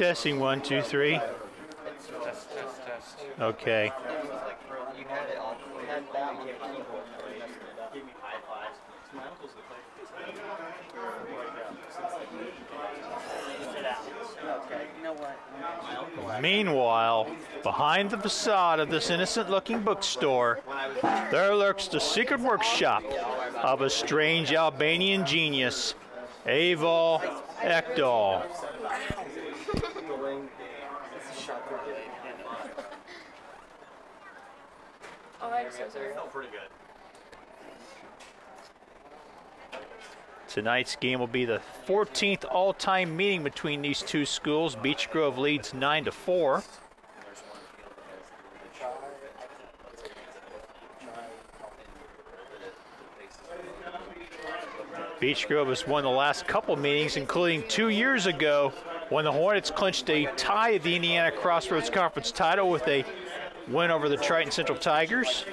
Testing 1, 2, 3. Test. Okay. You had it on. You had that one. Give me high fives. My uncle's the player. Okay, you know what? Meanwhile, behind the facade of this innocent-looking bookstore, there lurks the secret workshop of a strange Albanian genius, Aval Ekdal. Pretty good. Tonight's game will be the 14th all-time meeting between these two schools. Beech Grove leads 9-4. Beech Grove has won the last couple meetings, including 2 years ago when the Hornets clinched a tie of the Indiana Crossroads Conference title with a win over the Triton Central Tigers.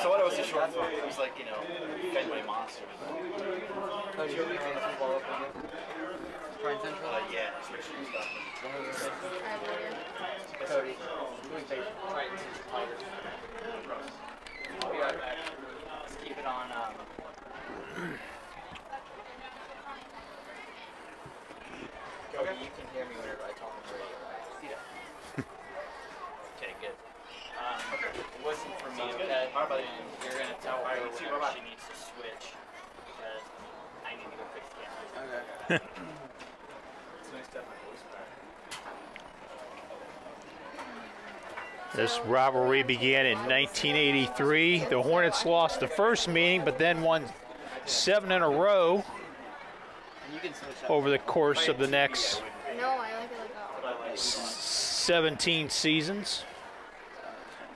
So what was the short form? It was like, you know, Fenway Monster. Triton Central? Yeah. Cody. Triton Central Tigers. I'll be right back. Let's keep it on. Cody, you can hear me whenever I talk on the radio, right? Yeah. Okay, good. Okay. It wasn't for me, okay? You're going to tell her whenever she needs to switch because I need to go fix the camera. Okay. It's nice to have my voice back. This rivalry began in 1983. The Hornets lost the first meeting, but then won 7 in a row over the course of the next 17 seasons.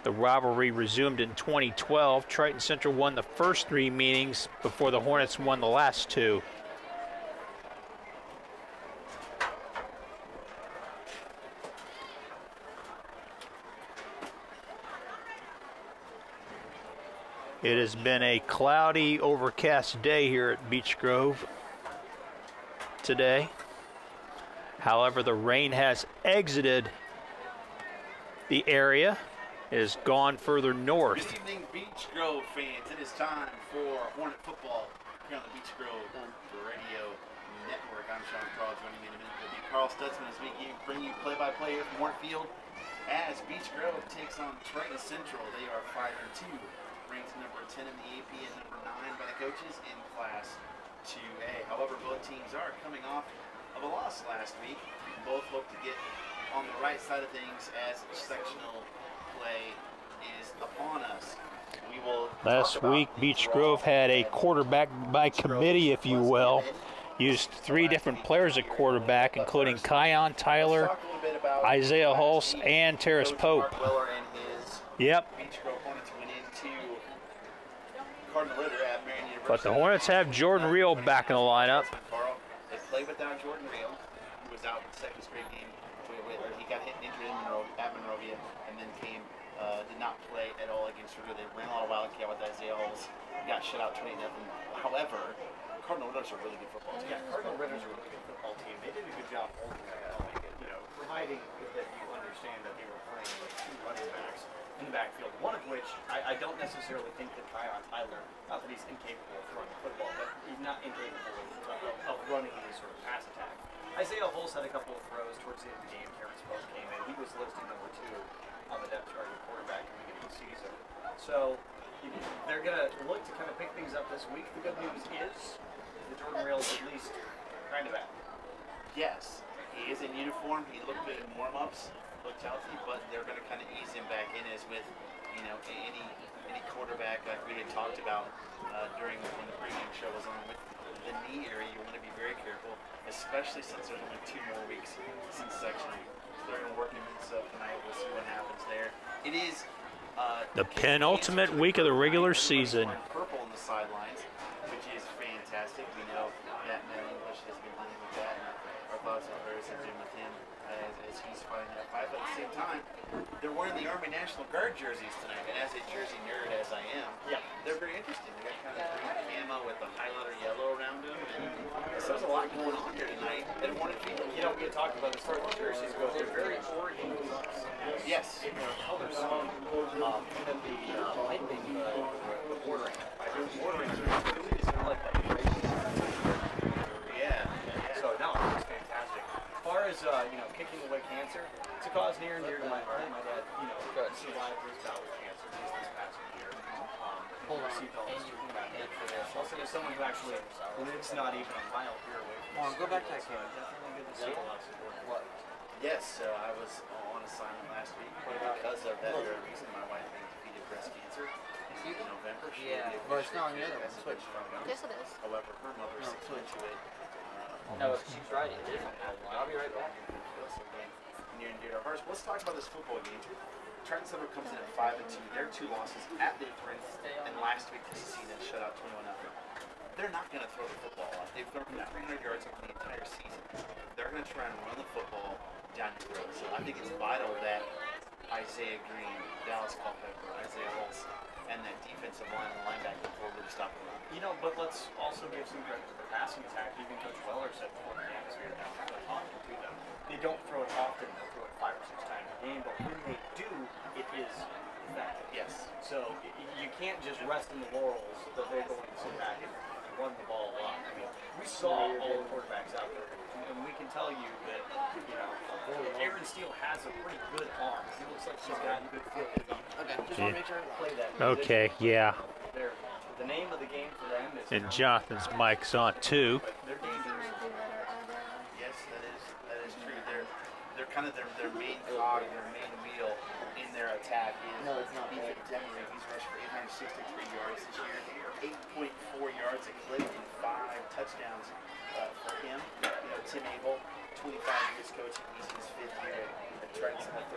The rivalry resumed in 2012. Triton Central won the first 3 meetings before the Hornets won the last 2. It has been a cloudy, overcast day here at Beech Grove today. However, the rain has exited the area. It has gone further north. Good evening, Beech Grove fans. It is time for Hornet football here on the Beech Grove Radio Network. I'm Sean Carl, joining me in a minute will be Carl Stutzman as we bring you play-by-play here from Hornet Field as Beech Grove takes on Triton Central. They are 5-2. Ranked number 10 in the AP and number 9 by the coaches in Class 2A. However, both teams are coming off of a loss last week. Both hope to get on the right side of things as sectional play is upon us. We will Last week, Beech Grove had a quarterback by committee, if you will. Used 3 different players at quarterback, including Kion Tyler, Isaiah Hulse, and Terrace Pope. Yep. But the Hornets have Jordan Reel back in the lineup. They played without Jordan Reel, who was out in the second straight game. He got hit and injured at Monrovia, and then did not play at all against Ritter. They ran a lot of wildcat with Isaiah Hulse. Got shut out 20-0. However, Cardinal Ritters are a really good football team. Yeah, Cardinal Ritters are a really good football team. They did a good job holding that up, providing that you understand that they were playing with 2 running backs in the backfield, one of which I don't necessarily think that Kion Tyler, not that he's incapable of throwing the football, but he's not incapable of running any sort of pass attack. Isaiah Hulse had a couple of throws towards the end of the game. Terrence Pope came in. He was listed number 2 on the depth chart of quarterback at the beginning of the season. So they're going to look to kind of pick things up this week. The good news is that Jordan Reel is at least kind of out. Yes, he is in uniform. He looked good in warm-ups. Looked healthy, but they're going to kind of ease him back in as with, any quarterback like we had talked about during when the pregame show was on with the knee area. You want to be very careful, especially since there's only 2 more weeks since section. So they're going to work him and stuff tonight. We'll see what happens there. It is the penultimate week of the regular season. Purple on the sidelines, which is fantastic. We know that Matt English has been dealing with that. And our thoughts was very sensitive with him as he's fighting that fight. But at the same time, they're wearing the Army National Guard jerseys tonight, and as a jersey nerd as I am, they're very interesting. They got kind of green camo with the highlighter yellow around them, and so there's a lot going on here tonight. And Hornet Field, You know, we had talked about as far as the jerseys go, they're very Oregon. yes, In their color scheme, and then the piping, the bordering. The bordering is kind of like that gray. yeah. So, no, it's fantastic. As far as, kicking away cancer, it's a cause near and dear to my heart. My dad, survived his bout with cancer just this past year. Received all this treatment for this. Also, there's someone who actually lives not even a mile here away from us. Go back to that camera. Definitely good to see a lot of support. What? Yes, I was on assignment last week because of that very reason. My wife had defeated breast cancer in November. She But it's not on the other one. Switch. Yes, it is. However, her mother No, sits into it. No, she's right. It is. I'll be right back. Near and dear to our hearts. Let's talk about this football game. Trenton Silver comes in at 5-2. Their 2 losses at Lutheran, and last week this season shut out 21-0. They're not going to throw the football out. They've thrown for 300 yards over the entire season. They're going to try and run the football down the road. So I think it's vital that Isaiah Green, Dallas Culpepper, Isaiah Holtz, and that defensive line and linebacker will really stop the run. But let's also give some credit to the passing attack. Even Coach Weller said before the atmosphere down there, talking to them. They don't throw it often, they'll throw it 5 or 6 times a game, but when they do, it is effective. Yes. So you can't just rest in the laurels that they're going to sit back and run the ball a lot. I mean, we saw all the quarterbacks out there, and we can tell you that, Aaron Steele has a pretty good arm. He looks like he's got a good feel. Okay, just want to make sure I Play that. Okay, yeah. The name of the game for them is. And Jonathan's mic's on too. They're dangerous. Yes, that is true. They're kind of their main cog, their main wheel in their attack is Ethan Demery. He's rushed for 863 yards this year, 8.4 yards a clip and 5 touchdowns for him. Tim Abel, 25 years coaching. He's in his 5th year at Trenton at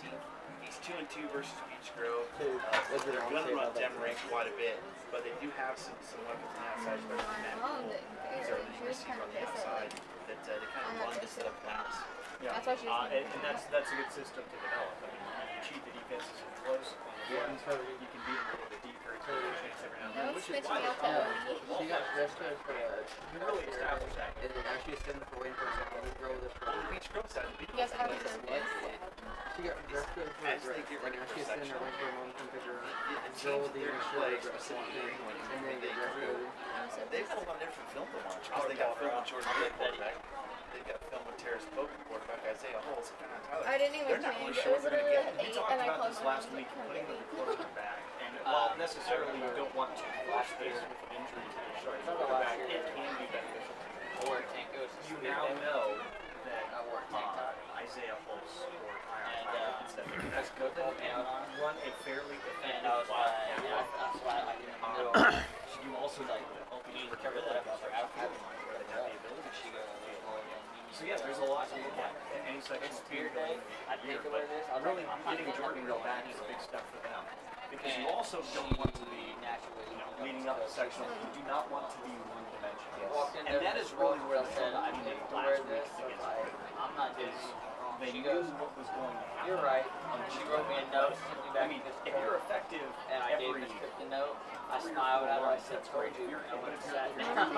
39-17. He's 2-2 versus Beach Grove. They're going to run Demery quite a bit, but they do have some weapons on the outside, especially Matt. He's our lead receiver on the outside that they kind of run to set up pass. Yeah, That's what she's and that's a good system to develop. I mean, you cheat the defenses in close on the runs, you can beat them a little bit deeper and take a chance every now and then, No which is switching why out they're to all She got dress code for you really establish that. Is it actually sitting for waiting for someone to grow this On the Beach Grove side, the Beach Yes, Grove I was side, in this. She got dress code for As they get ready now for she's sitting there section. waiting for a moment to figure the out teams that the they're going to play specifically and then they get dress grew. code. They have a lot of different film to watch because they got film with Jordan Hill, quarterback. They got film with Terrace Pope, quarterback. Isaiah Holtz, and Tyler. I didn't even They're not really change. It sure was what they're going to get. We literally 8 talked and I about closed this my last eyes. week, putting the quarterback, and while necessarily you don't want to force this with an injury to the starting quarterback, it can be beneficial to you. You now know that Isaiah Holtz or Tyler instead of that's good and run a fairly effective you also like recover that after where they have the ability to go. So yes, there's a lot to look at. Any section of Spear Day, but really getting Jordan real back is a big step for them. Because you also don't want to be, leading up to sectional, you do not want to be one-dimensional. And that is really where the last week against is they knew what was going to happen. You're right. She wrote me a note. I mean, if you're effective and I gave the note. I smiled at her. I said, "Told you." I went and sat down.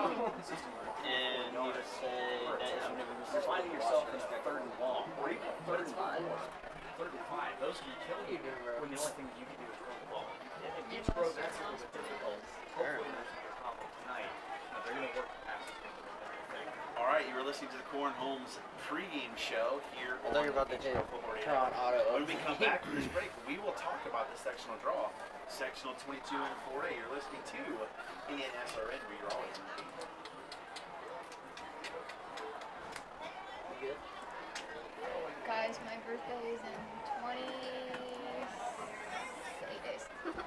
And you said that I'm never You're finding yourself in a 3rd and long, or even 3rd and 5. 3rd and 5. Those can kill you when the only thing that you can do is throw the ball. In Beach Grove, that's a little bit difficult. Hopefully, that's not a problem tonight. They're going to work the passes. All right, you were listening to the Corn Holmes pregame show here. I thought you were about to hit turn on auto. When we come back from this break, we will talk about the sectional draw. Sectional 22 and 4A. You're listening to ENSRN, where you're always going to be. You good? Guys, my birthday is in 28 days. 28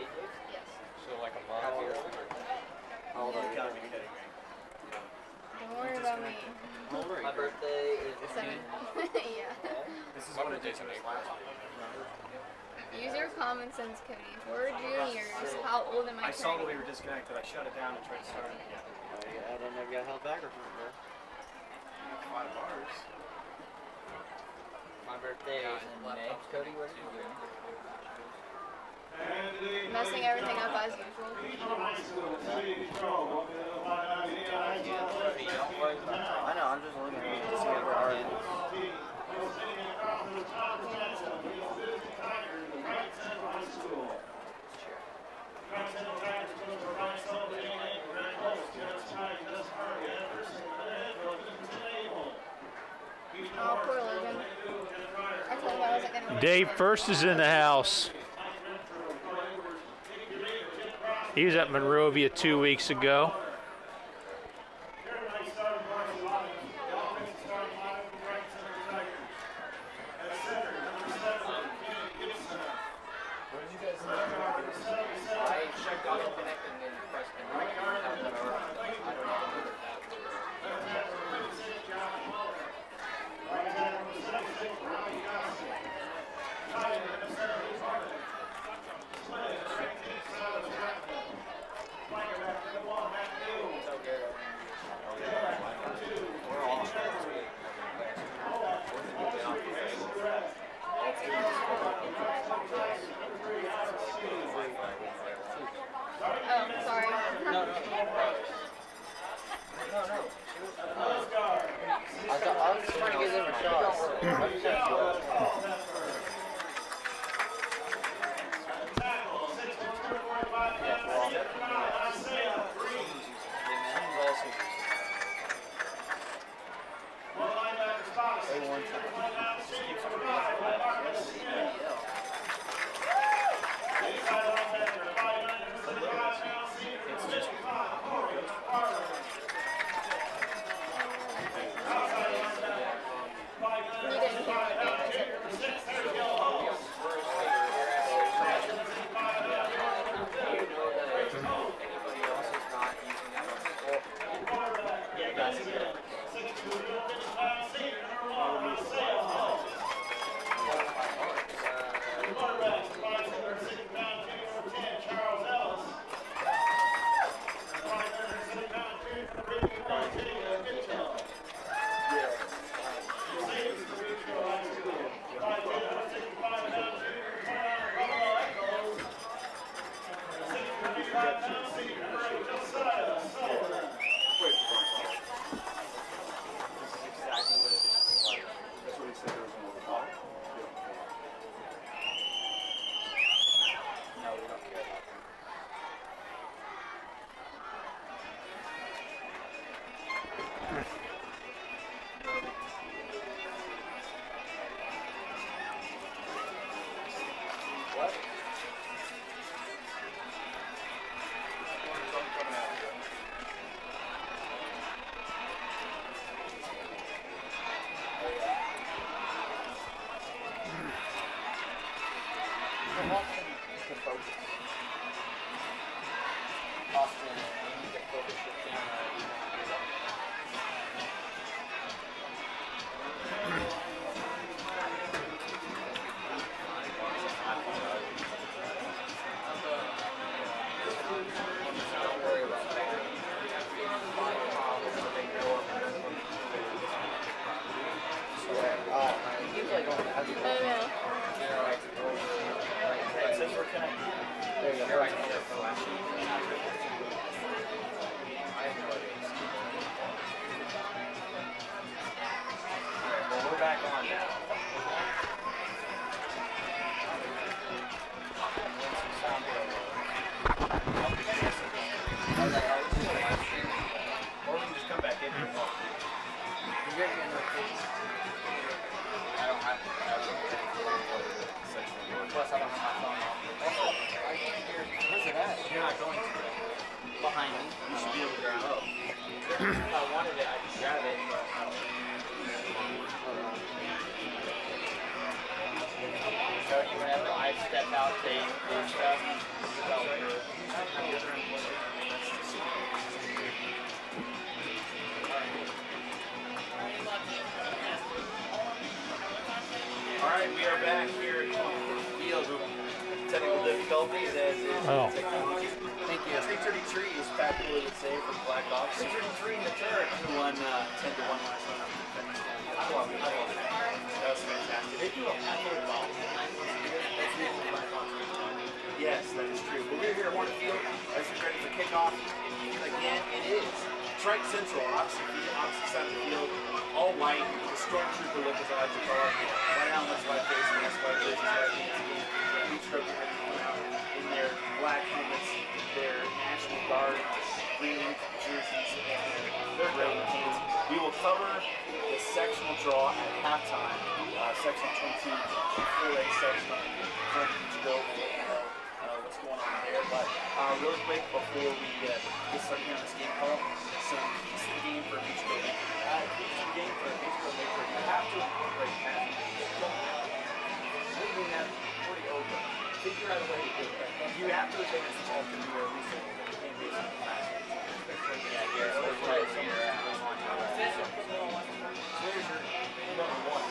days? Yes. So like a month here. How old are you? You gotta be kidding me. Don't worry about me. My birthday is 7. Yeah. This is what it did to me last week. Use your common sense, Cody. We're juniors. How old am I I saw that we turning? were disconnected. I shut it down and tried to start it again. I didn't know you got held back or something, bro. My birthday is in May. Cody, what are you doing? Messing everything up as usual. I know, I'm just looking at it to see where we are. Oh, poor Logan. I told him I wasn't going to win. Dave First is in the house. He was at Monrovia 2 weeks ago. Oh, sorry. I was trying to give them a shot. You didn't hear what David said. Behind me. You should be able to grab up. If I wanted it, I could grab it, but I don't. So whenever I step out to do stuff, Alright, we are back here at Field. Technical difficulties as is technology. Thank you. 333 is Pat Wood would say from Black Ops. 333 in the turret. Who won 10-1 last round. love it. That was fantastic. They do a Yes, that is true. But we're here at Hornet Field as we ready for kickoff. Again, it is Triton Central, opposite side of the field, all white, the stormtrooper look, as I like to call it. White helmets, white faces, that's white faces, white faces. Each group are going to come out in their black helmets, their National Guard green jerseys, and their gray pants. We will cover the sectional draw at halftime. Section 22, full-A section from each go. What's going on there, but really quick before we get started here on this game call, some keys to the game for each go. Keys to the game for each go maker. You have to break past. Moving that pretty over. Figure out a way to do it. You have to advance the ball to do a reset game based on the pass. Yeah, here's the play here. There's your number one.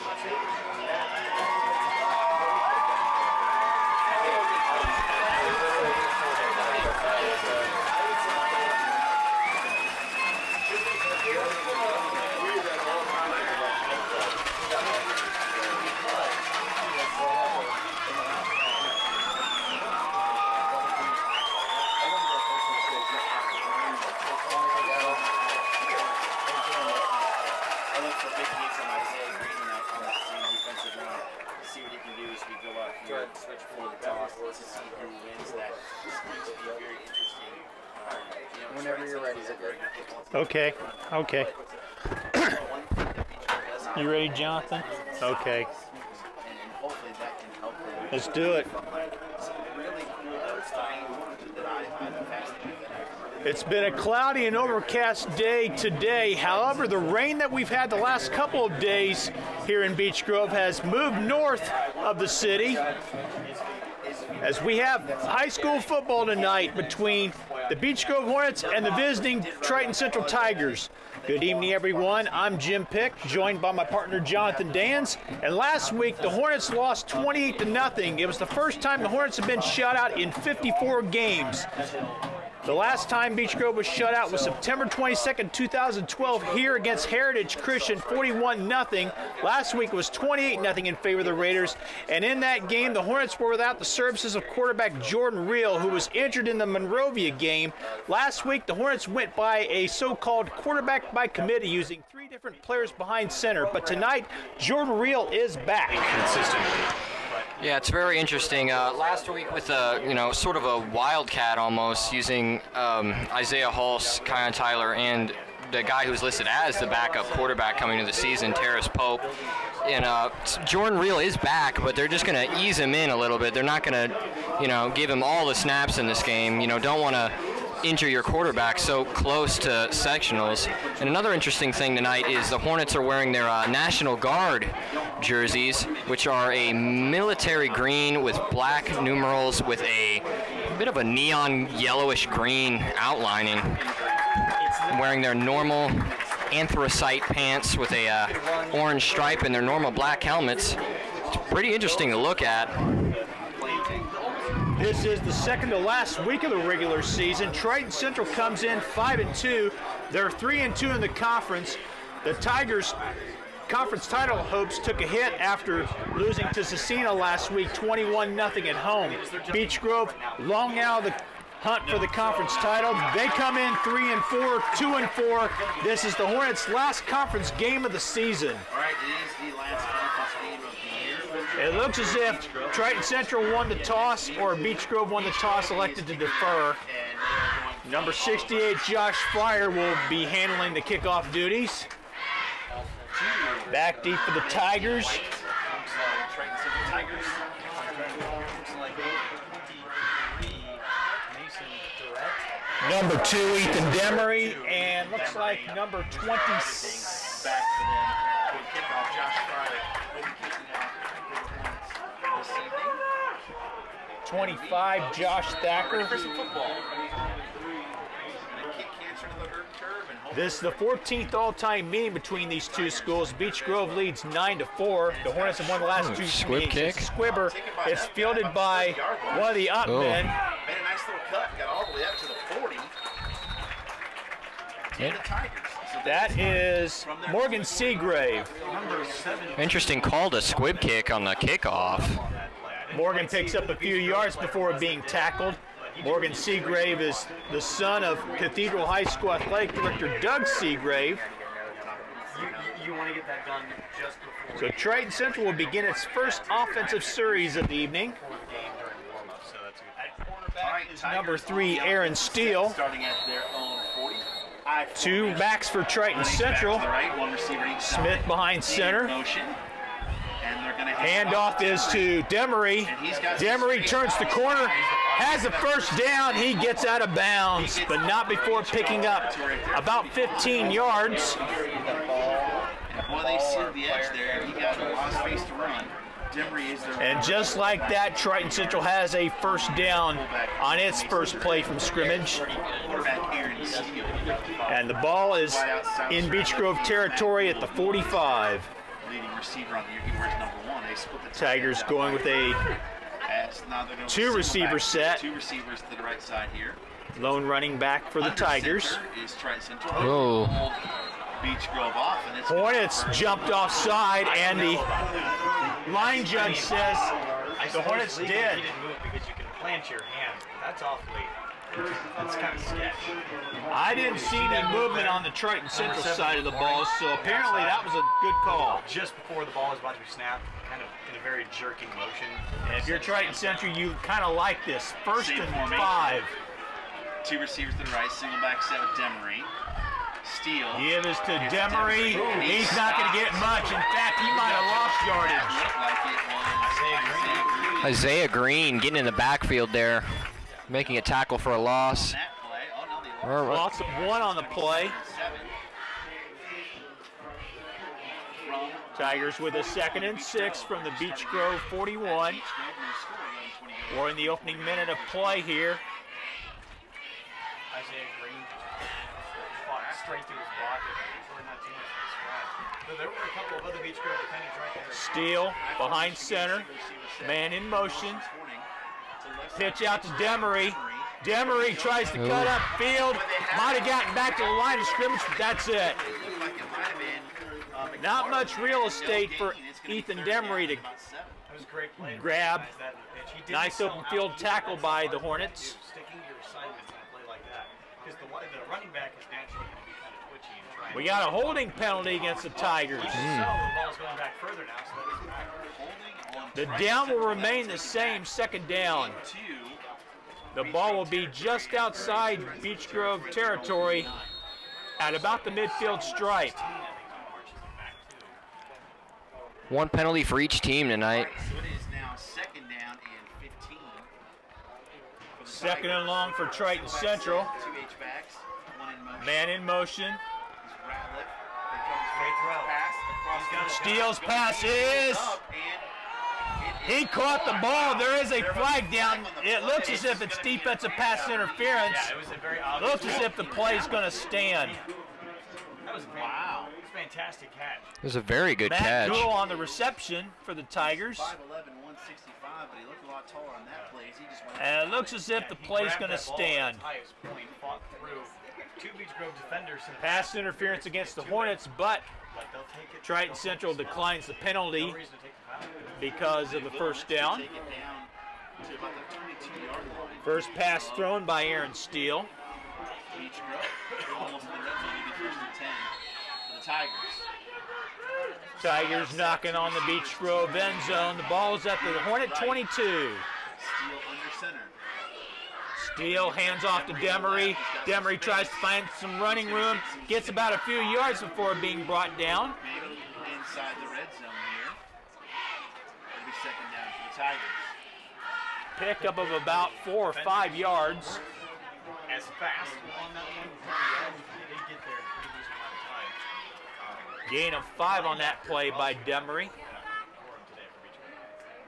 Whenever you're ready, Okay. Okay. You ready, Jonathan? Okay. Let's do it. It's been a cloudy and overcast day today. However, the rain that we've had the last couple of days here in Beech Grove has moved north of the city, as we have high school football tonight between the Beech Grove Hornets and the visiting Triton Central Tigers. Good evening, everyone. I'm Jim Pick, joined by my partner Jonathan Dans. And last week, the Hornets lost 28-0. It was the first time the Hornets have been shut out in 54 games. The last time Beech Grove was shut out was September 22nd, 2012, here against Heritage Christian, 41-0. Last week was 28-0 in favor of the Raiders. And in that game, the Hornets were without the services of quarterback Jordan Reel, who was injured in the Monrovia game. Last week, the Hornets went by a so-called quarterback by committee, using 3 different players behind center. But tonight, Jordan Reel is back. Consistently. Yeah, it's very interesting. Last week with sort of a wildcat almost, using Isaiah Hulse, Kion Tyler, and the guy who's listed as the backup quarterback coming into the season, Terrace Pope. And Jordan Reel is back, but they're just going to ease him in a little bit. They're not going to, give him all the snaps in this game. Don't want to injure your quarterback so close to sectionals. And another interesting thing tonight is the Hornets are wearing their National Guard jerseys, which are a military green with black numerals with a bit of a neon yellowish green outlining. Wearing their normal anthracite pants with a orange stripe and their normal black helmets. It's pretty interesting to look at. This is the second to last week of the regular season. Triton Central comes in 5-2. They're 3-2 in the conference. The Tigers' conference title hopes took a hit after losing to Cecina last week, 21-0 at home. Beech Grove long out of the hunt for the conference title. They come in 3-4, 2-4. This is the Hornets' last conference game of the season. All right, it is the last conference game of the year. It looks as if Triton Central won the toss, or Beech Grove won the toss, elected to defer. Number 68, Josh Fryer, will be handling the kickoff duties. Back deep for the Tigers. Number 2, Ethan Demery, and looks like number 26. Back for them to kick off. Josh Fryer will be kicking off this evening. 25, Josh Thacker. For some football. Kick cancer to the hurt curve and this is the 14th all-time meeting between these two schools. Beech Grove leads 9-4. The Hornets have won the last 2 squib meetings. kick. Squibber is fielded by one of the up men. made a nice little cut, got all the way up to the 40. And the Tigers. So That is Morgan Seagrave. Interesting call to squib kick on the kickoff. Morgan picks up a few yards before being tackled. Morgan Seagrave is the son of Cathedral High School Athletic Director Doug Seagrave. You want to get that done just before. So Triton Central will begin its first offensive series of the evening. Is number 3, Aaron Steele. Starting at their own 40. 2 backs for Triton Central. Smith behind center. Handoff is to Demery. Demery turns the corner, has a first down. He gets out of bounds, but not before picking up about 15 yards. Well, they sealed the edge there. He got a lot of space to run. And just like that, Triton Central has a first down on its first play from scrimmage. And the ball is in Beech Grove territory at the 45. Leading receiver on the year, he wears number 1. They split the Tigers going with a 2-receiver set. 2 receivers to the right side here. Lone running back for the Tigers. Is Triton Central. Oh. Beech Grove off, and it's Hornets jumped offside, and the line judge says the Hornets did. You didn't move because you can plant your hand. That's awfully. That's kind of sketchy. I didn't see any movement on the Triton Central side of the ball, so apparently that was a good call. Just before the ball was about to be snapped, kind of in a very jerking motion. And if you're Triton Central, you kind of like this. 1st and 5. 2 receivers to the right, single back set with Demery. Steele. Give is to Demery. He's not going to get much. In fact, he might have lost yardage. Isaiah Green getting in the backfield there, making a tackle for a loss. Loss of 1 on the play. Tigers with a 2nd and 6 from the Beech Grove 41. We're in the opening minute of play here. Isaiah Green fought straight through his block. Really not too much of a scratch. But there were a couple of other Beech Grove defenders right there. Steele behind center. Man in motion. Pitch out to Demery. Demery tries to cut up field. Might have gotten back to the line of scrimmage, but that's it. Not much real estate for Ethan Demery to grab. Nice open field tackle by the Hornets. We got a holding penalty against the Tigers. The down will remain the same, 2nd down. The ball will be just outside Beech Grove territory at about the midfield stripe. 1 penalty for each team tonight. So it is now 2nd down and 15. 2nd and long for Triton Central. 2 H-backs, 1 in motion. Man in motion. Pass. Steele's pass is. He caught the ball. There is a flag down. It looks as if it's defensive pass interference. Yeah, it was a very obvious. Looks as if the play's going to stand. That was wow. Fantastic catch. It was a very good catch. Matt Gould on the reception for the Tigers. 5'11", 165, but he looked a lot taller on that play. He just went And it looks as if the play's going to stand. Pass interference against the Hornets, but Triton Central declines the penalty because of the first down. First pass thrown by Aaron Steele. almost in the red zone, maybe 1st and 10 for the Tigers. Tigers knocking on the Beech Grove end zone. The ball is at the Hornet 22. Steele under center. Steele hands off to Demery. Demery tries to find some running room. Gets about a few yards before being brought down. Maybe inside the red zone here. It'll be 2nd down for the Tigers. Pickup of about 4 or 5 yards. As fast on that one. They get there in a pretty decent amount of time. Gain of 5 on that play by Demery.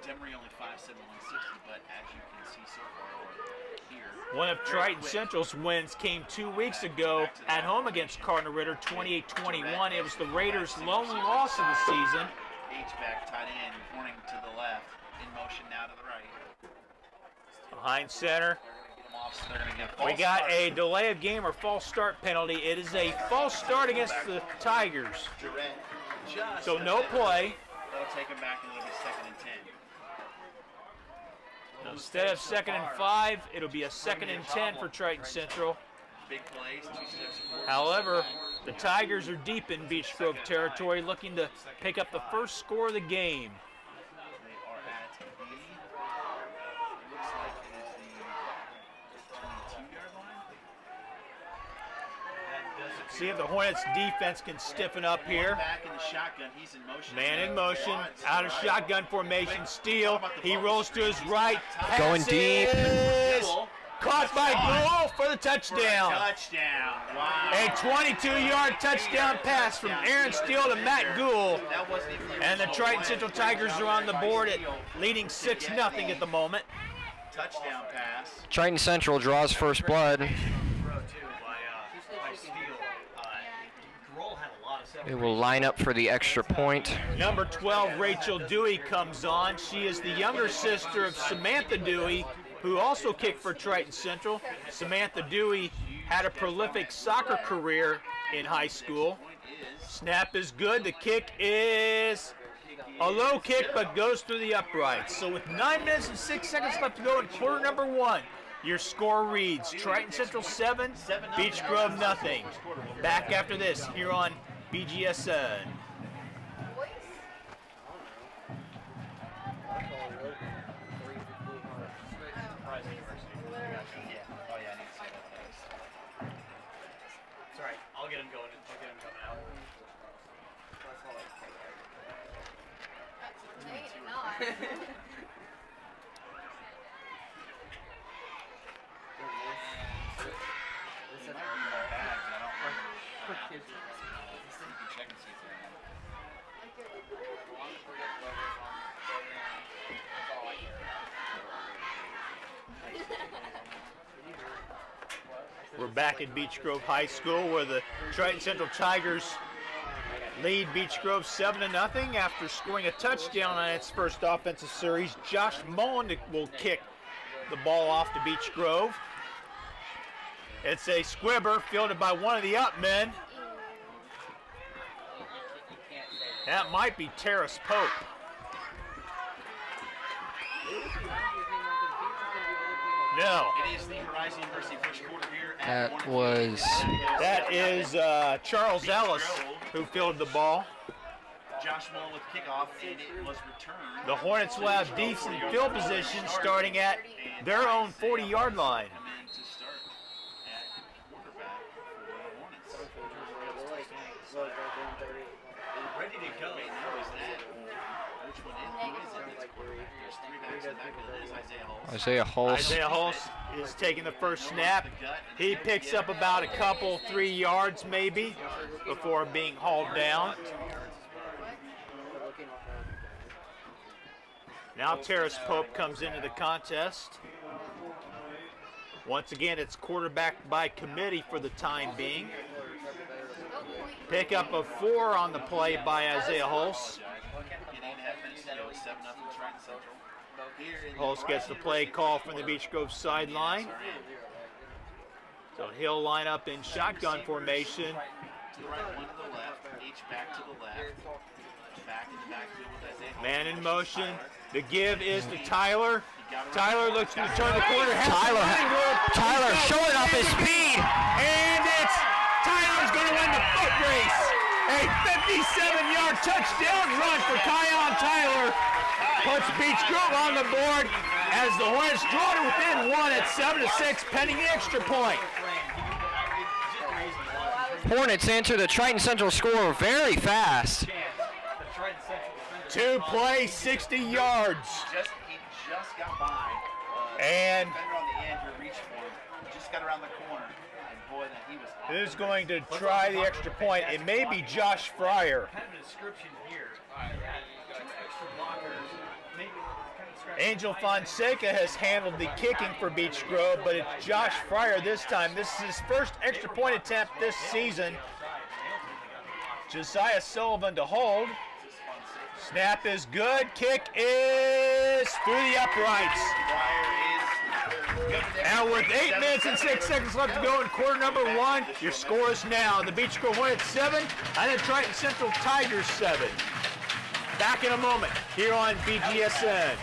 Demery only 5'7", 160, but as you can see so far here. One of Triton Central's wins came 2 weeks ago at home against Cardinal Ritter, 28-21. It was the Raiders' lone loss of the season. H-back tight end, Horning to the left, in motion now to the right. Behind center, We got a delay of game or false start penalty. It is a false start against the Tigers. So no play. That'll take him back and it'll be 2nd and 10. Instead of 2nd and 5, it'll be a 2nd and 10 for Triton Central. Big plays, 2 steps forward. However, the Tigers are deep in Beech Grove territory, looking to pick up the first score of the game. They are at the, looks like it is the 22-yard line. See if the Hornets defense can stiffen up here. Back in the shotgun, he's in motion. Man in motion, out of shotgun formation, steal. He rolls to his right. Going deep. Passes. Caught by Gould for the touchdown. Touchdown. Wow. A 22-yard touchdown pass from Aaron Steele to Matt Gould. That wasn't even And the Triton Central Tigers are on the board at leading 6-0 at the moment. touchdown pass. Triton Central draws first blood. They will line up for the extra point. Number 12, Rachel Dewey comes on. She is the younger sister of Samantha Dewey, who also kicked for Triton Central. Samantha Dewey had a prolific soccer career in high school. Snap is good. The kick is a low kick, but goes through the uprights. So with 9 minutes and 6 seconds left to go in quarter number 1, your score reads Triton Central 7, Beech Grove nothing. Back after this here on Bgsn. Sorry, I'll get him going. I'll get him coming out. No, you're not. We're back at Beech Grove High School where the Triton Central Tigers lead Beech Grove 7-0 after scoring a touchdown on its first offensive series. Josh Mullen will kick the ball off to Beech Grove. It's a squibber fielded by one of the up men. That might be Terrace Pope. No. It is the Horizon University first quarter here at That is Charles Ellis who fielded the ball. Josh Mullen with kickoff, and it was returned. The Hornets will have decent field position starting at their own 40-yard line. Come in to start at quarterback for the Hornets. Ready to go. Wait, now is that? Which one is it? That's quarterback. There's 3 backs in the back of it. Is Isaiah Hulse. Isaiah Hulse. Isaiah Hulse is taking the first snap. He picks up about a couple, 3 yards maybe, before being hauled down. Now Terrace Pope comes into the contest. Once again, it's quarterback by committee for the time being. Pick up of 4 on the play by Isaiah Hulse. Hulse gets the play call from the Beech Grove sideline. So he'll line up in shotgun formation. To the right, one to the left, each back to the left. Back in the backfield with Isaiah Hulse. Man in motion. The give is to Tyler. Tyler looks to turn the corner. Tyler showing up his speed. And it's Tyler's going to win the foot race. A 57-yard touchdown run for Kion Tyler puts Beech Grove on the board as the Hornets draw to within 1 at 7-6, pending the extra point. Hornets answer the Triton Central score very fast. 2 plays, 60 yards. He just got by. And Defender on the end who reached for him. Just got around the corner. And boy, that he was who's going to try the extra point? It may be Josh Fryer. Kind of a description here. 2 extra blockers. Maybe kind of scratch. Angel Fonseca has handled the kicking for Beech Grove, but it's Josh Fryer this time. This is his first extra point attempt this season. Josiah Sullivan to hold. Snap is good. Kick is through the uprights. And with 8 minutes and 6 seconds left to go in quarter number 1, your score is now the Beach Grove Hornets 7 and the Triton Central Tigers 7. Back in a moment here on BGSN.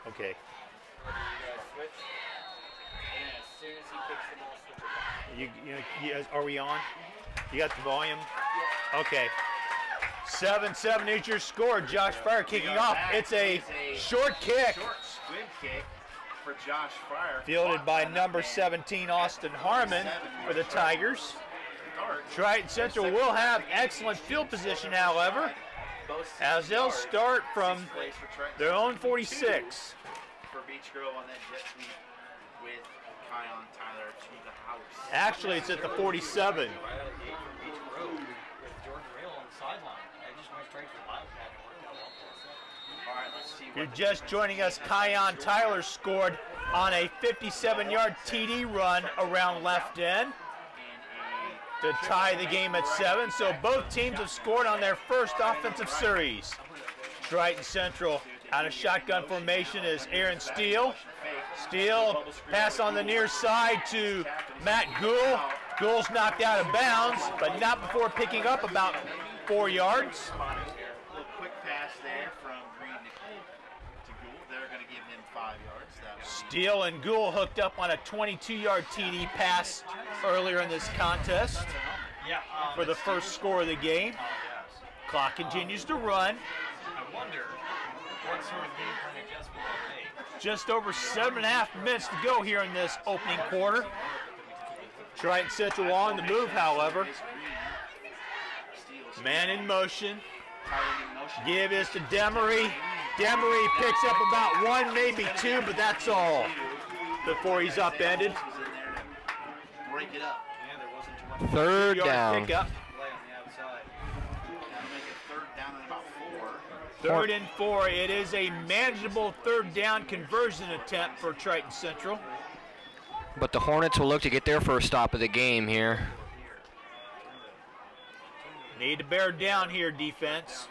Okay. Are we on? You got the volume? Okay. 7-7 is your score. Josh Fryer kicking off. It's a short kick. Short squib kick for Josh Fryer. Fielded by number 17, Austin Harmon for the Tigers. Triton Central will have excellent field position, however, as they'll start from their own 46. For Beach Grove on that jet sweep with Kion Tyler to the house. Actually, it's at the 47. You're just joining us. Kion Tyler scored on a 57-yard TD run around left end to tie the game at 7. So both teams have scored on their first offensive series. Triton Central out of shotgun formation is Aaron Steele. Steele pass on the near side to Matt Gould. Gould's knocked out of bounds, but not before picking up about 4 yards. A little quick pass there from Green to Gould. They're going to give him 5 yards. Steele and Gould hooked up on a 22-yard TD pass earlier in this contest for the first score of the game. Clock continues to run. I wonder what sort of game plan adjustment they made. Just over 7.5 minutes to go here in this opening quarter. Triton Central on the move, however. Man in motion. Give is to Demery. Demery picks up about 1, maybe 2, but that's all before he's upended. Break it up. Third Yard down. pickup. Third and 4. It is a manageable third down conversion attempt for Triton Central. But the Hornets will look to get their first stop of the game here. Need to bear down here, defense.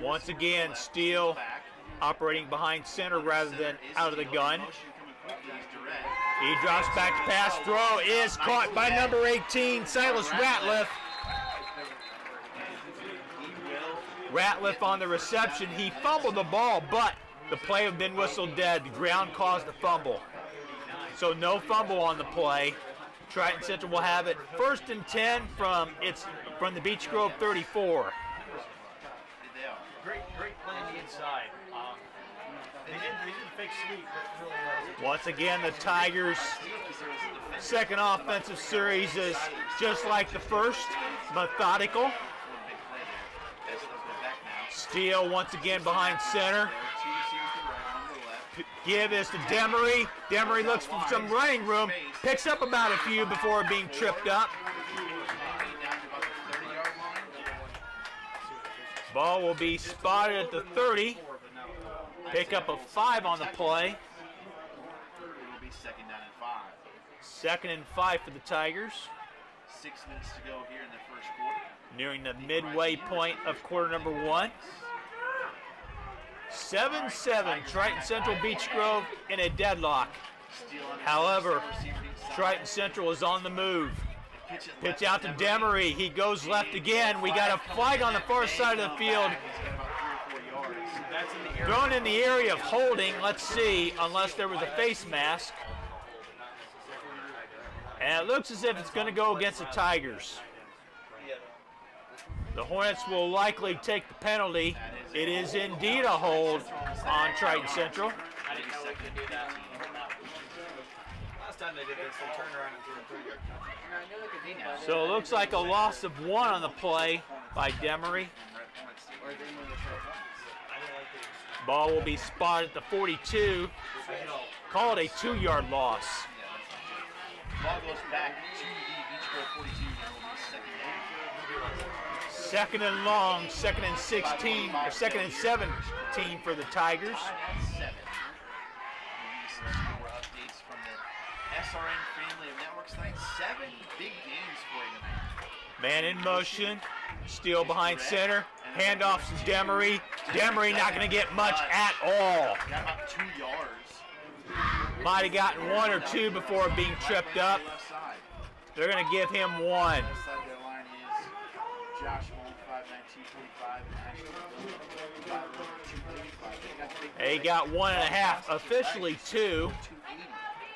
Once again, Steele operating behind center rather than out of the gun. He drops back to pass. Throw is caught by number 18, Silas Ratliff. Ratliff on the reception. He fumbled the ball, but the play had been whistled dead. The ground caused the fumble. So no fumble on the play. Triton Central will have it 1st and 10 from the Beach Grove 34. Great play on the inside. They didn't fake sweep, but really Once again, the Tigers' second offensive series is just like the first, methodical. Steele once again behind center. Give is to Demery. Demery looks for some running room. Picks up about a few before being tripped up. Ball will be spotted at the 30. Pick up of 5 on the play. Second and 5 for the Tigers. 6 minutes to go here in the first quarter. Nearing the midway point of quarter number 1. 7-7, Triton Central Beach Grove in a deadlock. However, Triton Central is on the move. Pitch out to Demery. He goes left again. We got a flag on the far side of the field. Thrown in the area of holding. Let's see, unless there was a face mask. And it looks as if it's going to go against the Tigers. The Hornets will likely take the penalty. It is indeed a hold on Triton Central. last time they did this, they turned around and threw a 3-yard. So it looks like a loss of 1 on the play by Demery. Ball will be spotted at the 42. Call it a 2-yard loss. Ball goes back to the Beach Grove 42. There will be second and Second and long, 2nd and 16, or 2nd and 17 for the Tigers. 7. More updates from the SRN family of networks tonight. 7 big games for you tonight. Man in motion, steal behind center, handoffs to Demery. Demery not going to get much at all. Got about 2 yards. Might have gotten 1 or 2 before being tripped up. Left side. They're going to give him 1. Left side of their line is Josh Mullen, 5'9", 245, and They got 1.5, officially 2.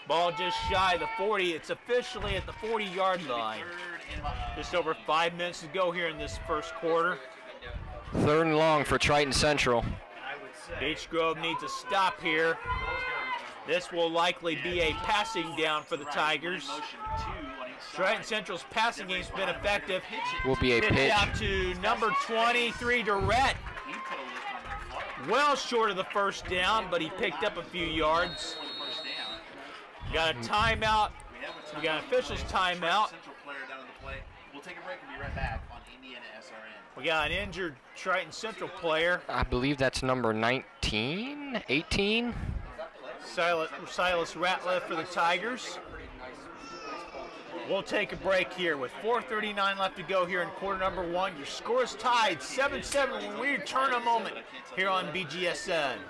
Ball just shy of the 40. It's officially at the 40-yard line. Just over 5 minutes to go here in this first quarter. 3rd and long for Triton Central. Beech Grove needs a stop here. This will likely be a passing down for the Tigers. Triton Central's passing game's been effective. Will be a Pitch pitch. out to number 23, Durrett. Well short of the first down, but he picked up a few yards. Got a timeout. We got an official's timeout. We'll take a break and be right back on Indiana SRN. We got an injured Triton Central player. I believe that's number 19, 18. Silas Ratliff for the Tigers. We'll take a break here with 4:39 left to go here in quarter number 1. Your score is tied 7-7 when we return a moment here on BGSN. You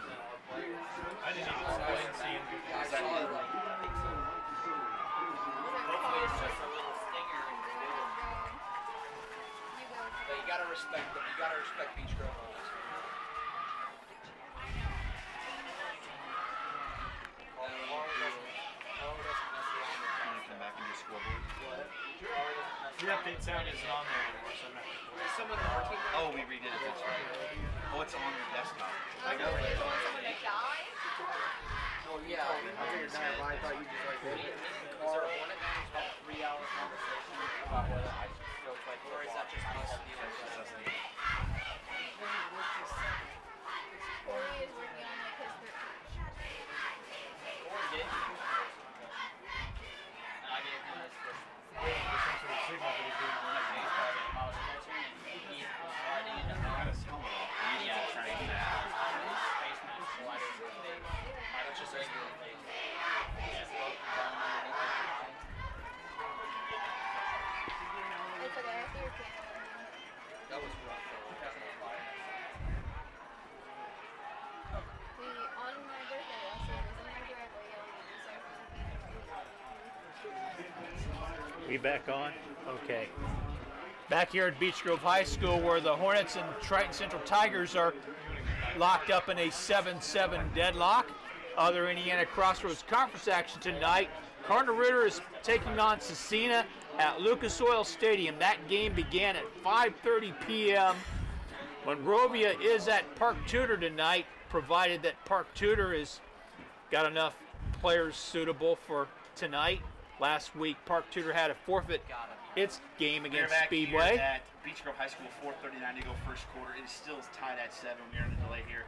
gotta respect them. You gotta respect Beach Grove. The update sound isn't on there anymore, so I'm not going to play. Someone on our team. Oh, we redid it. That's right. Oh, it's on your desktop. I know. Someone to die? Oh, yeah. I figured that, but I thought you just like did it. Is there a Hornet man who's had a 3-hour conversation about whether I should go play, or is that just us dealing with it? Corey is working on like his third. Corey did. And I gave him this first. It's okay, I see your piano. That was rough. On my birthday last year, was in my driveway yelling at me, so We back on? Okay. Back here at Beech Grove High School where the Hornets and Triton Central Tigers are locked up in a 7-7 deadlock. Other Indiana Crossroads Conference action tonight. Cardinal Ritter is taking on Cecina at Lucas Oil Stadium. That game began at 5:30 p.m. Monrovia is at Park Tudor tonight, provided that Park Tudor has got enough players suitable for tonight. Last week, Park Tudor had to forfeit its game against Speedway. Here at Beech Grove High School, 4:39 to go first quarter. It is still tied at 7. We are in a delay here.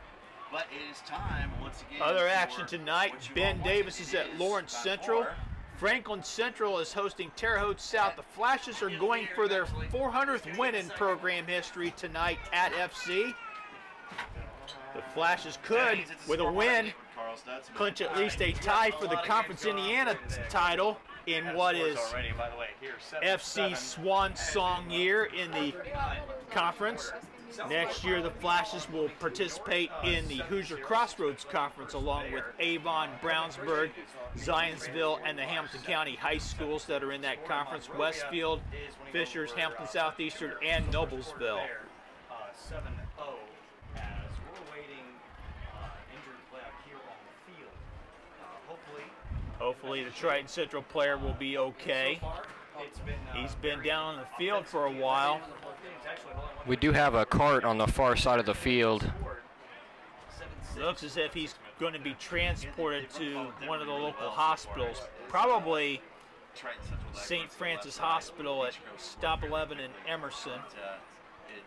But it is time, once again. Other action tonight, Ben Davis is at Lawrence Central. Far. Franklin Central is hosting Terre Haute South. The Flashes are going for their 400th win in program history tonight at FC. The Flashes could, with a win, clinch at least a tie for the Conference Indiana title in what is FC's swan song year in the conference. Next year, the Flashes will participate in the Hoosier Crossroads Conference along with Avon, Brownsburg, Zionsville, and the Hamilton County high schools that are in that conference, Westfield, Fishers, Hamilton Southeastern, and Noblesville. 7-0 as we're waiting injury play out here on the field. Hopefully the Triton Central player will be okay. He's been down on the field for a while. We do have a cart on the far side of the field. Looks as if he's going to be transported to one of the local hospitals, probably St. Francis Hospital at Stop 11 in Emerson.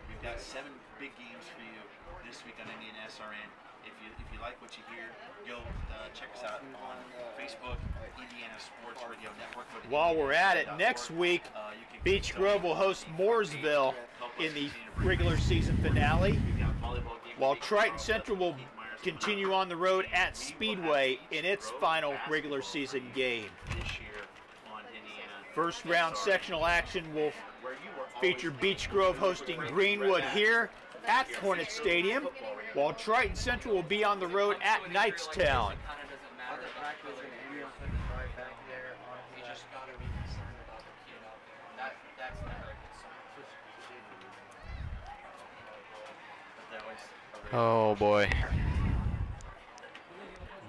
We've got 7 big games for you this week on Indiana SRN. if you like what you hear, go check us out on Facebook, Indiana Sports Radio Network. While we're at it, next week, Beech Grove will host Mooresville in the regular season finale, while Triton Central will continue on the road at Speedway in its final regular season game. First round sectional action will feature Beech Grove hosting Greenwood here at Hornet Stadium, while Triton Central will be on the road at Knightstown. Oh boy.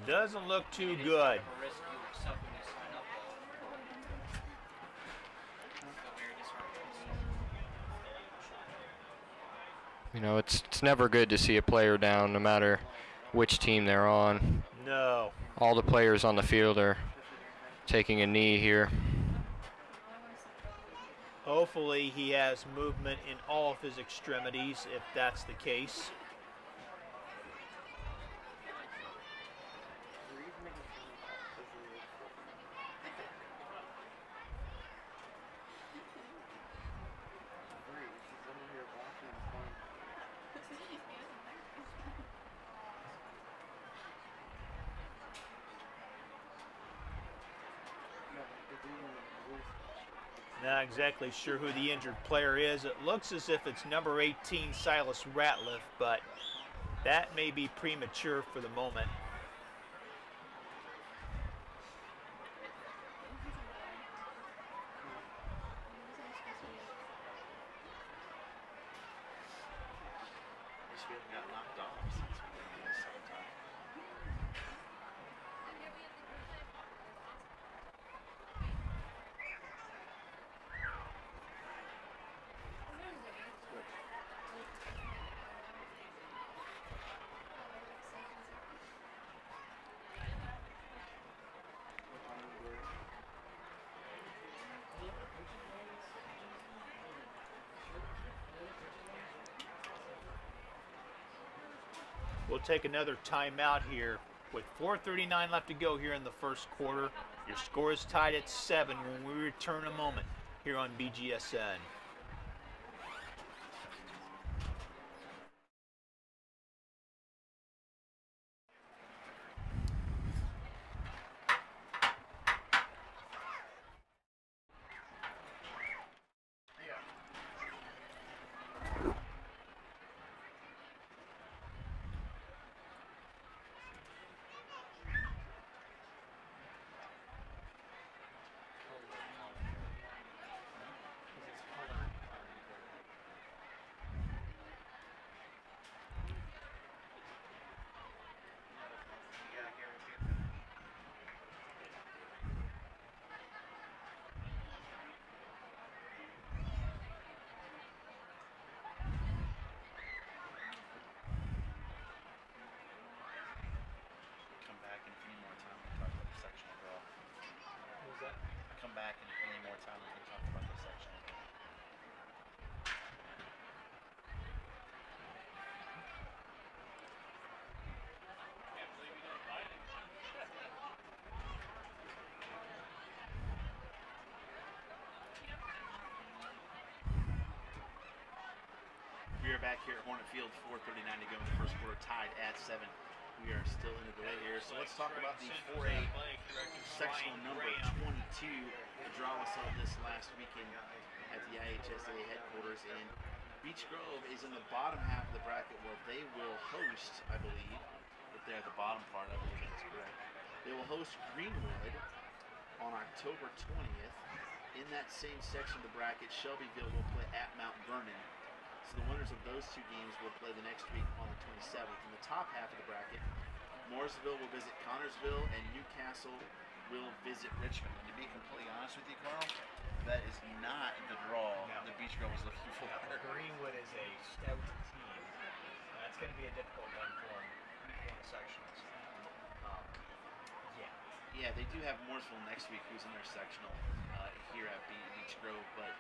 Doesn't look too good. You know, it's never good to see a player down, no matter which team they're on. No. All the players on the field are taking a knee here. Hopefully he has movement in all of his extremities, if that's the case. Not exactly sure who the injured player is. It looks as if it's number 18, Silas Ratliff, but that may be premature for the moment. We'll take another timeout here with 4:39 left to go here in the first quarter. Your score is tied at 7 when we return in a moment here on BGSN. Back in any more time we can talk about this section. We are back here at Hornet Field, 4:39 to go in the first quarter, tied at 7. We are still in a delay here, so let's talk about the 4A sectional number 22. The draw was held this last weekend at the IHSA headquarters, and Beech Grove is in the bottom half of the bracket where they will host, I believe, if they're at the bottom part, I believe that's correct. They will host Greenwood on October 20th. In that same section of the bracket, Shelbyville will play at Mount Vernon. So the winners of those two games will play the next week on the 27th. In the top half of the bracket, Mooresville will visit Connorsville, and Newcastle will visit Richmond. And to be completely honest with you, Carl, that is not the draw that Beech Grove was looking for. Greenwood is a stout team. That's going to be a difficult one for them in the sections. Yeah, they do have Mooresville next week, who's in their sectional here at Beech Grove, but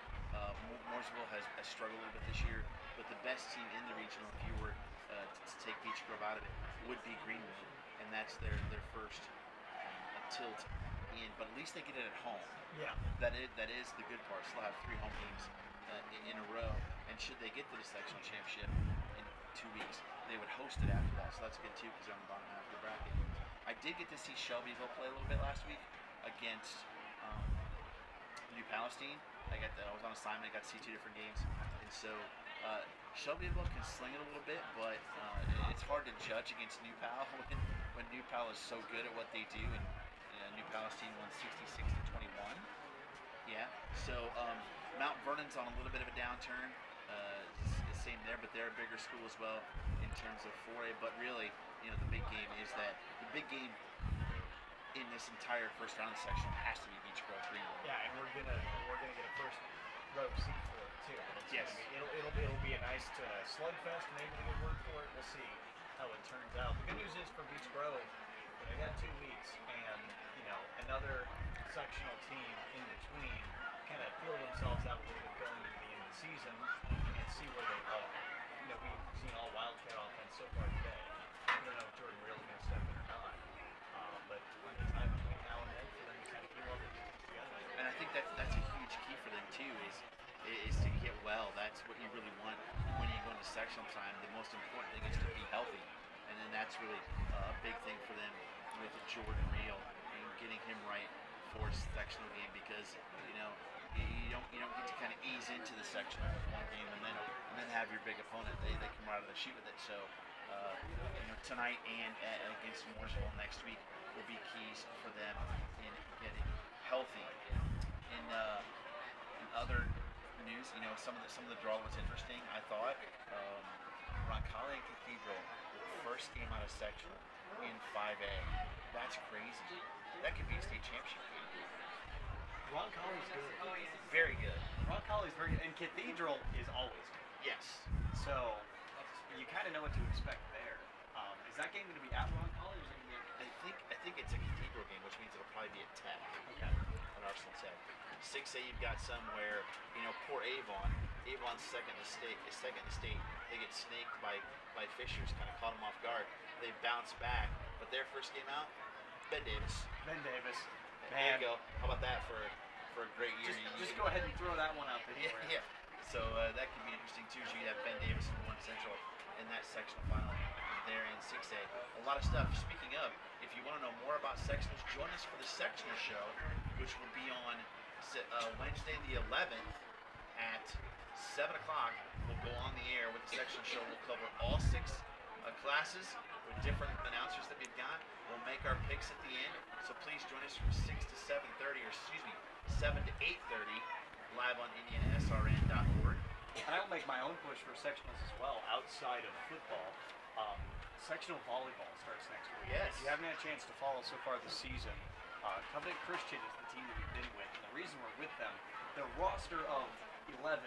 Mooresville has struggled a little bit this year, but the best team in the regional, if you were to take Beech Grove out of it would be Greenwood, and that's their first tilt in. But at least they get it at home. Yeah. That is the good part. Still have 3 home games in a row, and should they get to the sectional championship in 2 weeks, they would host it after that. So that's good too because they're on the bottom half of the bracket. I did get to see Shelbyville play a little bit last week against New Palestine. I was on assignment. I got to see 2 different games, and so Shelbyville can sling it a little bit, but it's hard to judge against New Pal when New Pal is so good at what they do. And New Palestine won 66-21. Yeah. So Mount Vernon's on a little bit of a downturn. Same there, but they're a bigger school as well in terms of 4A. But really, the big game is that the big game in this entire first round section has to be Beech Grove Greenwood. Yeah, and we're gonna get a first row seat for it too. Yes. It'll be a nice slugfest, maybe a good word for it. We'll see how it turns out. The good news is for Beech Grove, they got 2 weeks, and another sectional team in between kind of feel themselves out a little bit going into the end of the season and see where they are. We've seen all Wildcat offense so far today. I don't know if Jordan really going to step in or not, but plenty of time between now and then for them to kind of feel everything together. And I think that's a huge key for them too is to get well. That's what you really want when you go into sectional time. The most important thing is to be healthy, and then that's really a big thing for them with Jordan Real and getting him right for sectional game, because you don't get to kind of ease into the sectional one game and then have your big opponent. They come right out of the chute with it. So tonight and against Mooresville next week will be keys for them in getting healthy. In other news, some of the draw was interesting. I thought Roncalli and Cathedral, the first game out of sectional in 5A. That's crazy. That could be a state championship game. Roncalli's good. Very good. Roncalli's very good, and Cathedral is always good. Yes. So you kind of know what to expect there. Is that game going to be at Roncalli, or is it going to be? I think it's a Cathedral game, which means it'll probably be at Tech. Okay. An Arsenal Tech. 6A, you've got some where poor Avon. Avon's second in the state. They get snaked by Fishers, kind of caught them off guard. They bounce back, but their first game out, Ben Davis. Ben Davis. There you go. How about that for a great year? Just go ahead and throw that one out there. Yeah. So that could be interesting too. So you have Ben Davis and Warren Central in that sectional final there in 6A. A lot of stuff. Speaking of, if you want to know more about sectionals, join us for the sectional show, which will be on Wednesday the 11th at 7 o'clock. We'll go on the air with the sectional show. We'll cover all 6 classes with different announcers that we've got. We'll make our picks at the end. So please join us from 6 to 7:30, or 7 to 8:30, live on IndianaSRN.org. And I will make my own push for sectionals as well, outside of football. Sectional volleyball starts next week. Yes. If you haven't had a chance to follow so far this season, Covenant Christian is the team that we've been with. And the reason we're with them, their roster of 11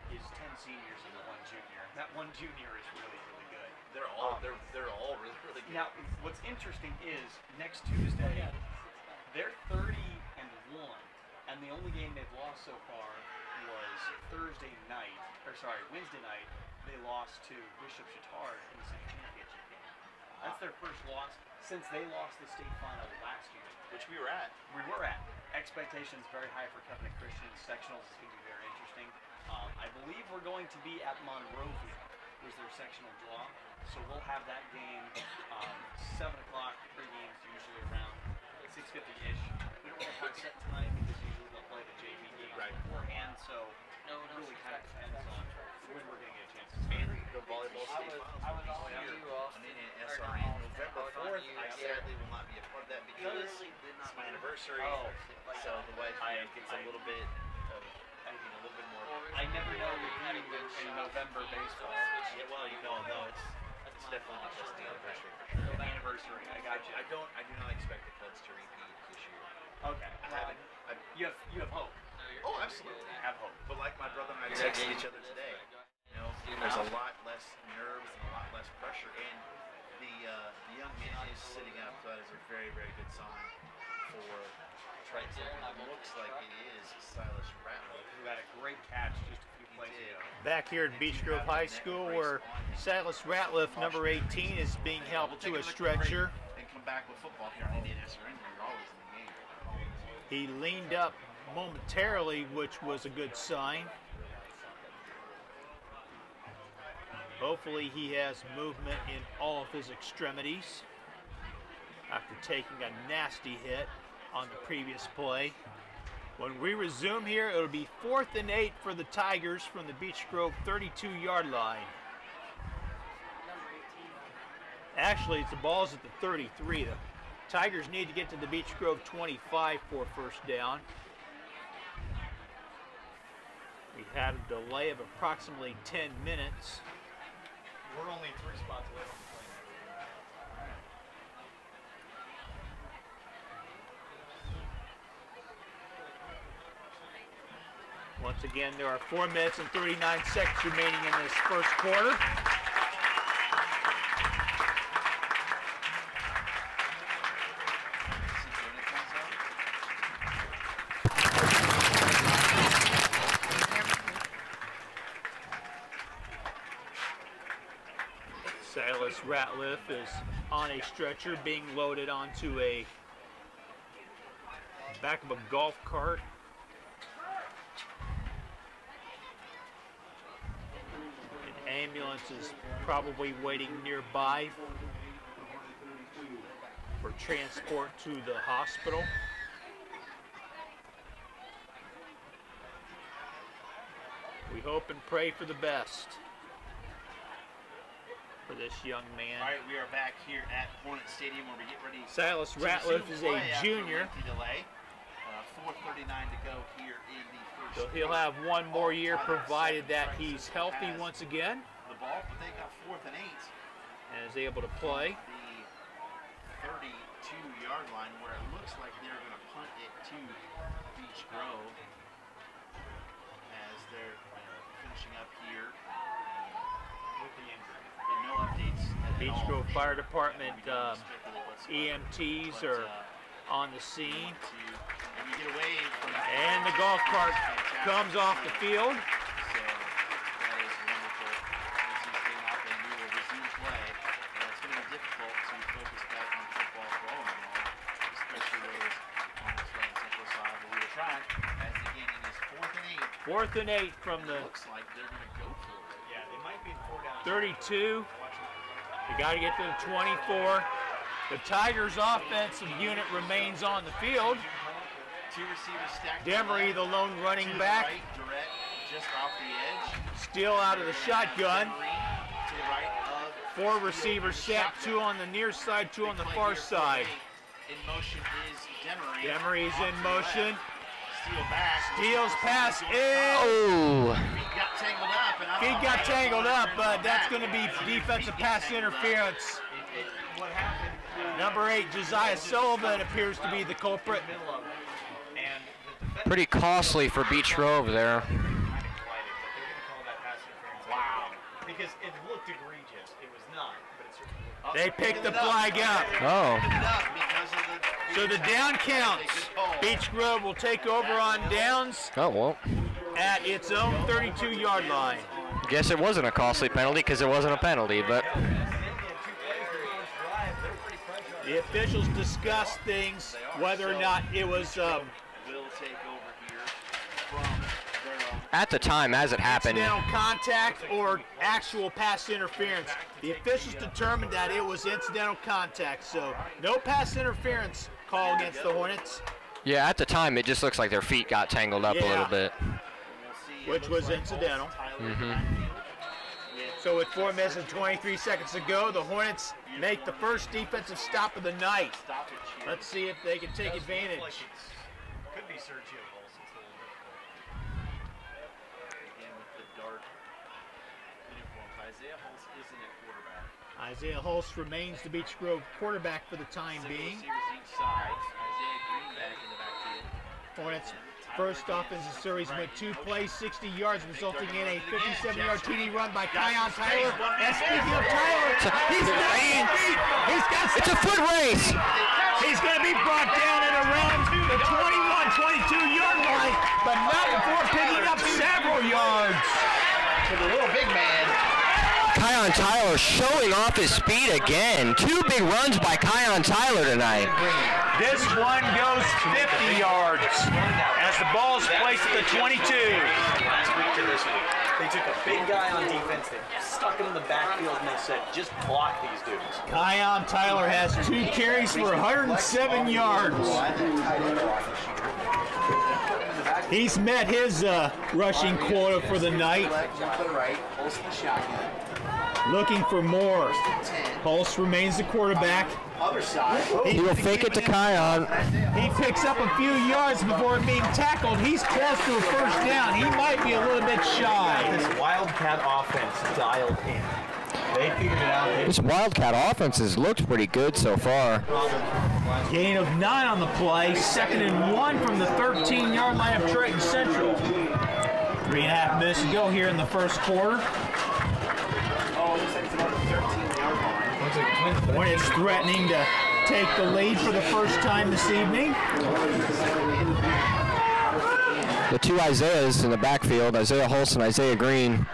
is 10 seniors and 1 junior. That 1 junior is really, really good. They're all really, really good. Now, what's interesting is next Tuesday, they're 30-1, and the only game they've lost so far was Wednesday night. They lost to Bishop Chatard in the state championship game. That's their first loss since they lost the state final last year. Which we were at. Expectations very high for Covenant Christian. Sectionals is going to be very interesting. I believe we're going to be at Monrovia, was their sectional draw. So we'll have that game 7 o'clock. Pre-game's usually around 6:50-ish. We don't really have a set time because usually they'll play the JV games beforehand. So it really kind of depends on when we're going to get a chance to see And the volleyball state finals will be here on SRN November 4th. I sadly will not be a part of that because it's my anniversary. So the wife gets a little bit more. I never know with you in November baseball. Yeah, well, it's definitely just the anniversary for sure. The anniversary, I got you. I do not expect the Cubs to repeat this year. Okay. I haven't. You have hope. Oh, absolutely. I have hope. But like my brother and I texted each other today, there's a lot less nerves and a lot less pressure, and the young man is sitting up. So that is a very, very good sign for Triton. It looks like it is Silas Ratliff, Who had a great catch just a few Back here at Beech Grove High School, where Silas Ratliff, number 18, is being helped to a stretcher. And come back with football here on Indian surrender. You're always in the game. He leaned up momentarily, which was a good sign. Hopefully he has movement in all of his extremities after taking a nasty hit on the previous play. When we resume here, it'll be 4th and 8 for the Tigers from the Beech Grove 32-yard line. Actually, the ball's at the 33. The Tigers need to get to the Beech Grove 25 for first down. We had a delay of approximately 10 minutes. We're only 3 spots away from playing. Once again, there are 4 minutes and 39 seconds remaining in this first quarter. Silas Ratliff is on a stretcher being loaded onto a back of a golf cart. An ambulance is probably waiting nearby for transport to the hospital. We hope and pray for the best for this young man. All right, we are back here at Hornet Stadium where we get ready. Silas Ratliff is a junior. Delay. 4:39 to go here in the first. So he'll have one more year provided that he's healthy once again. The ball, but they got 4th and 8. And is able to play. The 32-yard line where it looks like they're going to punt it to Beech Grove as they're finishing up here with the injury. And no updates. Beech Grove Fire Department EMTs are on the scene. And we get away from that. And the golf cart comes off the field. So that is wonderful. As he came up and we will resume play. It's going to be difficult to focus back on football for all of them, especially those on the South Central side. But we will try as again it is 4th and 8. 4th and 8 from the Looks like they're going to go for it. Yeah, they might be 4 down. 32. You got to get to the 24. The Tigers' offensive unit remains on the field. 2 receivers stacked. Demery, the lone running back, Right, direct, just off the edge. still out of the shotgun. Demery to the right of 4 receivers set, 2 on the near side, 2 on the far side. In motion is Demery. Demery's in motion. Steal back. Steals pass in. Oh! Feet got tangled up. And Feet got tangled up, but that's going to be defensive pass interference. What happened? Number 8, Josiah Sullivan, appears to be the culprit. Middle of it. And the defense Pretty costly for Beech Grove there. kind of collided, but they're going to call that pass interference. Wow. Because it looked egregious. It was not, but it certainly looked. They picked the flag up. Oh. So the down counts. Beech Grove will take over on downs Oh, well. at its own 32-yard line. Guess it wasn't a costly penalty because it wasn't a penalty, but The officials discussed things, whether or not it was will take over here from their own. at the time as it happened, incidental contact or actual pass interference. The officials determined that it was incidental contact, so no pass interference call against the Hornets, yeah, at the time it just looks like their feet got tangled up a Yeah. little bit. which was incidental. So with 4 minutes and 23 seconds to go, the Hornets make the first defensive stop of the night. Let's see if they can take advantage. Could be Sergio Bolson's a little difficult. Again with the dark uniforms. Isaiah Holtz isn't at quarterback. Isaiah Holst remains the Beech Grove quarterback for the time Single being. receivers each side. Isaiah Greenback in the backfield. Hornets' first offensive series went 2 plays, 60 yards, resulting in a 57-yard TD run by Kion Tyler. And speaking of Tyler, he's not on feet. He's got It's a foot race. He's going to be brought down at around the 21, 22-yard line, but not before picking up several yards. for the little big man. Kion Tyler showing off his speed again. 2 big runs by Kion Tyler tonight. This one goes 50 yards as the ball's placed at the 22. Last week to this week, they took a big guy on defense, they stuck him in the backfield, and they said, just block these dudes. Kion Tyler has 2 carries for 107 yards. He's met his rushing quota for the night. Looking for more. Pulse remains the quarterback. He will fake it to Kion. He picks up a few yards before being tackled. He's close to a first down. He might be a little bit shy. This Wildcat offense dialed in. They figured it out. This Wildcat offense has looked pretty good so far. Gain of 9 on the play. 2nd and 1 from the 13-yard line of Triton Central. 3.5 minutes to go here in the first quarter. Oh, it looks like it's about a 13-yard line. Hornets threatening to take the lead for the first time this evening. The 2 Isaiahs in the backfield, Isaiah Holst and Isaiah Green.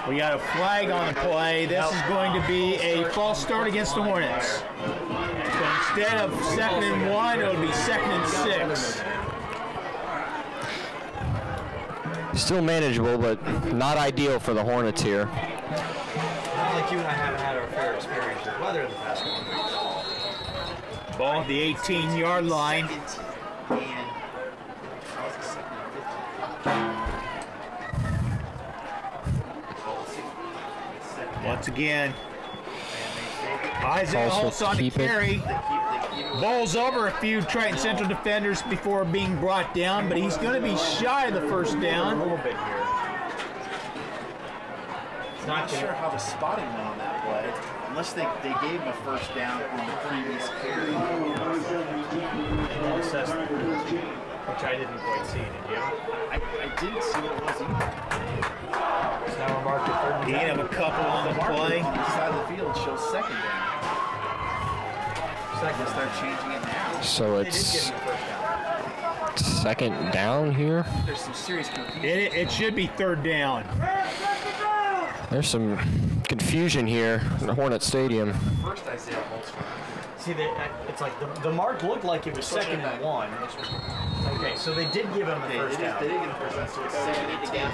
We got a flag on the play. This is going to be a false start against the Hornets. So instead of 2nd and 1, it'll be 2nd and 6. Still manageable, but not ideal for the Hornets here. Not like you and I haven't had our fair experience with weather in the past couple weeks. Ball at the 18-yard line. Once again, Isaiah Holtz on the carry. Bowls over a few Triton Central defenders before being brought down, but he's going to be shy of the first down. A little bit here. Not sure how the spotting went on that play, unless they gave him a first down on the previous carry. Which I didn't quite see, did you? I didn't see what it was either. It's now marked at 3rd Gain of a couple on the play. On the side of the field shows 2nd down. So I guess they're changing it now. So They did it's give him the first down. 2nd down here. There's some serious confusion. It should be 3rd down. There's some confusion here in the Hornet Stadium. First Isaiah Holtz. See, it's like the mark looked like it was 2nd and 1. Okay, so they did give him the first down. They did get the first down, so it's 2nd and 10.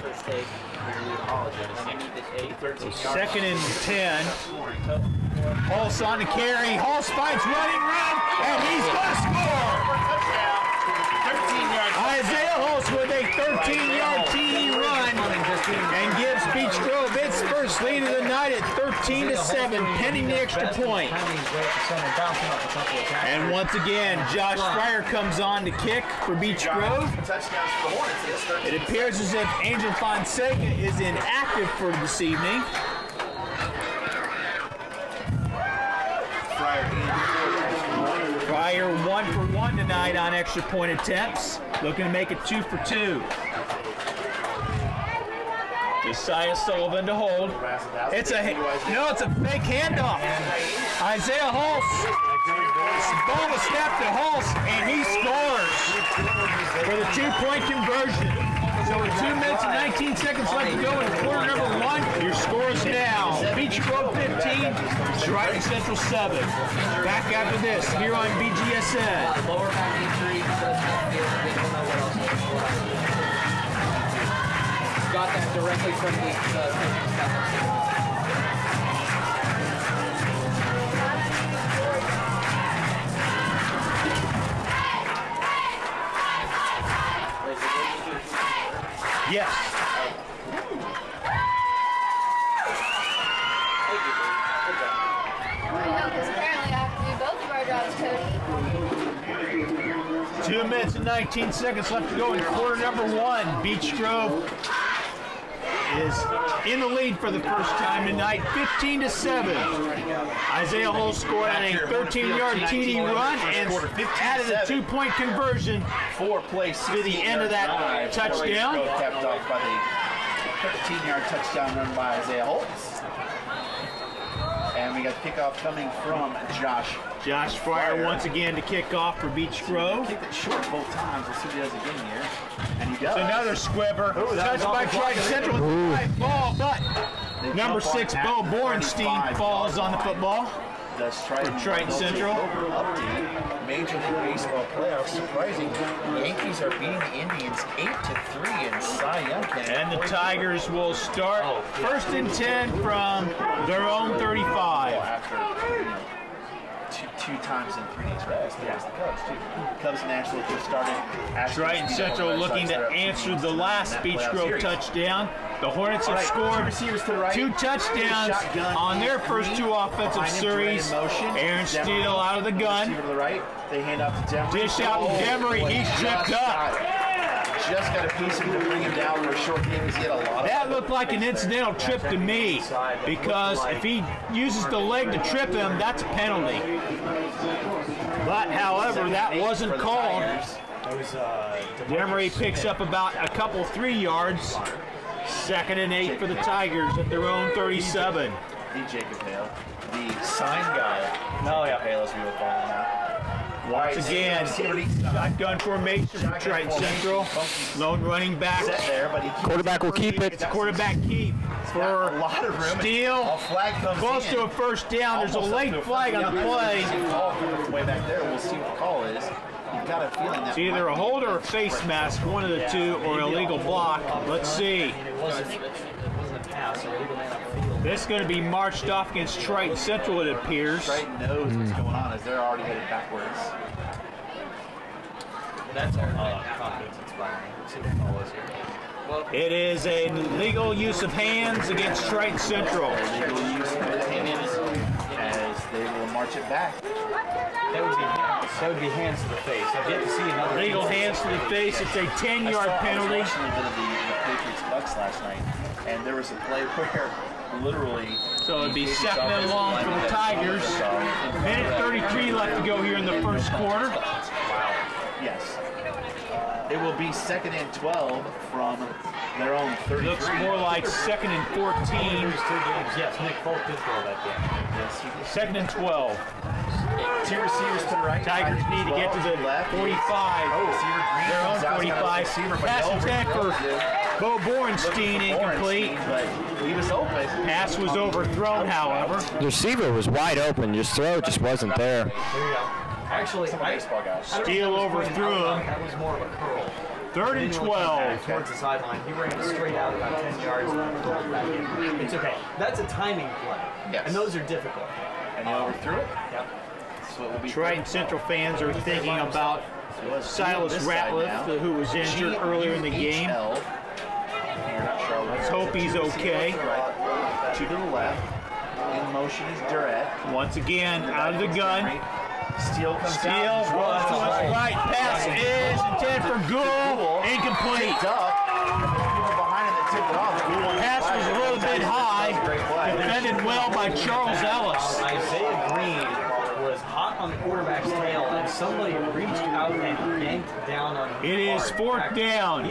So 2nd and 10. Holtz on the carry. Holtz finds running room, and he's going to score. 13-yard. Isaiah Holtz with a 13-yard TD run and gives Beach Grove its first lead of the night at 13-7, pending the extra point. And once again, Josh Fryer comes on to kick for Beach Grove. Touchdowns for the Hornets. It appears as if Angel Fonseca is inactive for this evening. Fryer 1 for 1 tonight on extra point attempts. Looking to make it 2 for 2. Josiah Sullivan to hold. It's a fake handoff. Isaiah Holtz. Ball was snapped to Holtz, and he scores for the 2-point conversion. So with 2 minutes and 19 seconds left to go in quarter number 1, your score is now Beach Grove 15, Triton Central 7. Back after this here on BGSN. Lower back injury, got that directly from the Yes. Because apparently I have to do both of our jobs, Cody. 2 minutes and 19 seconds left to go in quarter number 1. Beach Grove is in the lead for the first time tonight, 15-7. Isaiah Holtz scored on a 13-yard TD run and added a 2-point conversion 4 plays to the end of that touchdown. Capped off by the 13-yard touchdown run by Isaiah Holtz. And we got kickoff coming from Josh. Josh Fryer once again to kick off for Beech Grove. Kicked it short both times. Let's see what he does again here. And he does. Another squibber. Touched by Triton Central with a high ball, but number 6, Bo Borenstein falls on the football. For Triton Central. Major League Baseball playoffs. Surprising. Yankees are beating the Indians 8-3 in Cy Young. And the Tigers will start first and 10 from their own 35. After two times in 3 days rest. There's the Cubs too. Cubs Nationals just started. Triton Central looking to answer the last Beech Grove touchdown. The Hornets have scored 2 touchdowns on their first 2 offensive series. Aaron Steele out of the gun. They hand off to Demery. Dish out to Demery. He's tripped up. Just got a piece of him to bring him down for a short game because he had a lot of. That looked like an incidental trip to me, because if he uses the leg to trip him, that's a penalty. But however, that wasn't called. Demery picks up about a couple 3 yards. 2nd and 8 for the Tigers at their own 37. The Jacob Hale, the sign guy. No, yeah, Hale as we will call him now. Once again, shotgun formation for Triton Central. Lone running back. Quarterback will keep it. It's a quarterback keep for a lot of room. Steele. Close to a first down. There's a late flag on the play. Way back there. We'll see what the call is. You've got a feeling that it's either a hold or a face mask, one of the two, or an illegal block. Let's see. This is going to be marched off against Triton Central, it appears. Triton knows what's going on as they're already headed backwards. That's confidence inspiring. Let's see what the call is here. It is a legal use of hands against Triton Central. Legal use of hands as they will march it back. That would be hands to the face. I've yet to see another legal hands to the face. It's a 10-yard penalty. I was watching a bit of the Patriots Bucks last night, and there was a play where literally. So it'd be 2nd and long for the Tigers. Minute 33 left to go here in the first quarter. Wow. Yes. It will be 2nd and 12 from their own 33. Looks more like 2nd and 14. Yes, Nick Folk did throw that game. Yes, 2nd and 12. 2 receivers to the right. Tigers need to get to the 45. Their own 45. Pass attack for Bo Borenstein, incomplete. But he was open. Pass was overthrown, however. The receiver was wide open. Just throw just wasn't there. There you go. Actually, Steele overthrew him. That was more of a curl. 3rd and 12. Towards the sideline. He ran straight out about 10 yards and rolled back in. It's okay. That's a timing play. Yes. And those are difficult. And he overthrew it? Yep. So it will be Triton Central fans are thinking about Silas Ratliff, who was injured earlier in the game. Let's hope he's okay. To the left. In motion is Durrett. Once again, out of the gun. Steele comes Steele down. runs to his right. Pass is intended for Gould. Incomplete. Pass was a little bit high. Defended well by Charles Ellis. Isaiah Green was hot on the quarterback's tail, and somebody reached out and yanked down on him. It is 4th down.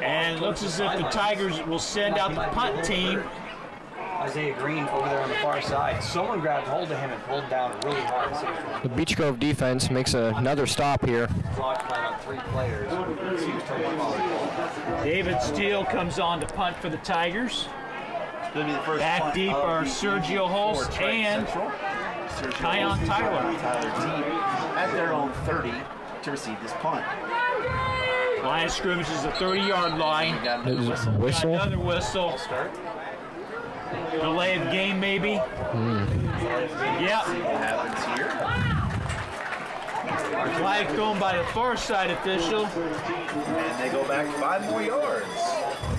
And it looks as if the Tigers will send out the punt team. Isaiah Green over there on the far side. Someone grabbed hold of him and pulled down really hard. The Beech Grove defense makes another stop here. Blocked by about 3 players. David Steele comes on to punt for the Tigers. It'll be the first Back punt deep of are the Sergio Holst and Tyon Tyler. Deep at their own 30 to receive this punt. Line of scrimmage is the 30-yard line. We got another whistle. Another whistle. Delay of game, maybe. Yep. See what happens here. Flag thrown by the far side official. And they go back 5 more yards.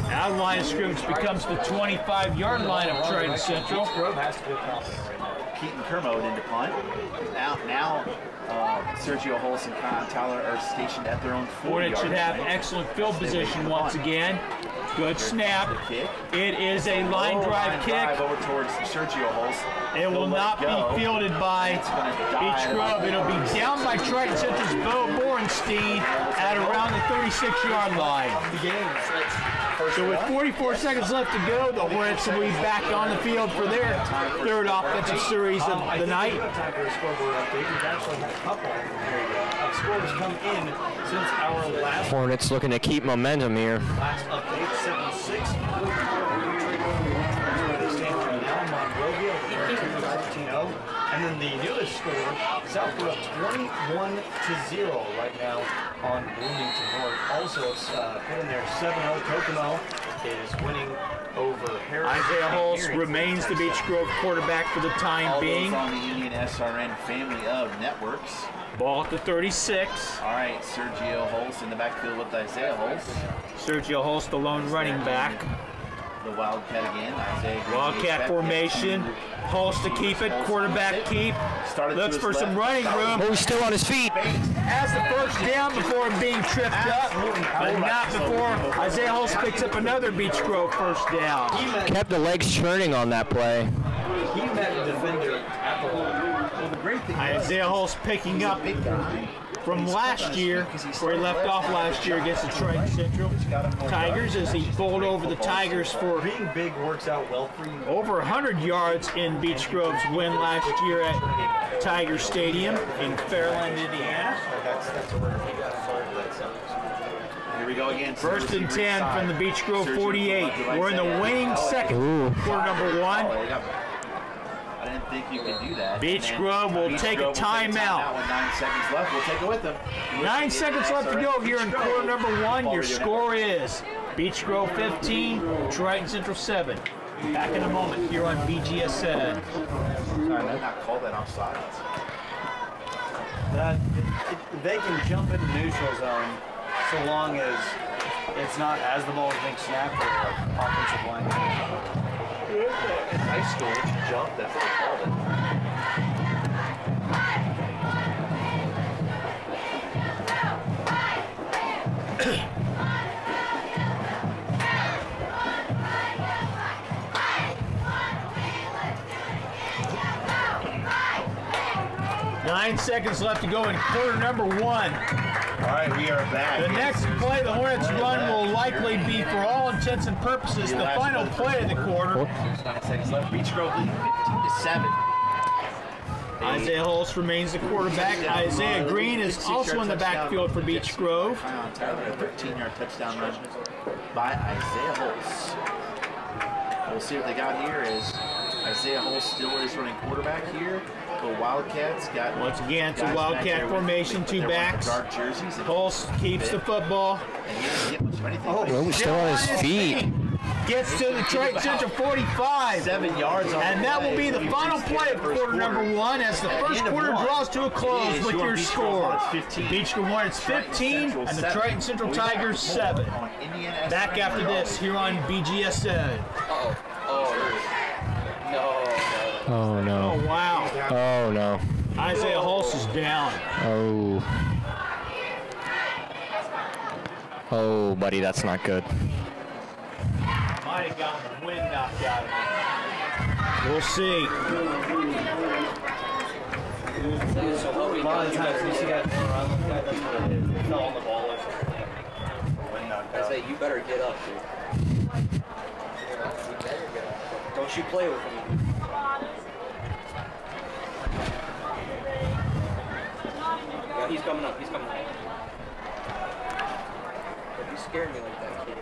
Now the line of scrimmage becomes the 25-yard line of Triton Central. Grove has to be confident right now. Keaton Kermode into punt. Now Sergio Holst and Con Tyler are stationed at their own 40 Hornets should have excellent field position once again. Good snap. It is a line drive kick. Over towards Sergio Holst. It will not be fielded by Beech Grove. It'll be down by Triton Central's Bo Borenstein at around the 36-yard line. The game. So with 44 seconds left to go, the Hornets will be back on the field for their third offensive series of the night. Time for a scoreboard update. We've actually had a couple of scores come in since our last Hornets looking to keep momentum here. update, 7-6. They stand for now, Monrovia, 13-0. And then the newest score, Southwood up 21-0 right now on Bloomington North. Also, it's put in there 7-0. Kokomo is winning over Harris. Isaiah Hulse remains the Beech Grove quarterback for the time All being. those on the Indian SRN family of networks. Ball at the 36. All right, Sergio Hulse in the backfield with Isaiah Hulse. Sergio Hulse, the lone running back. The Wildcat again, Isaiah Green. Wildcat formation. Hulse to keep it. Quarterback keep. Looks for some running room. Oh, he's still on his feet. Has the first down before being tripped up, but not before Isaiah Hulse picks up another Beech Grove first down. Kept the legs churning on that play. He met the defender at the line. Well, the great thing Isaiah Hulse picking up Big guy. from last year, where he left off last year against the Triton Central Tigers, as he bowled over the Tigers for being big works out well for you. over 100 yards in Beech Grove's win last year at Tiger Stadium in Fairland, Indiana. That's a rare thing. Here we go again. First and 10 from the Beech Grove 48. We're in the winning second, quarter number one. I didn't think you could do that. Beech Grove will take a timeout. With 9 seconds left, we'll take it with them. 9 seconds left to go here in quarter number one. Your score is Beech Grove 15, Triton Central 7. Back in a moment here on BGSN. Sorry, I did not call that offside. They can jump into neutral zone so long as it's not as the ball is being snapped or offensive line. In high school, if you jump, that's what they called it. Nine seconds left to go in quarter number one. All right, we are back. The next play the Hornets run will likely be, for all intents and purposes, the final play of the quarter. 9 seconds left. Beech Grove leading 15-7. Isaiah Hulse remains the quarterback. Isaiah Green is also in the backfield for Beech Grove. A 13-yard touchdown run by Isaiah Hulse. We'll see what they got here is Isaiah Hulse still is running quarterback here. The Wildcats got Once again, it's a Wildcat formation, two backs. Dark jerseys. Hulse keeps the football. Oh, he's still on his feet. Gets to the Triton Central 45. 7 yards on And that will be the final play of quarter number one as the first quarter draws to a close with your score. Beech Grove Hornets 15 and the Triton Central Tigers 7. Back after this here on BGSN. Oh no. Oh, wow. Oh no. Isaiah Hulse is down. Oh. Oh, buddy, that's not good. Might have gotten the wind knocked out of him. We'll see. A lot of times you see that run, that's what it is. It fell on the ball or something. Wind knocked out. I say, you better get up, dude. Don't you play with me. Yeah, he's coming up, he's coming up. But you scared me like that, kid.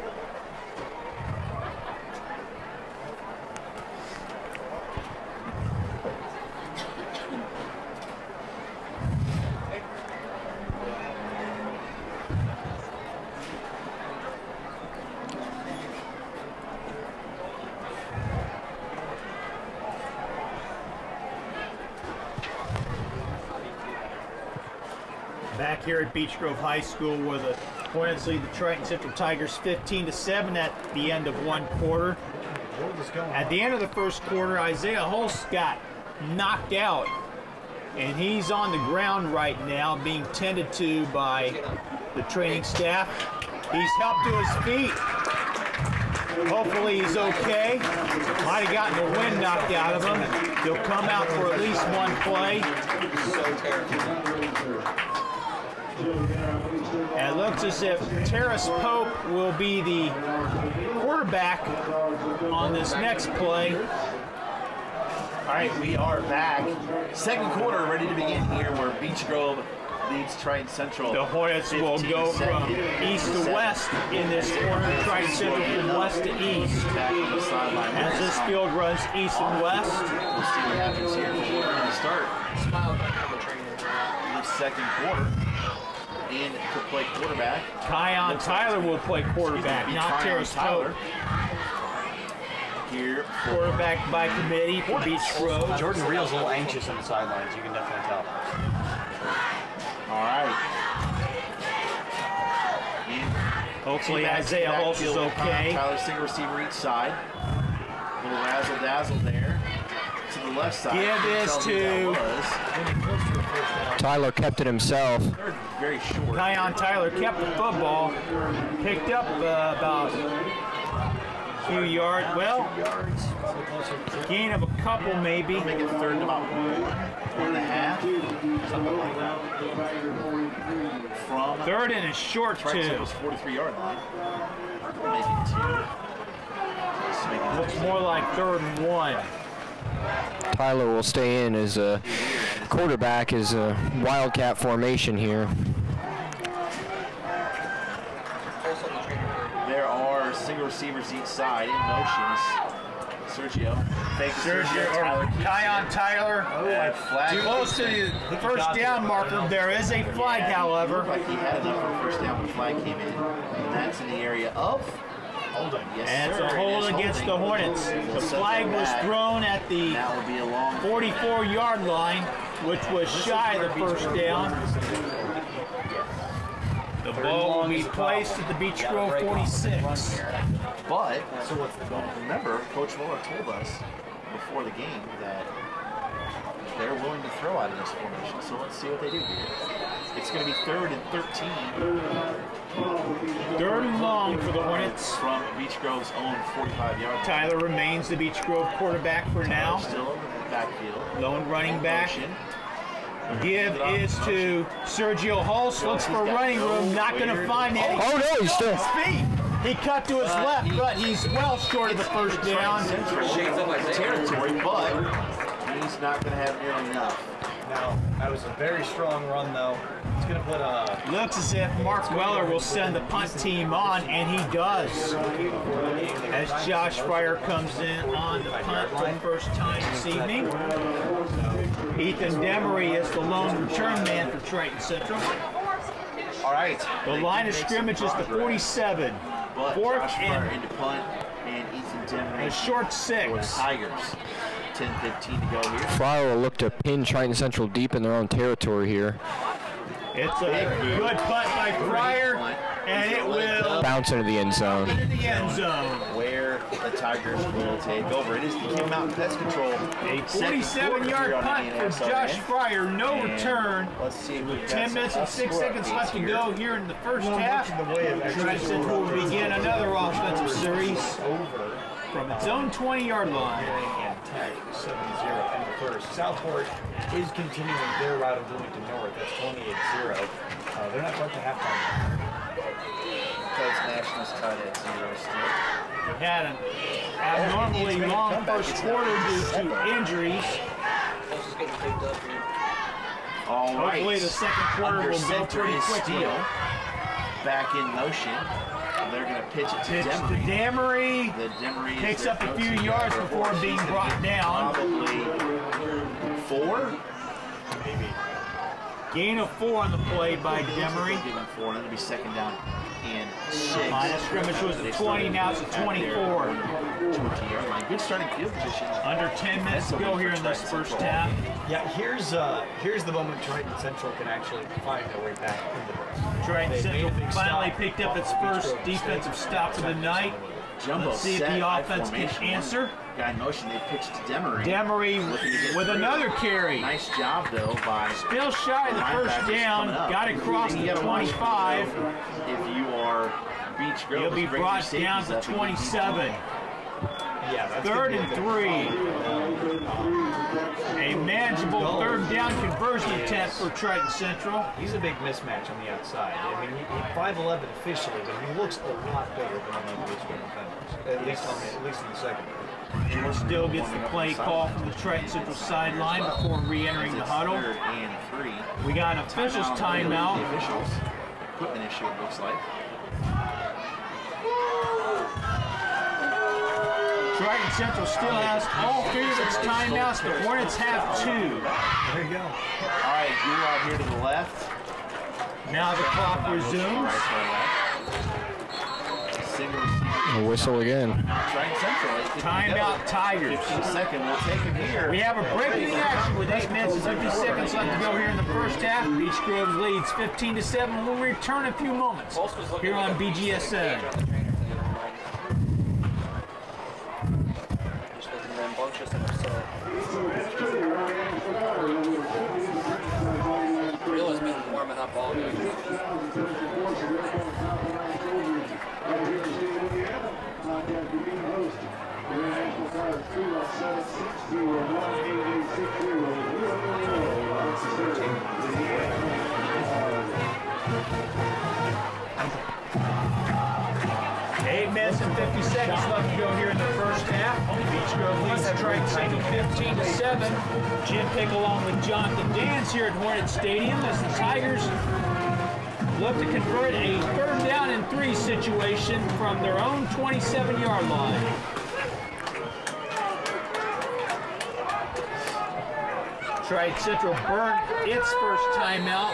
Back here at Beech Grove High School where the Hornets lead the Triton Central Tigers 15-7 at the end of one quarter. At the end of the first quarter, Isaiah Hulse got knocked out, and he's on the ground right now being tended to by the training staff. He's helped to his feet. Hopefully he's okay. Might have gotten the wind knocked out of him. He'll come out for at least one play. And it looks as if Terrace Pope will be the quarterback on this next play. All right, we are back. Second quarter ready to begin here where Beech Grove leads Triton Central. The Hornets will go from east to west in this corner. Triton Central from west to east. As this field runs east and west. We'll see what happens here. We're going to start the second quarter. And to play quarterback. Kion Tyler will play quarterback, not Terrace Pope. Here, quarterback by committee for Beech Grove. Jordan Reel's a little anxious on the sidelines. You can definitely tell. All right. Hopefully Isaiah Holtz is okay. Tyler, single receiver each side. A little razzle dazzle there. To the left side. Give this to Tyler kept it himself. Very short. Kion Tyler kept the football, picked up about a few yards. Well, gain of a couple maybe. Make it third and about 1.5. Something like that. From third and a short two. 43-yard line. Maybe 2. Looks more like 3rd and 1. Tyler will stay in as a quarterback, as a Wildcat formation here. There are single receivers each side in motions. Sergio. Kion Tyler. Too close to the first down marker. There is a flag, however. Looked like he had enough for the first down when the flag came in. And that's in the area of holding. Yes, and it's a hold against the Hornets. The flag was thrown at the 44-yard line, which was shy of the first down. The ball will be placed at the Beech Grove 46. But, remember, Coach Muller told us before the game that they're willing to throw out of this formation. So let's see what they do here. It's going to be 3rd and 13. 3rd and long for the Hornets. From Beech Grove's own 45-yard line. Tyler remains the Beech Grove quarterback for now. Still in the backfield. Lone running back. Give is to Sergio Holtz. Looks for running room. Not going to find any. Oh no, he's still. Speed. He cut to his left, but he's well short of the first down. Territory, but he's not going to have nearly enough. No, that was a very strong run, though. It's going to put a... Looks as if Mark Weller will send the punt team on, and he does. As Josh Fryer comes in on the punt for the first time this evening. Ethan Demery is the lone return man for Triton Central. All right. The line of scrimmage is the 47. But 4th Josh Fryer and into punt, and Ethan Demery a short for the 6. Tigers. 10-15 to go here. Fryer will look to pin Triton Central deep in their own territory here. It's a good punt by Fryer, and it will bounce into the end zone. into the end zone. Where the Tigers will take over. It is the Kim Mountain Pest Control. A 47-yard punt for Josh Fryer, no return. Let's see if we got 10 some minutes and 6 seconds left to go here in the first half. Triton Central will begin another offensive series from its own 20-yard line. 7-0 in the first. Southport is continuing their route of Bloomington North. That's 28-0. They're not quite to halftime. Because Nationals tied at 0 still. Had an abnormally long first quarter due to injuries. All right. Hopefully the second quarter Under will go center pretty is quickly. Steele. Back in motion. They're going to pitch it to Pitch to Demery. Demery. The Demery Picks up a few yards before being brought down. Probably 4. Maybe. Gain of 4 on the play by Demery. Give him 4, and it'll be second down and 6. Line of scrimmage was at 20, now it's at 24. 20-yard line. Good starting field position. Under 10 minutes to go here in this first half. Yeah, here's the moment Triton Central can actually find their way back into this. Triton They made Central a big finally stop picked up its first defensive stop of the night. Jumbo Let's see if set the by offense can formation. answer. Guy in motion, they pitched to Demery. Demery with another carry. Nice job, though, by Still shy of the first down. Got it across the 25. If you are Beech Grove, He'll be brought down to 27. Third and 3. A manageable third down conversion attempt for Triton Central. He's a big mismatch on the outside. I mean, he's 5'11" officially, but he looks a lot bigger than on the Bgsn defenders. At least in the second. And still gets the play call from the Triton Central sideline before re-entering the huddle. Third and 3. We got an official's timeout. The officials. Equipment issue, it looks like. Triton Central still has all 3 of its timeouts. The Hornets have 2. There you go. All right, you out here to the left. Now the clock resumes. A whistle again. Triton Central. Timeout Tigers. 15-second. We'll take him here. We have a break in the action with 8 minutes and 50 seconds left to go here in the first half. Beach Grove leads 15-7. We'll return in a few moments here on BGSN. Real has been warming up all day. Eight minutes and 50 seconds left to go here in the first half. Beach Grove leads Triton Central 15-7. Jim Pick along with Jonathan Dans here at Hornet Stadium as the Tigers look to convert a third down and 3 situation from their own 27-yard line. Triton Central burned its first timeout,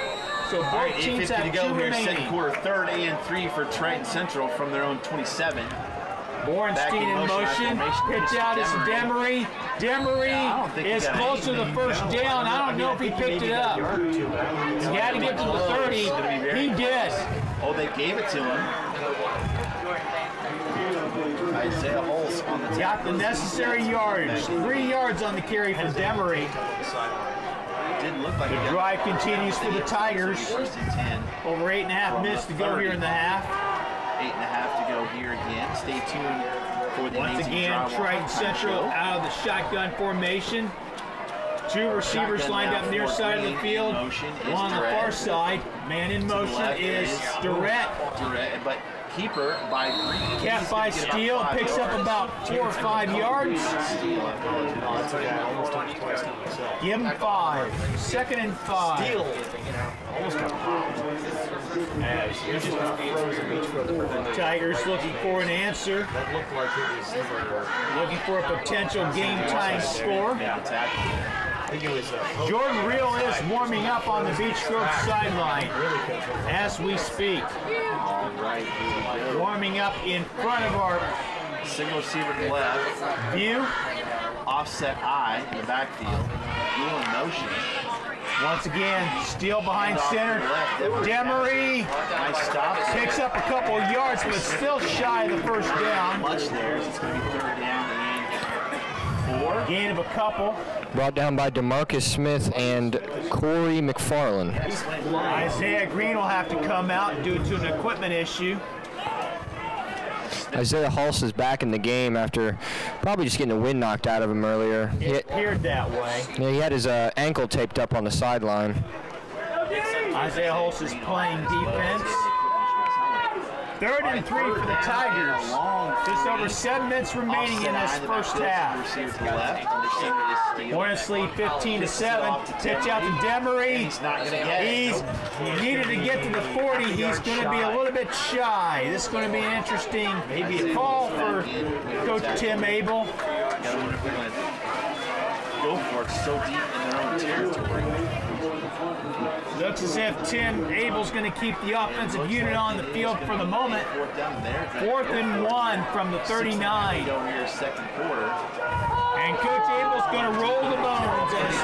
so both teams have 2 remaining. Second quarter, third and 3 for Triton Central from their own 27. Borenstein in motion. Pitch out is Demery. Demery is close to the first down. I don't know if he picked it up. He had to get to the 30. He did. Oh, they gave it to him. Isaiah Hulse on the top. Got the necessary yardage. 3 yards on the carry for Demery. Didn't look like the drive continues for the Tigers. First and 10. Over 8.5 minutes to go here in the half. 8.5 to go here again. Stay tuned for the once again, Triton Central out of the shotgun formation. 2 receivers lined up near side of the field. One on the far side. Man in motion is Durrett. But keeper by Green. Kept by Steele. Picks up about 4 or 5 yards. Give him 5. Second and 5. Steele almost got Tigers looking for an answer. That looked like it was looking for a potential game-time score. I think it was Jordan Reel is warming up on the Beach Grove sideline as we speak. Warming up in front of our single receiver to the left. View. Offset eye in the backfield. Reel in motion. Once again, Steele behind center. Demery nice stop. Picks up a couple of yards, but still shy of the first down. Much there. It's going to be third down and 4. Gain of a couple. Brought down by DeMarcus Smith and Corey McFarland. Isaiah Green will have to come out due to an equipment issue. Isaiah Hulse is back in the game after probably just getting the wind knocked out of him earlier. It appeared that way. Yeah, he had his ankle taped up on the sideline. Isaiah Hulse is playing defense. Third and 3 for the Tigers. Just over 7 minutes remaining in this first half. Hornets lead 15-7. Pitch out to Demery. He's needed to get to the 40. He's going to be a little bit shy. This is going to be an interesting call for Coach Tim Abel. Go for it so deep in their own territory. Looks as if Tim Abel's going to keep the offensive unit on the field for the moment. 4th and 1 from the 39. Second quarter. And Coach Abel's going to roll the bones as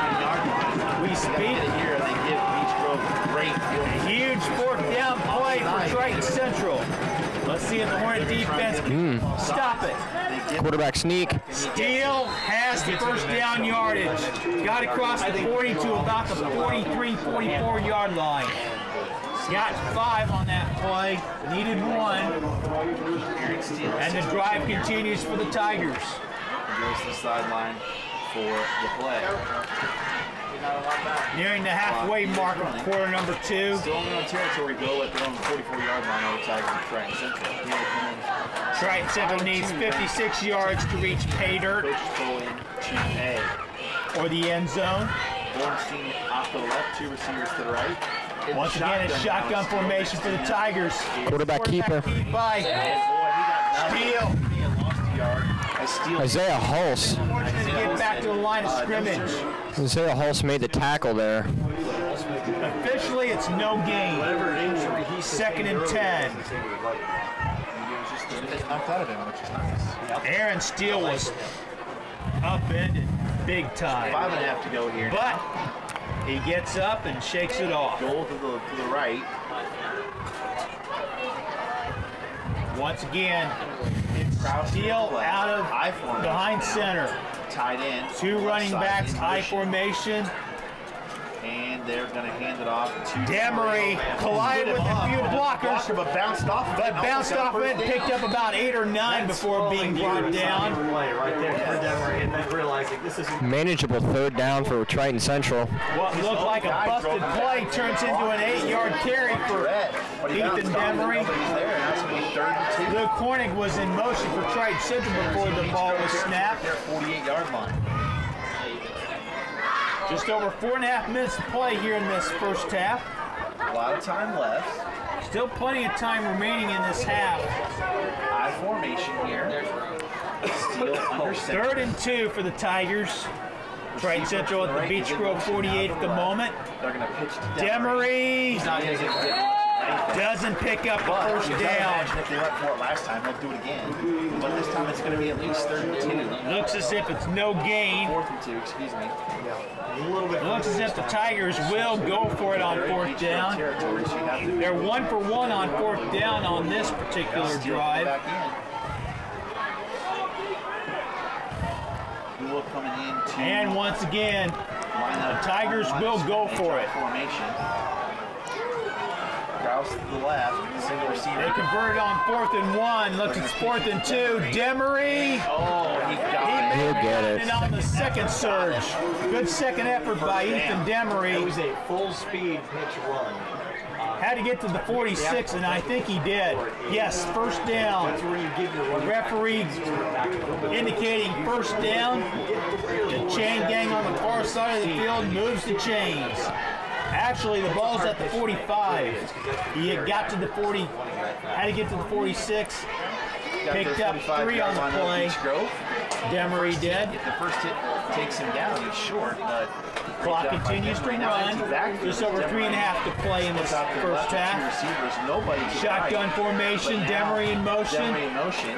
we speak. Here they give Beach Grove great field. A huge 4th down play for Triton Central. Let's see if the Hornet defense can stop it. Quarterback sneak. Steele has the first down yardage. Got across the 40 to about the 43, 44 yard line. Got 5 on that play. Needed 1. And the drive continues for the Tigers. and goes to the sideline for the play. Nearing the halfway mark of quarter number 2. Still in their own territory, though, at their own 44-yard line over Tigers and Triton Central. Here they come in. Triton Central needs 56 yards to reach pay dirt Coaches pull in 2A. or the end zone. Bornstein off to the left, 2 receivers to the right. Once again, it's shotgun formation for the Tigers. Quarterback keeper. By Steele. Isaiah Hulse. Fortunate to get back to the line of scrimmage. Isaiah Hulse made the tackle there. Officially, it's no gain. 2nd and 10. Knocked out of him, which is nice. Aaron Steele was upended big time. 5.5 to go here. But he gets up and shakes it off. Goal to the right. Once again, it's Steele out of behind center. Tied in. 2 running backs, I formation. And they're going to hand it off to Demery collided with a few blockers, but bounced off it and picked up about 8 or 9 before being brought down. Right there for Demery, and then realizing this is Manageable 3rd down for Triton Central. What looked like a busted play turns into an 8-yard carry for Ethan Demery. Luke Hornig was in motion for Triton Central before the ball was snapped. 48-yard line. Just over 4.5 minutes to play here in this first half. A lot of time left. Still plenty of time remaining in this half. I formation here. Steele under center. 3rd and 2 for the Tigers. Triton Central at the Beach Grove 48 at the moment. They're going to pitch to Demery doesn't pick up the first down. If they went for it last time, they'll do it again. But this time it's going to be at least 3rd and 2. Looks as if it's no gain. 4th and 2, excuse me. Looks as if the Tigers will go for it on 4th down. They're 1 for 1 on 4th down on this particular drive. And once again, the Tigers will go for it. Kraus to the left, single receiver. They converted on 4th and 1. Looks it's 4th and 2. Demery. He'll get it. And on the second surge. Good second effort by Ethan Demery. It was a full-speed pitch run. Had to get to the 46, and I think he did. Yes, first down. The referee indicating first down. The chain gang on the far side of the field moves the chains. Actually, the ball's at the 45. He had got to the 40, had to get to the 46. Picked up 3 on the play. Demery did. The first hit takes him down. He's short, but clock continues to run. Just over 3.5 to play in this first half. Shotgun formation. Demery in motion.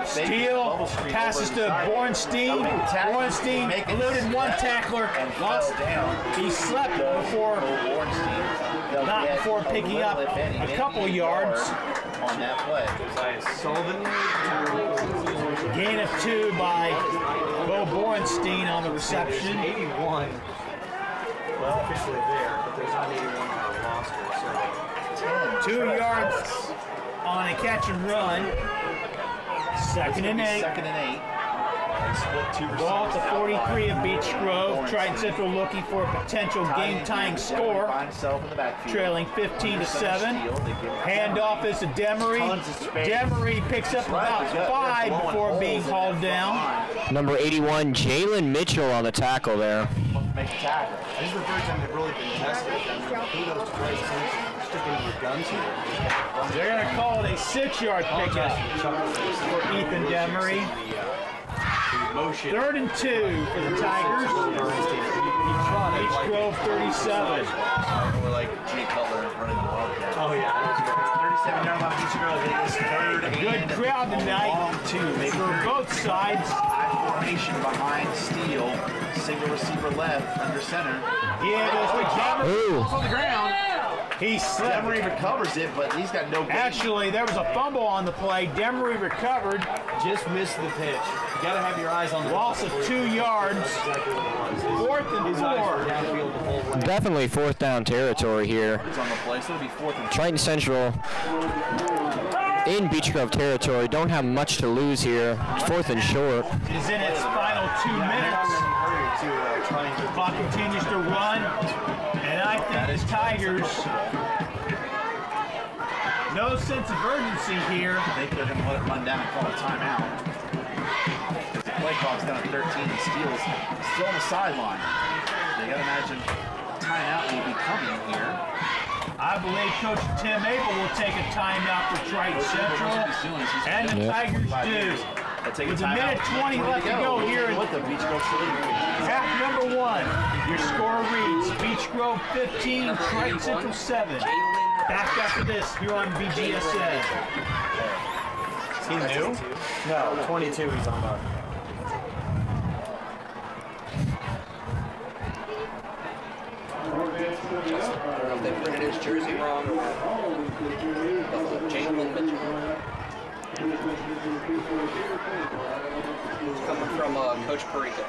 Steele passes to Bornstein. Bornstein eluded one tackler. Lost. He slept before, not before picking up a couple yards on that play. Gain of 2 by Bo Bornstein on the reception. 81. Well, officially there, but there's not 81 on the roster. So 2 yards on a catch and run. 2nd and 8. 2nd and 8. Ball at the 43 of Beach Grove. Triton Central looking for a potential game-tying score. Trailing 15-7. Handoff is to Demery. Demery picks up about 5 before being hauled down. Number 81, Jalen Mitchell on the tackle there. Make a tackle. this is the first time they've really been tested. Kudos to Grace sticking with guns here. They're going to call it a 6-yard pickup for Ethan Demery. 3rd and 2 for the Tigers. Beach Grove 37. We're like Jay Cutler running the ball. Oh, yeah. 37-yard line Beach Grove. It is 3rd and Good crowd tonight for both sides. Formation behind Steele. Single receiver left under center. Yeah, goes with Demery. On the ground. He slipped. Demery recovers it, but he's got no gain. Actually, there was a fumble on the play. Demery recovered. Just missed the pitch. You got to have your eyes on the Loss of 2 yards. 4th and 4. Definitely 4th down territory here. It's on the play, so it'll be 4th and 4. Triton Central in Beech Grove territory. Don't have much to lose here. 4th and short. Is in its final 2 minutes. The clock continues to run, and I think the Tigers, no sense of urgency here. They could have let it run down and call a timeout. The play clock's down at 13 and Steele's still on the sideline. They got to imagine a timeout will be coming here. I believe Coach Tim Abel will take a timeout for Triton Central, and the Tigers do. With a minute 20 left to go here in half number 1. Your score reads Beech Grove 15, Triton Central 7. Back after this here on BGSN. Is he new? No, 22 he's on about. I don't know if they printed his jersey wrong or Jalen Mitchell. It's coming from Coach Perica.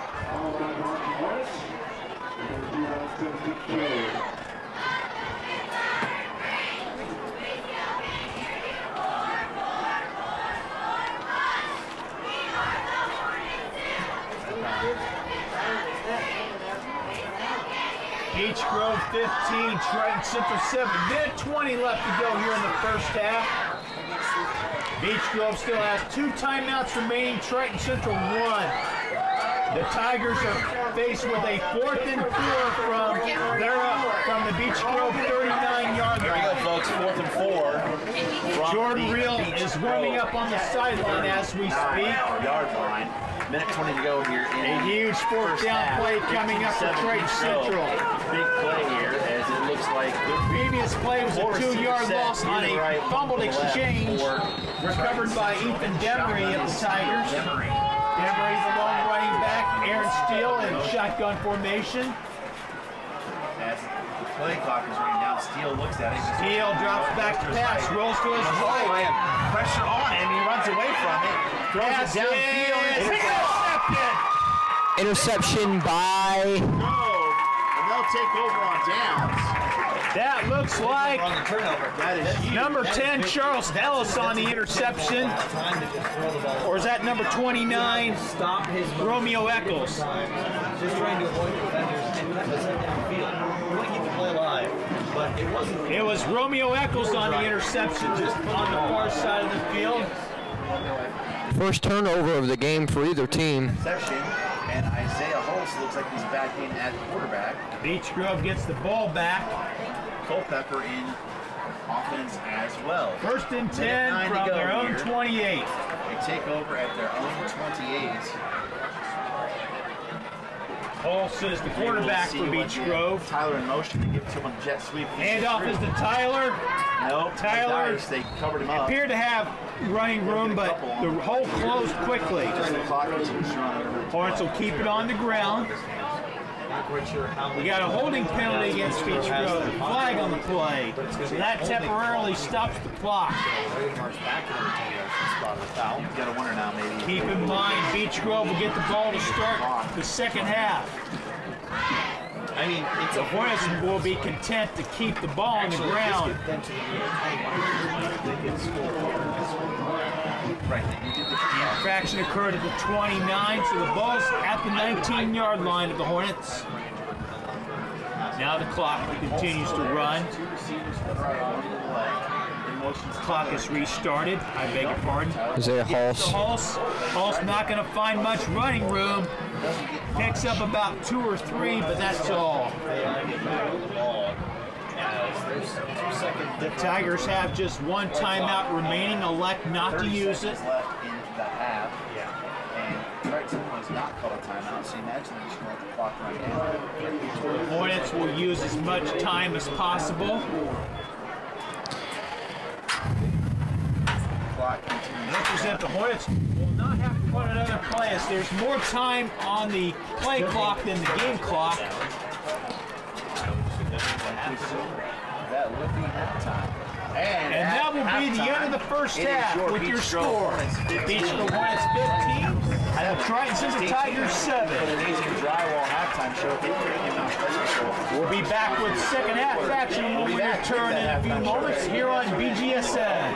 Beech Grove 15, Triton Central 7. Minute 20 left to go here in the first half. Beech Grove still has 2 timeouts remaining. Triton Central 1. The Tigers are faced with a 4th and 4 from the Beech Grove 39-yard line. Here we go, folks. 4th and 4. Jordan Reel is warming up on the sideline as we speak. Yard line. Minute 20 to go here. A huge 4th down play coming up for Triton Central. Big play here as it looks like The previous play was a 2-yard loss on a fumbled exchange recovered by Ethan Demery of the Tigers. Demery, the long running back. Aaron Steele in shotgun formation. as the play clock is running down. Steele looks at it. Steele drops back to pass, rolls to his right. Pressure on him. He runs away from it. Throws it downfield. Intercepted. Interception by... And they'll take over on downs. That looks like That is huge. number 10, Charles Ellis on the interception. Or is that number 29, Romeo Eccles? Just trying to avoid defenders and that was downfield. We want to keep the play alive, but it wasn't. It was Romeo Eccles on the interception, just on the far side of the field. First turnover of the game for either team. Interception, and Isaiah Holtz looks like he's back in at quarterback. Beech Grove gets the ball back. Culpepper in offense as well. First and 10 from their own 28. They take over at their own 28. Holtz is the quarterback for Beech Grove. Tyler in motion to give it to him on jet sweep. Handoff is to Tyler. No, Tyler they covered him up. appeared to have running room, but the hole closed quickly. The clock continues to run. Hornets will keep it on the ground. We got a holding penalty against Beech Grove. The flag on the play. So that temporarily stops the clock. He's got a winner now, maybe. Keep in mind, Beech Grove will get the ball to start the second half. I mean, the Hornets will be content to keep the ball on the ground. The infraction occurred at the 29, so the ball's at the 19-yard line of the Hornets. Now the clock continues to run. Clock is restarted. I beg your pardon. Isaiah Holtz. Holtz not going to find much running room. Picks up about 2 or 3, but that's all. The Tigers have just one timeout remaining. Elect not to use it. Left in the half. And Triton was not called a timeout, so imagine they're just going to let the clock run down. The Hornets will use as much time as possible. Represent the Hornets will not have to put another play as there's more time on the play clock than the game clock. That would be halftime. And that will be the end of the first half with your score. Beech Grove Hornets 15 and the Triton Central Tigers 7. Drywall halftime show. We'll be back with second half action when we return in a few moments here on BGSN.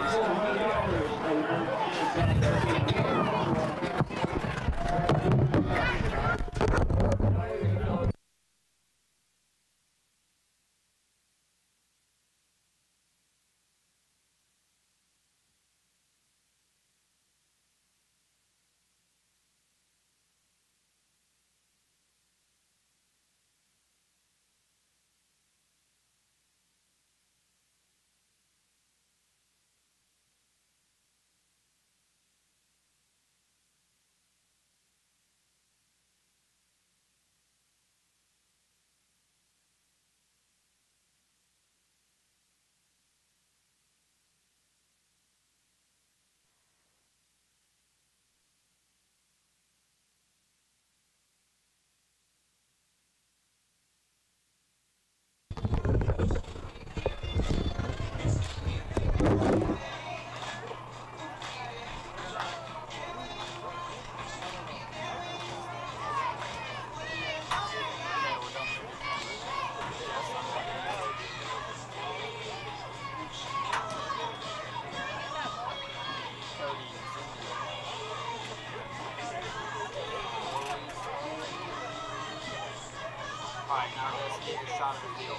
your shot in the field.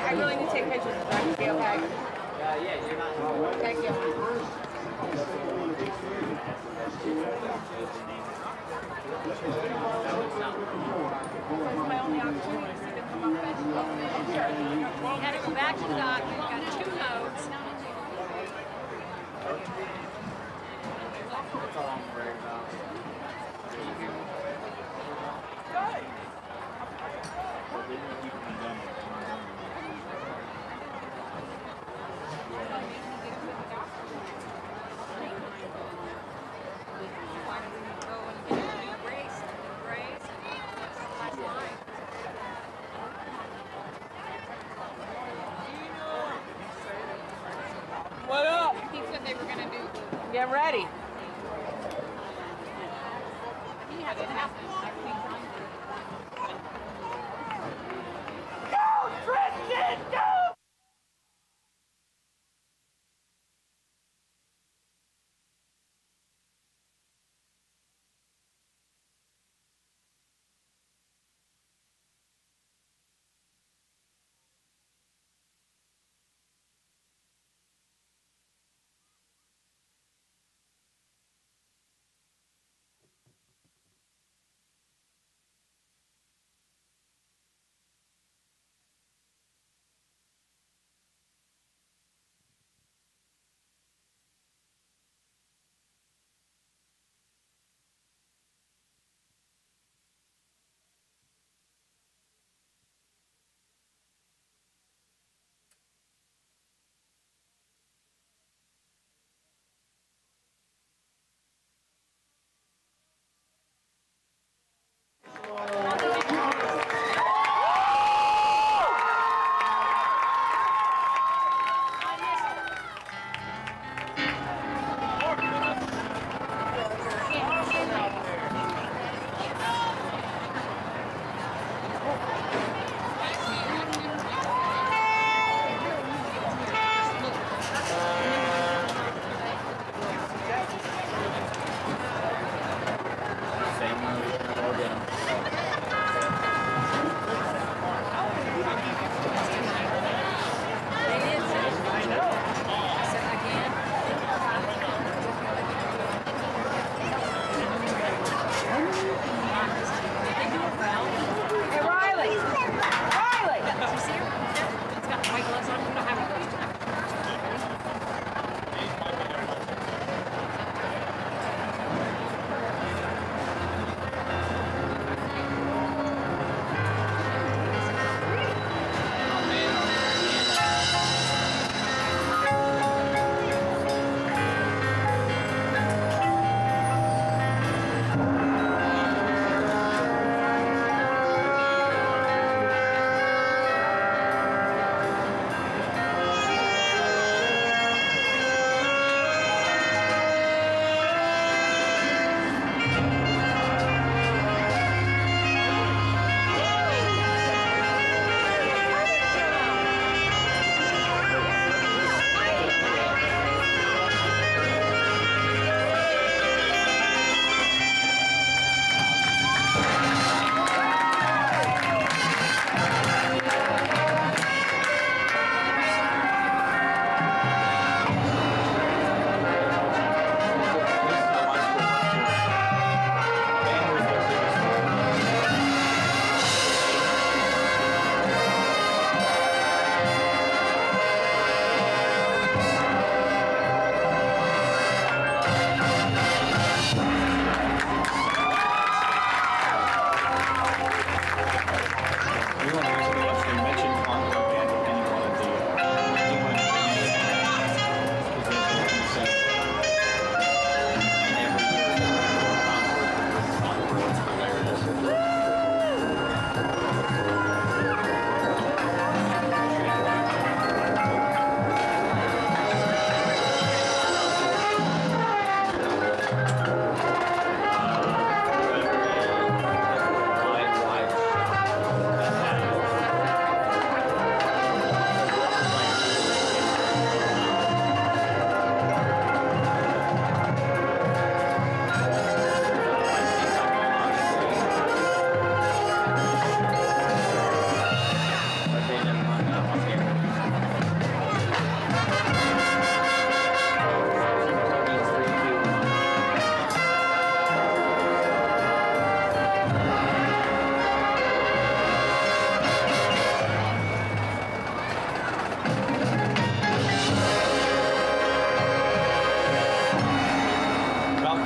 I really need to take pictures of that. Okay. Yeah, you're not. Thank you. That's my only opportunity to see them come up and We had to go back to the dock. We've got 2 notes. That's all I'm worried about. What up? He said they were going to do. Get ready. He hasn't happened. Go, Tristan, go!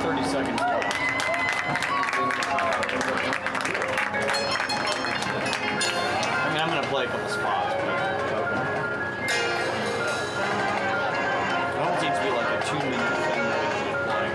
30 seconds left. I mean, I'm going to play a couple spots, but it almost needs to be like a 2-minute thing that we keep playing.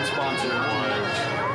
Sponsor was 1 year.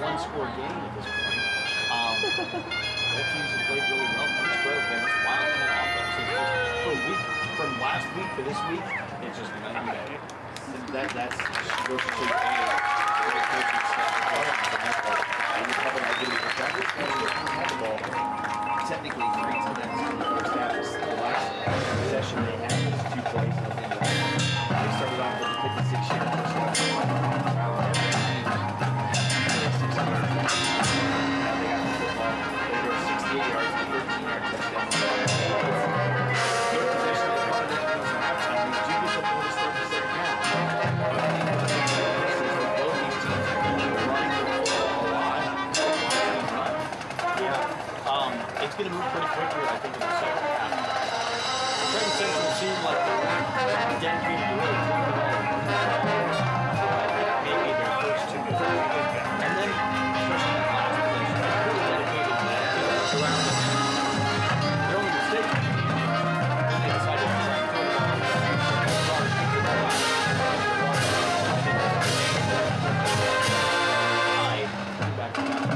one-score game at this point. Both teams have played really well. Each broke, and this Wildcat offense is just from last week to this week, it's just night and day. That's goes to show you great coaching staff. And you have an identity for practice, and you have the ball. Technically, 3 times in the first half. The last possession they had was 2 plays in the They started off with a 56-yard touchdown. Now they got the football. They were 68 yards and a 13-yard touchdown. Their possession is part of that because of halftime. They do get the ball to start the second half. Both these teams are running the football a lot. Yeah, it's going to move pretty quickly, I think, in the second half. Trenton Central seemed like they were dedicated to really playing the ball. Maybe their first 2 games. And then, especially in the last position, they really dedicated to that around the their only mistake. And they decided to try and throw the ball. Back to back.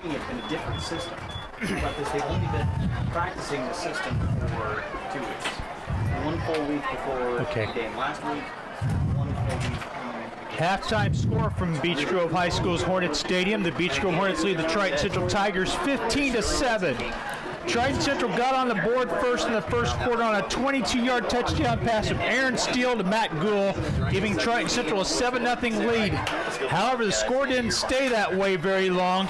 doing it in a different system. But they've only been practicing the system for 2 weeks. One full week before the game last week, one full week. Halftime score from Beech Grove High School's Hornet Stadium. The Beech Grove Hornets lead the Triton Central Tigers 15-7. Triton Central got on the board first in the first quarter on a 22-yard touchdown pass from Aaron Steele to Matt Gould, giving Triton Central a 7-0 lead. However, the score didn't stay that way very long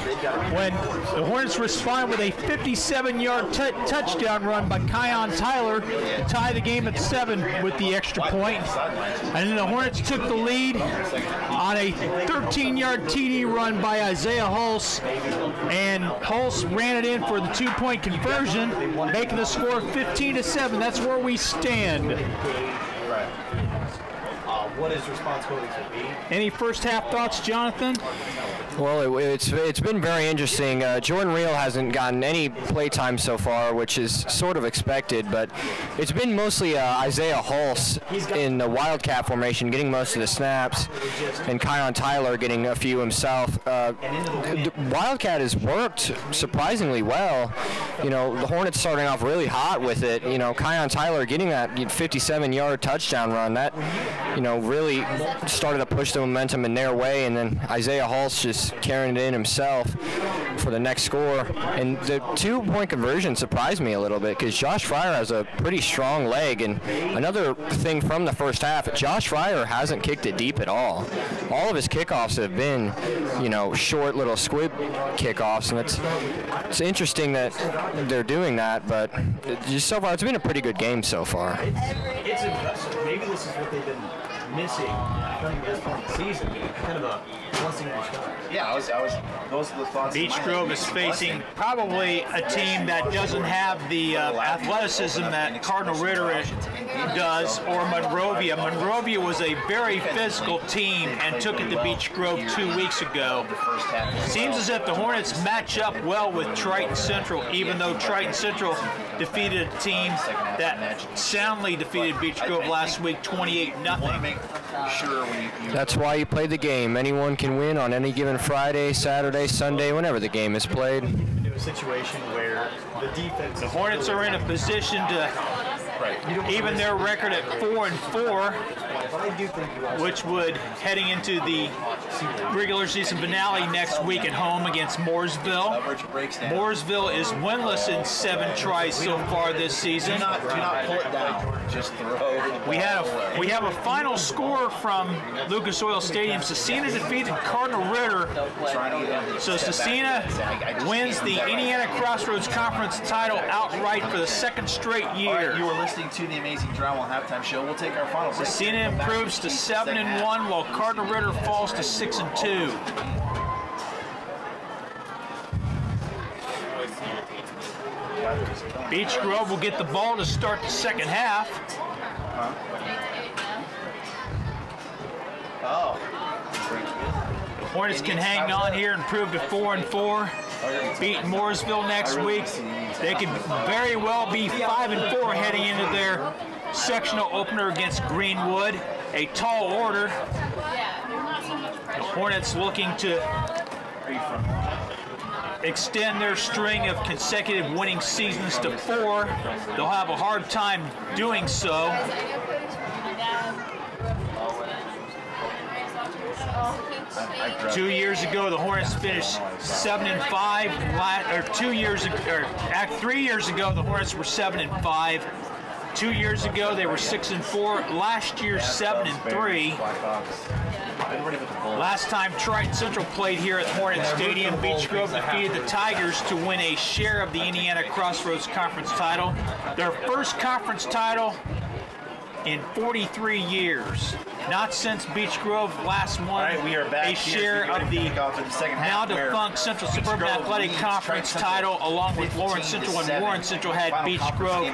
when the Hornets responded with a 57-yard touchdown run by Kion Tyler to tie the game at 7 with the extra point. And then the Hornets took the lead on a 13-yard TD run by Isaiah Hulse, and Hulse ran it in for the 2-point conversion, making the score 15-7. That's where we stand. What his responsibilities will be. Any first half thoughts, Jonathan? Well, it's been very interesting. Jordan Reel hasn't gotten any play time so far, which is sort of expected, but it's been mostly Isaiah Hulse in the Wildcat formation getting most of the snaps, and Kion Tyler getting a few himself. Wildcat has worked surprisingly well. You know, the Hornets starting off really hot with it. You know, Kion Tyler getting that 57-yard touchdown run, that, you know, really started to push the momentum in their way, and then Isaiah Hulse just carrying it in himself for the next score. And the 2-point conversion surprised me a little bit because Josh Fryer has a pretty strong leg. And another thing from the first half, Josh Fryer hasn't kicked it deep at all. All of his kickoffs have been, you know, short little squib kickoffs, and it's interesting that they're doing that, but just so far it's been a pretty good game so far. It's impressive. Maybe this is what they've been missing coming to this point in the season. Kind of a blessing in disguise. Yeah, those are the thoughts. Beech Grove is facing probably a team that doesn't have the athleticism that Cardinal Ritter does, or Monrovia. Monrovia was a very physical team and took it to Beech Grove 2 weeks ago. Seems as if the Hornets match up well with Triton Central, even though Triton Central defeated a team that soundly defeated Beech Grove last week 28-0. That's why you play the game. Anyone can win on any given Friday, Saturday, Sunday, whenever the game is played. Into a situation where the defense, the Hornets are in a position to even their record at 4-4, which would, heading into the regular season finale next week at home against Mooresville. Mooresville is winless in 7 tries so far this season. Do not pull it down. Just throw. We have a final score from Lucas Oil Stadium. Cecina defeated Cardinal Ritter. So Cecina wins the Indiana Crossroads Conference title outright for the 2nd straight year. You were listening to the Amazing Drywall halftime show. We'll take our final break. Cecina improves to 7-1, while Cardinal Ritter falls to 6-2. Beech Grove will get the ball to start the second half. The Hornets can hang on here and prove to 4-4. Beat Mooresville next week. They could very well be 5-4 heading into their sectional opener against Greenwood. A tall order. The Hornets looking to extend their string of consecutive winning seasons to 4. They'll have a hard time doing so. 2 years ago, the Hornets finished 7-5. 3 years ago, the Hornets were 7-5. 2 years ago, they were 6-4. Last year, 7-3. Last time Triton Central played here at Hornet Stadium, Beech Grove defeated the Tigers to win a share of the Indiana Crossroads Conference title. Their first conference title in 43 years. Not since Beech Grove last won a share of the now defunct Central Suburban Athletic Conference title, along with Lawrence Central and Warren Central had Beech Grove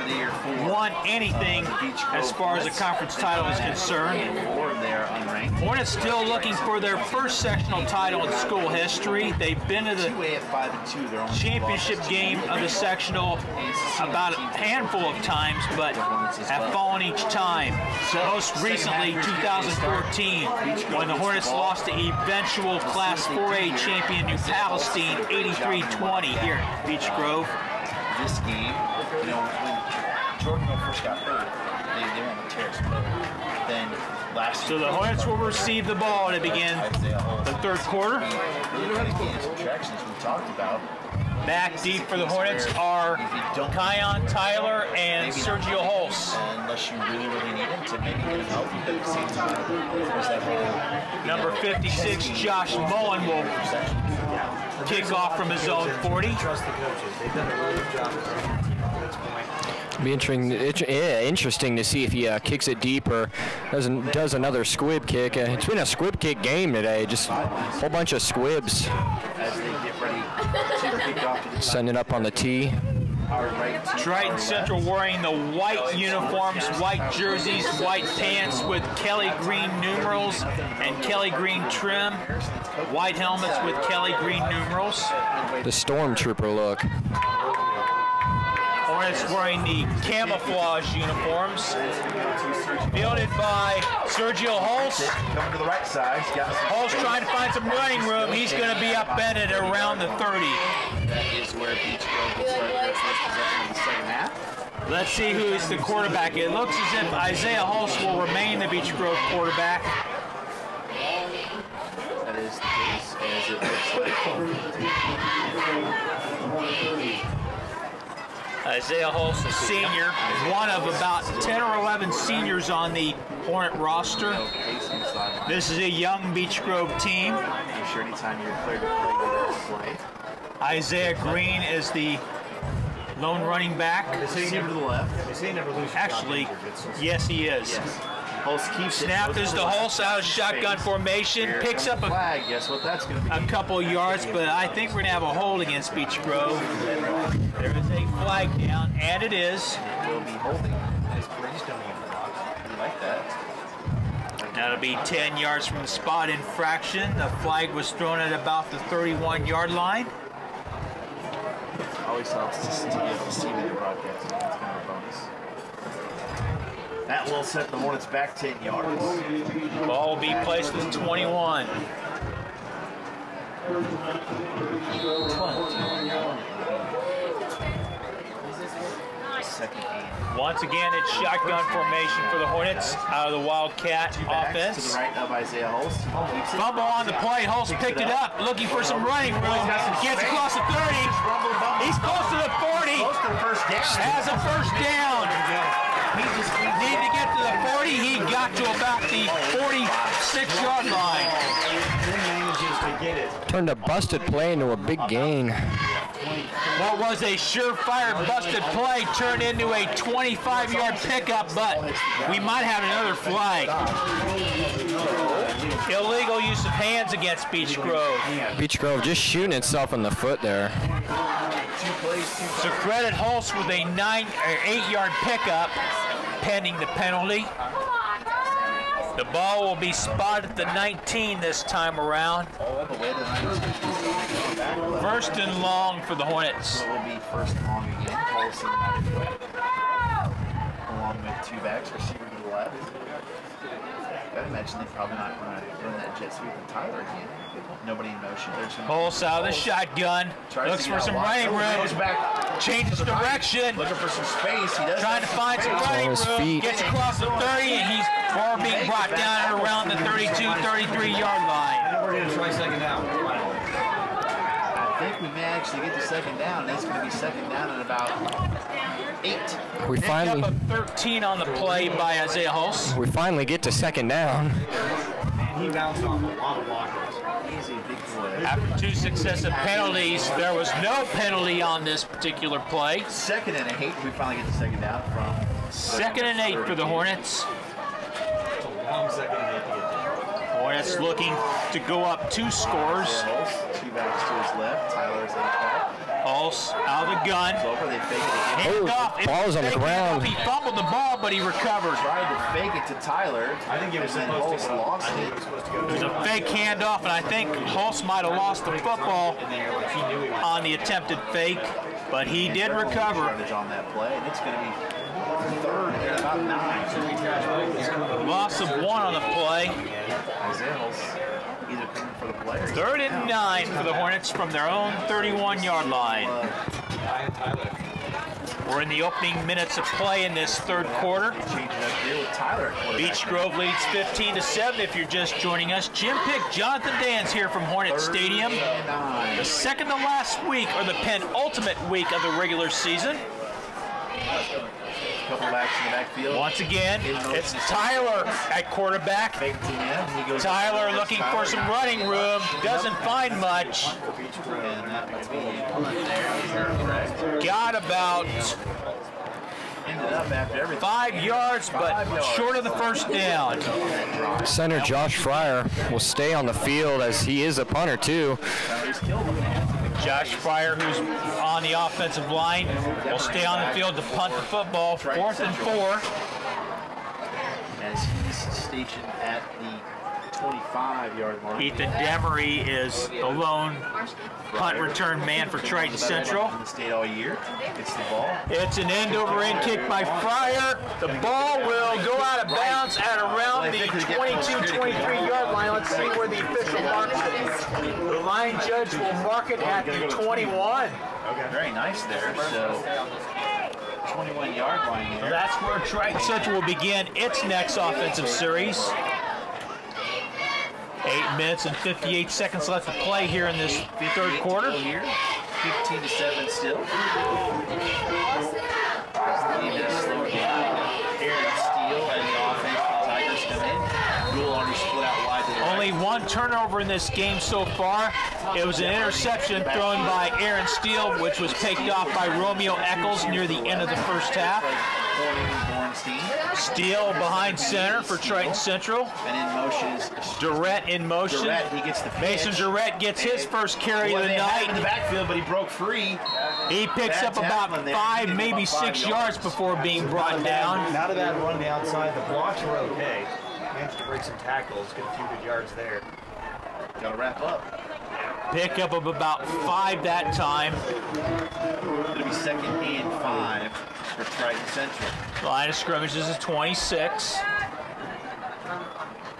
won anything as far as the conference title is concerned. Hornets still looking for their first sectional title in school history. They've been to the championship game of the sectional about a handful of times, but have fallen each time. Most recently, 2000. 2014 when the Hornets lost to eventual Class 4A champion New Palestine 83-20 here at Beech Grove. This game, you know, when Jordan first got hurt, they went with Terrace Miller. Then last So the Hornets will receive the ball to begin the third quarter. Really trying to gain some traction as we talked about. Back deep for the Hornets are Kion Tyler and Sergio Holtz. Unless you really need him to maybe get him healthy, but at the same time, there's that whole Number 56, Josh Mullen, will kick off from his own 40. Trust the coaches. They've done a really good job of Be interesting to see if he kicks it deep or does another squib kick. It's been a squib kick game today, just a whole bunch of squibs. as they get ready to kick off to the Sending up on the tee. our right to Triton our Central left. wearing the white uniforms, white jerseys, white pants with Kelly Green numerals and Kelly Green trim. White helmets with Kelly Green numerals. The Stormtrooper look. Hornets wearing the camouflage uniforms. Fielded by Sergio Holtz. Coming to the right side. He's got some Holtz space. trying to find some running room. He's going to be upended around the 30. That is where Beech Grove will start their first possession in the second half. Let's see who is the quarterback. It looks as if Isaiah Holtz will remain the Beech Grove quarterback. That is the case, as it looks like. Isaiah Holtz, a senior, one of about 10 or 11 seniors on the Hornet roster. This is a young Beech Grove team. I'm sure anytime you're cleared to play. Isaiah Green is the lone running back. Receiver to the left. They say never lose. Actually, yes, he is. Holtz keeps it. Snap is to Holtz out of shotgun formation, Here picks comes up the flag. Guess what that's going to be? a couple yards, but I think we're going to have a hold against Beech Grove. There is a flag down, and it is. Will be holding. Nice brainstorming in the box. We like that. That'll be 10 yards from the spot infraction. The flag was thrown at about the 31-yard line. Always helps to get to see the broadcast. That's kind of a bonus. That will set the Hornets back 10 yards. Ball will be placed at 21. Second and Once again, it's shotgun formation for the Hornets out of the Wildcat two backs to offense. the right of Isaiah Holtz. Keeps it. Fumble on the play. Holtz picked it up, looking for some running room. Gets across the 30. He's close to the 40. Close to the first down. Has a first down. Need to get to the 40. He got to about the 46-yard line. Turned a busted play into a big gain. What was a surefire busted play turned into a 25-yard pickup, but we might have another flag. Illegal use of hands against Beech Grove. Beech Grove just shooting itself in the foot there. So credit Holtz with a 8-yard pickup pending the penalty. The ball will be spotted at the 19 this time around. First and long for the Hornets. So it will be first and long again. Holtz in the back. Along with two backs, receiver to the left. I'd imagine they're probably not going to run that jet sweep with Tyler again. Nobody in motion. Holtz out of the shotgun. Looks for some running room. Changes direction. Looking for some space. He does. Trying to find some running his room. feet. Gets across the 30, and he's being brought down at around the 32, 33-yard line. We're going to try second down. I think we may actually get to second down. That's going to be second down at about 8. We Pick finally up a 13 on the play by Isaiah Holtz. get to second down. He bounced off a lot of blockers. Easy, big play. After 2 successive penalties, there was no penalty on this particular play. Second and 8. We finally get to second down from. Second and 8 for the Hornets. It's a long second and 8 to get there. Hornets looking to go up 2 scores. Two backs to his left. Tyler's in the car. Holtz out of the gun. Over. They fake it again. Hands Oh, off. ball's on the ground. He fumbled the ball, but he recovered. Tried to fake it to Tyler. I think it was and then supposed Holtz to go. lost I think it. it was supposed to go. It was a fake handoff, and I think Holtz might have lost the football He knew he was. on the attempted fake, but he did recover. Yardage on that play, and it's going to be third and about 9. Loss of 1 on the play. Isaiah Hulse either coming for the play or 3rd and 9 for the Hornets from their own 31-yard line. We're in the opening minutes of play in this third quarter. changing up here with Tyler at quarterback. Beech Grove leads 15-7 if you're just joining us. Jim Pick, Jonathan Dans here from Hornet Stadium. The second to last week, or the penultimate week of the regular season. Couple backs in the backfield. Once again, it's Tyler at quarterback. Tyler looking for some running room, doesn't find much. Got about 5 yards, but short of the first down. Center Josh Fryer will stay on the field as he is a punter too. Josh Fryer, who's on the offensive line, will stay on the field to punt the football. 4th and 4. As he's stationed at the 25-yard line. Ethan Demery is the lone punt return man for Triton Central. In the state all year. Gets the ball. It's an end-over-end kick by Fryer. The ball will go out of bounds at around the 22-23-yard line. Let's see where the official marks it. The line judge will mark it at the 21. Okay. Very nice there. So 21-yard line there. That's where Triton Central will begin its next offensive series. 8 minutes and 58 seconds left to play here in this third quarter. 15-7 still. Slow down. Aaron Steele and the offense for the Tigers come in. Rule already split out wide to the right. Only one turnover in this game so far. It was an interception thrown by Aaron Steele, which was picked off by Romeo Eccles near the end of the first half. Steele behind center for Triton Central. And in motion is Durrett in motion. Durrett, he gets the pitch. Mason Durrett gets his first carry of the night. In the backfield, but he broke free. He picks up about 5, maybe 6 yards before being brought down. Out of that run on the outside, the blocks were okay. Managed to break some tackles, get a few good yards there. Got to wrap up. Pick up of about 5 that time. It'll be 2nd and 5 for Triton Central. Line of scrimmage is a 26.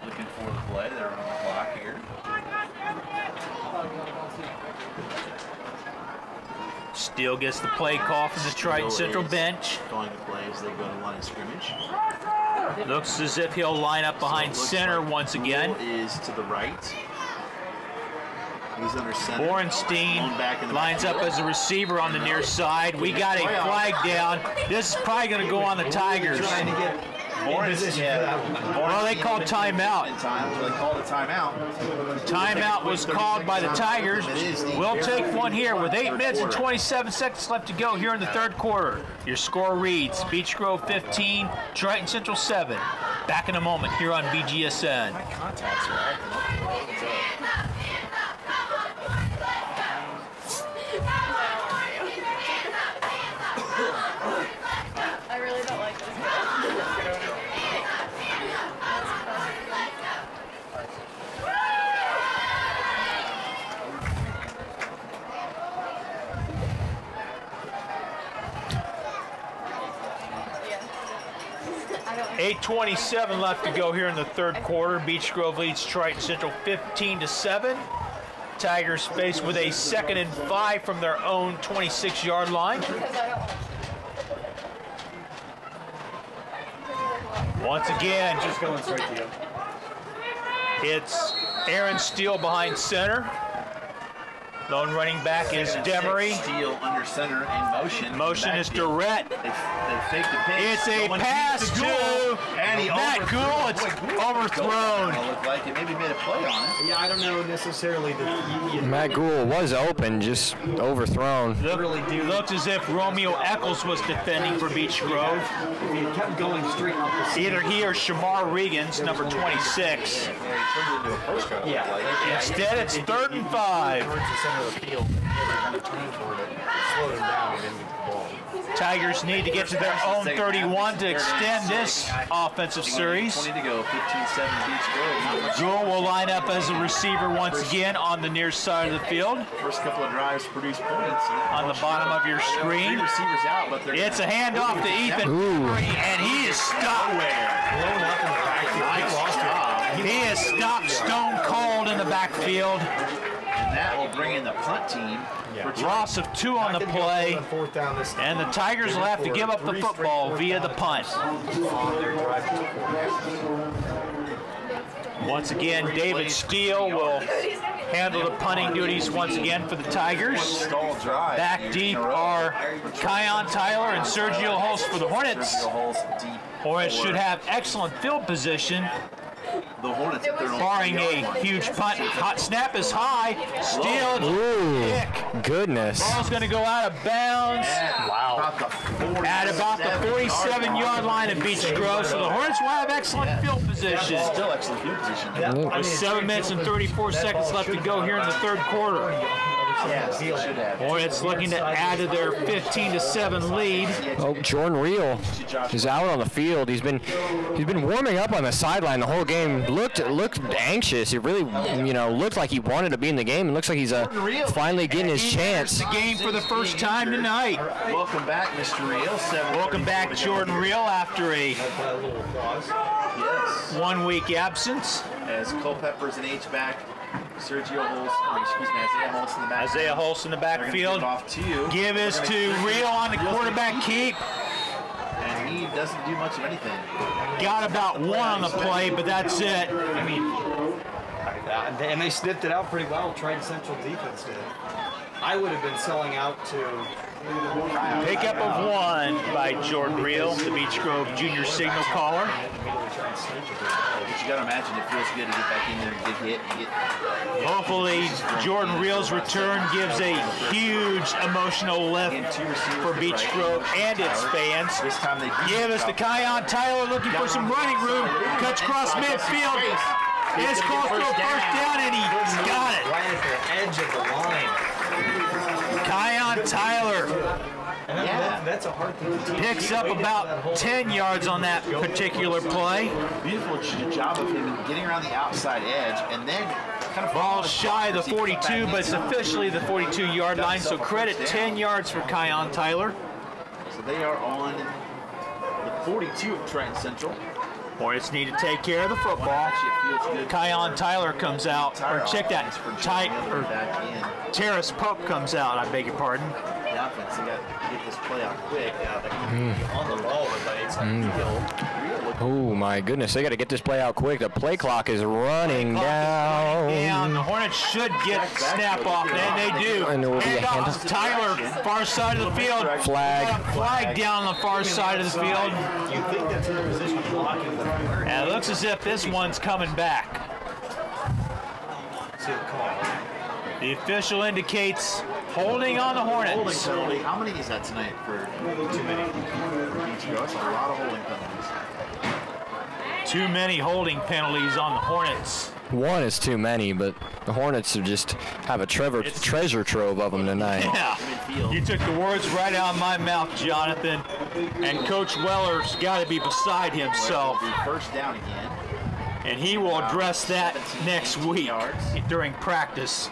Looking for the play. They're on the clock here. Steele gets the play call from the Triton Central bench. Calling the play as they go to line of scrimmage. Looks as if he'll line up behind center once again. Is to the right. He's under center. Borenstein lines up as a receiver on the near side. We got a flag down. This is probably going to go on the Tigers. Well, they called timeout. So they called a timeout. Timeout was called by the Tigers. We'll take one here with 8 minutes and 27 seconds left to go here in the third quarter. Your score reads Beech Grove 15, Triton Central 7. Back in a moment here on BGSN. My contacts are acting up. What's up? I really don't like this. 8:27 left to go here in the third quarter. Beech Grove leads Triton Central 15-7. Tigers faced with a 2nd and 5 from their own 26-yard line. Once again, Just going straight to you. it's Aaron Steele behind center. Lone running back is Demery. Steele under center in motion. Motion is Durrett. They fake the pitch. It's a pass to Matt Gould. It's overthrown. Looked like it maybe made a play on it. Yeah, I don't know necessarily that Matt Gould was open, just overthrown. Looked as if Romeo Eccles was defending for Beech Grove. if he kept going straight up the seam. Either he or Shamar Regans, number 26. Instead, it's 3rd and 5. Towards the center of the field, kind of turned toward it, slowed him down, and then get the ball. Tigers need to get to their own 31 to extend this offense. offensive series. 20 to go, 15-7 Beach Grove. Not much. Jewel will line up as a receiver once again on the near side of the field. First couple of drives produce points. On the bottom of your screen. Three receivers out, but they're It's a handoff to Ethan, and he is stopped. Blown up in the backfield. Nice job. He is stopped stone cold in the backfield. And that will bring in the punt team. Loss of 2 on the play, and the Tigers will have to give up the football via the punt. Once again, David Steele will handle the punting duties once again for the Tigers. Back deep are Kion Tyler and Sergio Hulse for the Hornets. Hornets should have excellent field position, The Hornets, barring a huge punt. Hot snap is high. Steele, kick. Goodness. Ball's going to go out of bounds. Wow. At about the 47-yard line of Beach Grove, so the Hornets will have excellent field position. Still excellent field position. With 7 minutes and 34 seconds left to go here in the third quarter. Hornets looking to add to their 15-7 lead. Oh, Jordan Reel is out on the field. He's been warming up on the sideline the whole game. Looked anxious. He really, looked like he wanted to be in the game. It looks like he's finally getting his chance. The game for the first time tonight. Welcome back, Mr. Reel. Welcome back, Jordan Reel, after a 1 week absence. As Culpepper's an H-back. Sergio Hulse, Isaiah Hulse in the back. Isaiah Hulse in the backfield. Give is to Reel on the quarterback keep. And he doesn't do much of anything. Got about 1 on the play, but that's it. I mean, and they sniffed it out pretty well. Triton Central defense did. I would have been selling out to Pickup of 1 by Jordan Reel, the Beech Grove Junior signal caller. But you gotta imagine it feels good to get back in there and get hit. And Hopefully, Jordan Reel's return gives a huge emotional lift for Beech Grove and its fans. Give us to Kion Tyler looking for some running room. Cuts across midfield. It's close to a first down, and he's got it. right at the edge of the line. Kion Tyler That's a hard thing to teach. picks up about 10 yards on that particular play. beautiful job of him getting around the outside edge and then kind of Ball shy of the 42, but it's officially the 42-yard line, so credit 10 yards for Kion Tyler. So they are on the 42 of Trenton Central. Hornets need to take care of the football. Kion Tyler comes out, or check that, Terrace Pope comes out, I beg your pardon. The offense, they got to get this play out quick. On the ball, but it's Oh my goodness, they got to get this play out quick. The play clock is running down. The Hornets should get snap off, and they do. And there will be a Handoff handoff. to Tyler, far side of the field. Flag down on the far side of the field. You think that's in the position blocking the And it looks as if this one's coming back. See the call. The official indicates holding on the Hornets. How many is that tonight for too many? That's a lot of holding penalties. Too many holding penalties on the Hornets. One is too many, but the Hornets just have a treasure trove of them tonight. Yeah, you took the words right out of my mouth, Jonathan. And Coach Weller's got to be beside himself. First down again. And he will address that next week during practice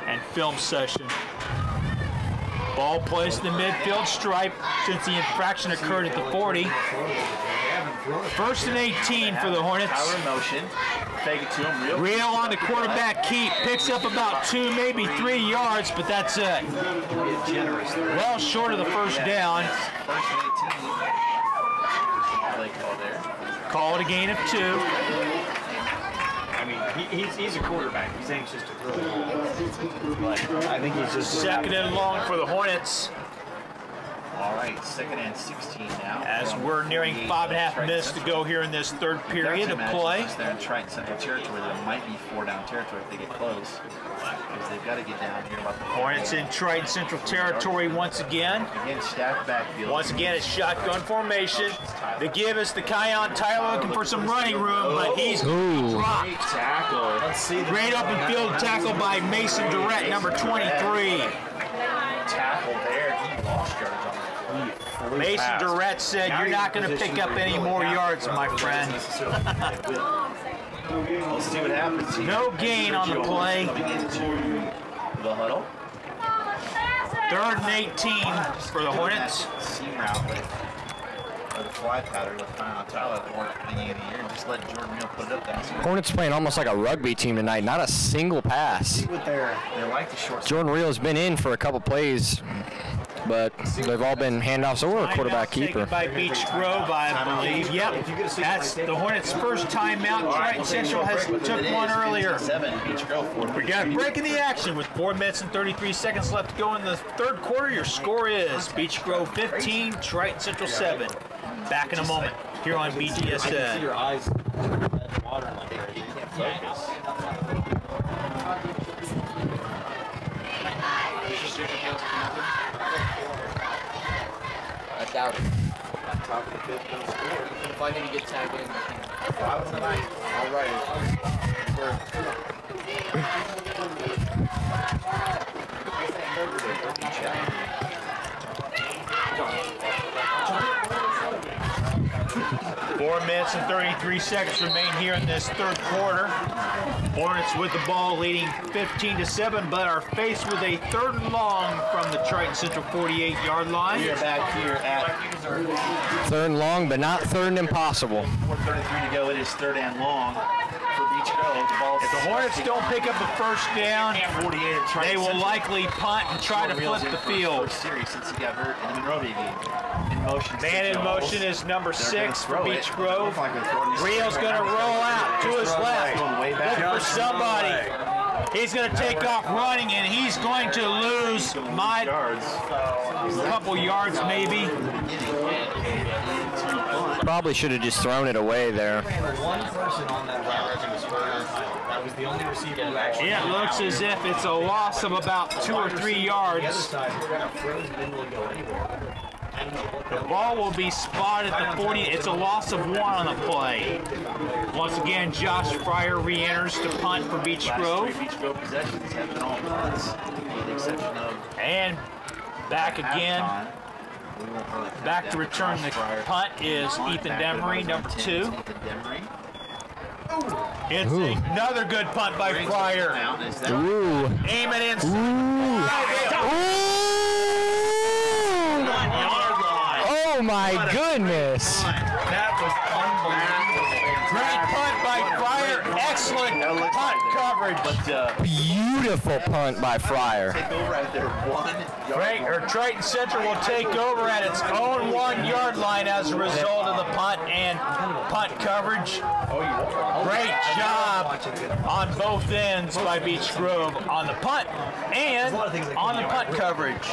and film session. Ball placed in the midfield stripe since the infraction occurred at the 40. First and 18 for the Hornets. Power motion. Fake it to him. Reel on the quarterback keep. Picks up about 2, maybe 3 yards, but that's it. Well short of the first down. First and 18. Play call there. Called a gain of 2. I mean, he's a quarterback. He's anxious to throw the ball. But I think he's just second and long for the Hornets. All right, second and 16 now. As we're nearing 5.5 minutes to go here in this third period of play. They're in Triton Central territory. There might be 4-down territory if they get close. Because they've got to get down here about the Hornets in Triton Central territory once again. Again, stacked backfield. Once again, it's shotgun formation. The give is to Kion Tyler looking for some running room, but he's dropped. Great tackle. Great open field tackle by Mason Durrett, number 23. Tackle there. He lost yards on that. Mason Durrett said, "You're not going to pick up any more yards, my friend." We'll see what happens. No gain on the play. Coming into the huddle. 3rd and 18 for the Hornets. Seam route or the fly pattern with Tyler at the beginning of the year and just let Jordan Real put it up there. Hornets playing almost like a rugby team tonight. Not a single pass. They like the short. Jordan Reel's been in for a couple plays, but they've all been handoffs or a quarterback keeper. By Beach Grove, I believe. Yep, that's the Hornets' first timeout. Triton Central has took one earlier. We got a break in the action with 4 minutes and 33 seconds left to go in the 3rd quarter. Your score is Beach Grove 15, Triton Central 7. Back in a moment here on BGSN. Your eyes watering like crazy. You can't focus. I doubt it. Top of the 5th, don't score. If I need to get tagged in. All right. Four minutes and 33 seconds remain here in this 3rd quarter. Hornets with the ball leading 15-7, but are faced with a 3rd and long from the Triton Central 48-yard line. We are back here at 3rd and long, but not 3rd and impossible. 4:33 to go. It is 3rd and long for Beach Grove. If the Hornets don't pick up a 1st down, they will likely punt and try to flip the field. Series since he got hurt in the Monrovia game. In motion. Man in motion is number 6 for Beach Grove. Rio's going to roll out to his left. Looking for somebody. He's going to take off running, and he's going to lose a couple yards maybe. Probably should have just thrown it away there. One person on that route was that was the only receiver who actually. It looks as if it's a loss of about 2 or 3 yards. The other side, didn't really go anywhere. The ball will be spotted at the 40. It's a loss of 1 on the play. Once again, Josh Fryer re-enters to punt for Beach Grove. Beach Grove possessions have been all punts, with the exception of and back again. Back to return the punt is Ethan Demery, number 2. It's another good punt by Fryer. Ooh. Aim it in. Oh my goodness. That was unbelievable. Great punt by Fryer. Excellent punt coverage. Beautiful punt by Fryer. Take over at their 1 yard. Triton Central will take over at its own 1 yard line as a result of the punt and punt coverage. Great job on both ends by Beach Grove on the punt and on the punt coverage.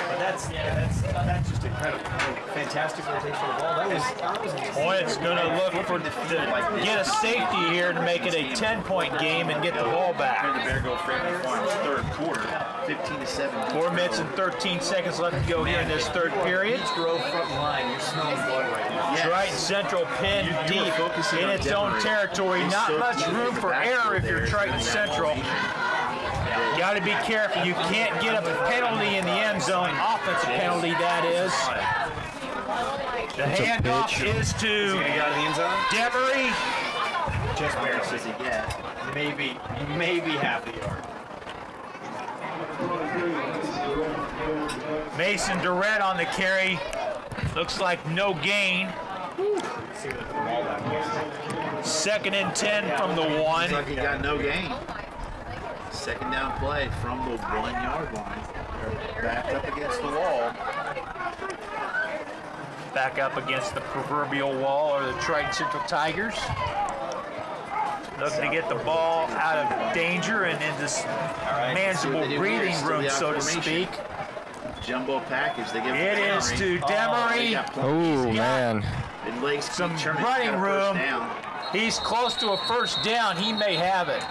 But that's just incredible. Fantastic rotation of the ball. That was Hornets going to look for to get a safety here to make it a 10-point game and get the ball back. The Bear go Franklin Farms 3rd quarter, 15-7. 4 minutes and 13 seconds left to go here in this 3rd period. Beach Grove front line. You're smelling blood right now. Triton Central pinned deep in its own territory. Not much room for error if you're Triton Central. Got to be careful. You can't get a penalty in the end zone. Offensive penalty, that is. The handoff is to Demery. Just barely says he gets. Maybe half a yard. Mason Durrett on the carry. Looks like no gain. 2nd and 10 from the 1. Looks like he got no gain. 2nd down play from the 1 yard line. Backed up against the wall. Back up against the proverbial wall or the Triton Central Tigers. Looking to get the ball out of danger and in this manageable breathing room, so to speak. Jumbo package. They give it is to Demery. Oh, man. Some running room. He's close to a 1st down. He may have it.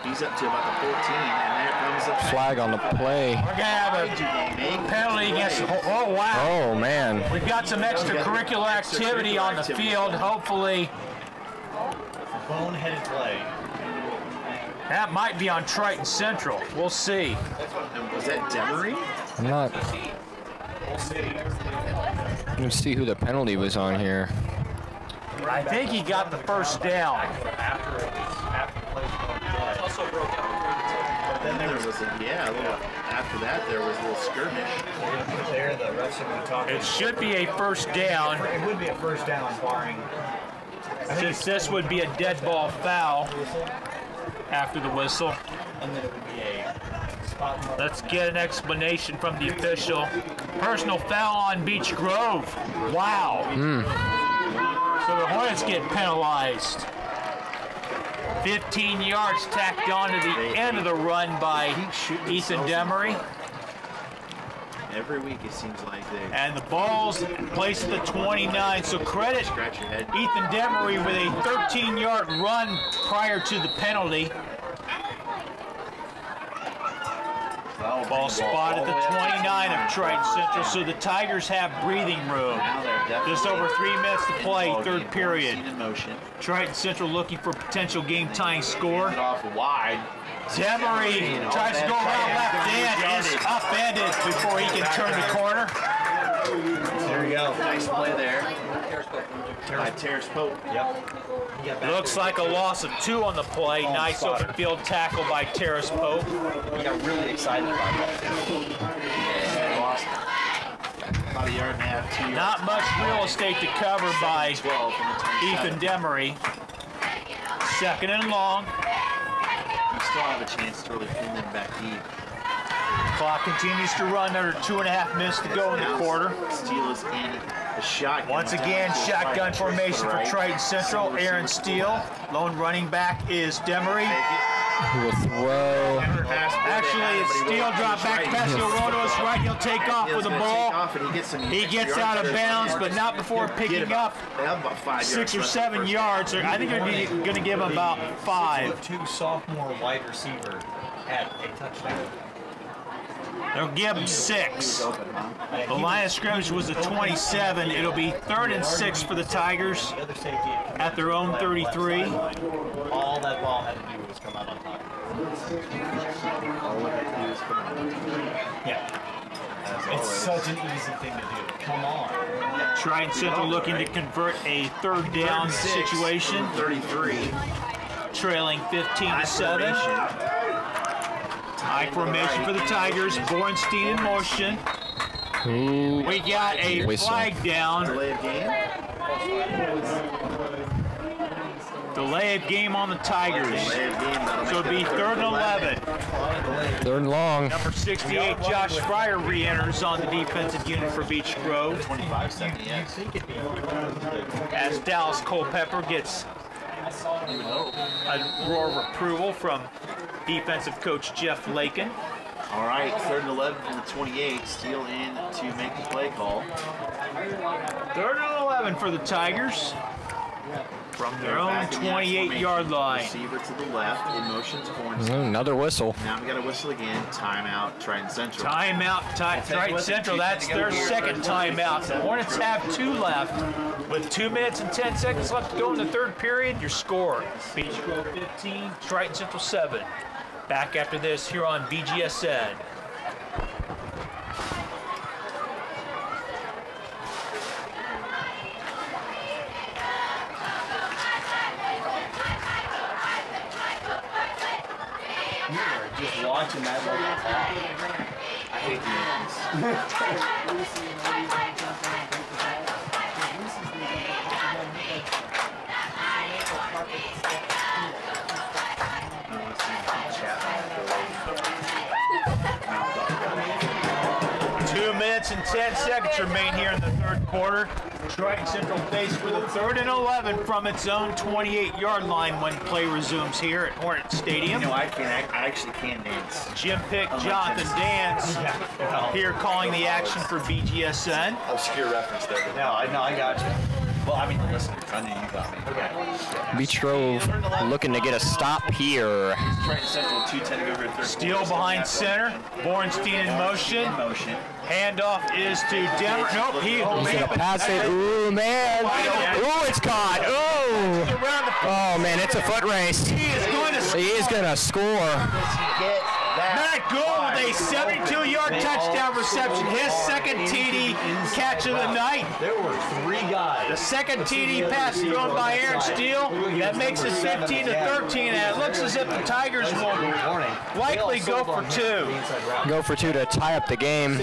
He's up to about the 14, and there comes the flag on the play. We're going to have a penalty against. Oh, wow. Oh, man. We've got some extracurricular activity on the field. Hopefully. Boneheaded play. That might be on Triton Central. We'll see. Was that Demery? I'm not. Let's see who the penalty was on here. I think he got the first down. But then there was after that there was a little skirmish. There, the refs are talking. It should be a first down. It would be a first down, barring. Since this would be a dead ball foul after the whistle. And then it would be a spot. Let's get an explanation from the official. Personal foul on Beech Grove. Wow. So the Hornets get penalized. 15 yards tacked on to the end of the run by Ethan Demery. Every week it seems like they. And the ball's placed at the 29. So credit Scratch your head. Ethan Demery with a 13-yard run prior to the penalty. Ball spot at the 29 of Triton Central, so the Tigers have breathing room. Just over 3 minutes to play, third period. Triton Central looking for potential game-tying score. Off wide. Demery tries to go around left and is upended before he can turn the corner. There you go. Nice play there. By Terrace Pope. Yep. Looks like a loss of 2 on the play. Nice open field tackle by Terrace Pope. We got really excited about that. Lost about a yard and a half, 2 yards. Not much real estate to cover by 12 from the 27. Ethan Demery. Second and long. You still have a chance to really pin them back deep. Clock continues to run. Under 2.5 minutes to go in the quarter. Steele is in a shotgun. Once again, shotgun formation for Triton Central. Aaron Steele. Lone running back is Demery. Who will throw? Actually, it's Steele drop back pass. He'll roll to his right. He'll take off with the ball. He gets out of bounds, but not before picking up 6 or 7 yards. I think they're going to give him about 5. 2 sophomore wide receiver at a touchdown. They'll give him 6. The line of scrimmage was a 27. It'll be 3rd and 6 for the Tigers at their own 33. All that ball had to do was come out on top. Yeah. It's such an easy thing to do. Come on. Triton Central looking to convert a 3rd down situation. 33. Trailing 15-7. High formation for the Tigers. Bornstein in motion. We got a flag down. Delay of game. Delay of game on the Tigers. So it'll be 3rd and 11. 3rd and long. Number 68, Josh Fryer re-enters on the defensive unit for Beech Grove. 25-7, yes. As Dallas Culpepper gets a roar of approval from defensive coach Jeff Lakin. All right, 3rd and 11 from the 28. Steele in to make the play call. 3rd and 11 for the Tigers. From their own 28-yard line. Receiver to the left, in motion to Bornstein. Another whistle. Now we got a whistle again. Timeout, Triton Central. Timeout, Triton Central. That's their second timeout. The Hornets have 2 left. With 2 minutes and 10 seconds left to go in the 3rd period, your score: Beech Grove 15, Triton Central 7. Back after this here on Bgsn. Just watching that like I hate the Yankees. 2 minutes and 10 seconds remain here in the 3rd quarter. Triton Central faced with a 3rd and 11 from its own 28-yard line when play resumes here at Hornet Stadium. You know, I actually can dance. Jim Pick, Jonathan Dance here calling the action for Bgsn. Obscure reference there. No, I got you. Well, I mean, listen, I knew you got me. Okay. Beech Grove looking to get a stop here. Triton Central 2:10 to go here. Steele behind center. Bornstein in motion. Handoff is to Denver. Nope, He's gonna pass it. Ooh, man. Ooh, it's caught. Ooh. Oh, man, it's a foot race. He is going to score. Matt Matt Gould with a 72-yard touchdown reception, his second TD catch of the night. There were 3 guys. The second TD pass thrown by Aaron Steele. That makes it 15-13, and it looks as if the Tigers will likely go for 2. Go for 2 to tie up the game.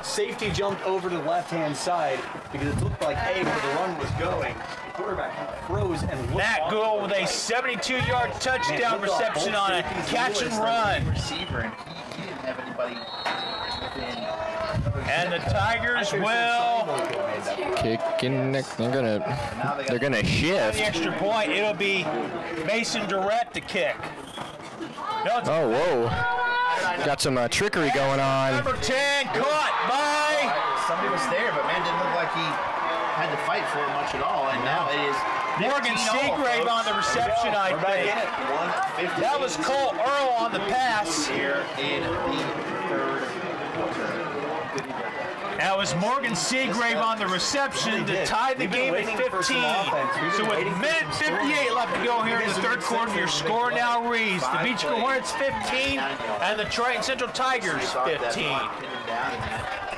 Safety jumped over to the left-hand side because it looked like A, where the run was going. The quarterback froze and looked Matt Gould with a 72-yard touchdown reception on a catch and run. Receiver, and he didn't have anybody within. And the Tigers will Kicking. They're gonna shift. the extra point. It'll be Mason Durrett to kick. No, it's Oh, whoa. Got some trickery going on. number 10 caught by Somebody was there, but man, didn't look like he had to fight for it much at all. And now it is Morgan 15-0, Seagrave on the reception, I think. 1:58 That was Cole Earl on the pass. here in the third quarter. That was Morgan Seagrave on the reception to tie the game at 15. So with minute 58 left to go here in the third quarter, your score now reads the Beach Grove Hornets 15 and the Triton Central Tigers 15.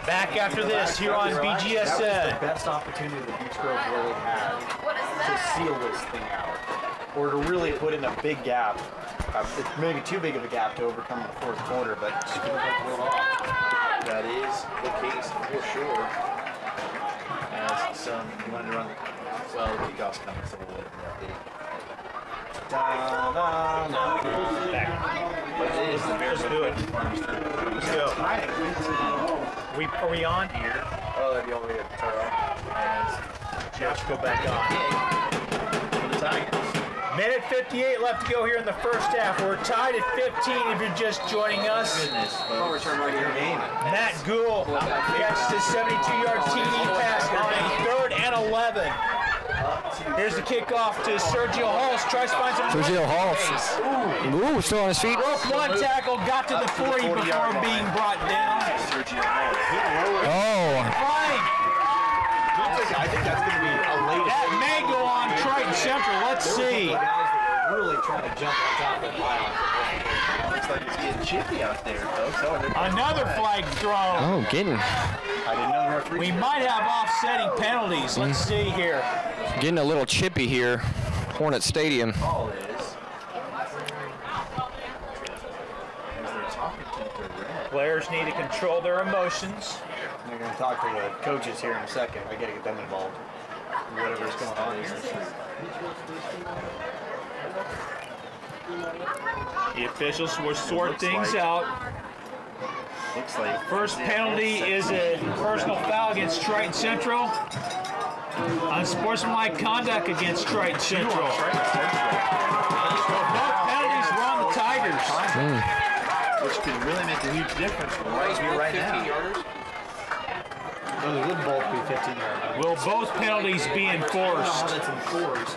Back after this here on That was BGSN. the best opportunity the Beach Grove really had to seal this thing out, or to really put in a big gap. It's maybe too big of a gap to overcome in the fourth quarter, but just couldn't pull it off. That is the case for sure. As some you wanted to run, well, the kickoff's coming, so we'll update. But it is the Bears do it. Let's go. Are we on here? Oh, that'd be all the way to turn off. Let's go back on. For the Tigers. Minute 58 left to go here in the first half. We're tied at 15 if you're just joining us. Goodness, folks. Matt Gould gets the 72-yard TD pass on a 3rd and 11. Here's the kickoff to Sergio Halls. Tries to find some. Sergio Halls. Ooh, still on his feet. Broke one tackle, got to the 40 before being brought down. Oh. Fine. I think that's going to be a late. That may go on Triton Central. Let's see. Really trying to jump on top of the pile. Looks like it's getting chippy out there, folks. Another flag thrown. Oh, getting I didn't know the referee. We might have offsetting penalties. Let's see here. a little chippy here. Hornet Stadium. All is. As they're talking to Durrett. Players need to control their emotions. They're going to talk to the coaches here in a second. I got to get them involved. Whatever's going on here. The officials will sort things out. Looks like First penalty is a personal foul against Triton Central. Unsportsmanlike conduct against Triton Central. Both penalties were on the Tigers. which could really make a huge difference right here, right now. Those would both be 15-yard. Will both penalties be I don't know how enforced? that's enforced.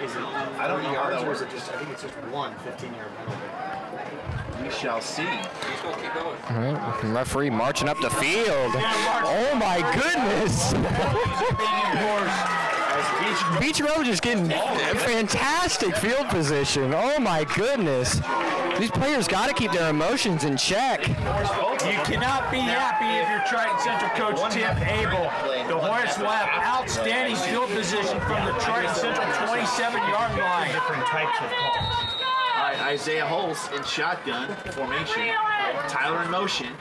Is it I don't know how yards that or is it works. just? I think it's just one 15-yard penalty. We shall see. All right, referee marching up the field. Oh my goodness! Beach Grove just getting fantastic field position. Oh my goodness! These players got to keep their emotions in check. You cannot be happy if you're Triton Central coach Tim Abel. The Hornets will have outstanding field position from the Triton Central 27-yard line. Different types of calls. All right, Isaiah Holtz in shotgun formation. Tyler in motion.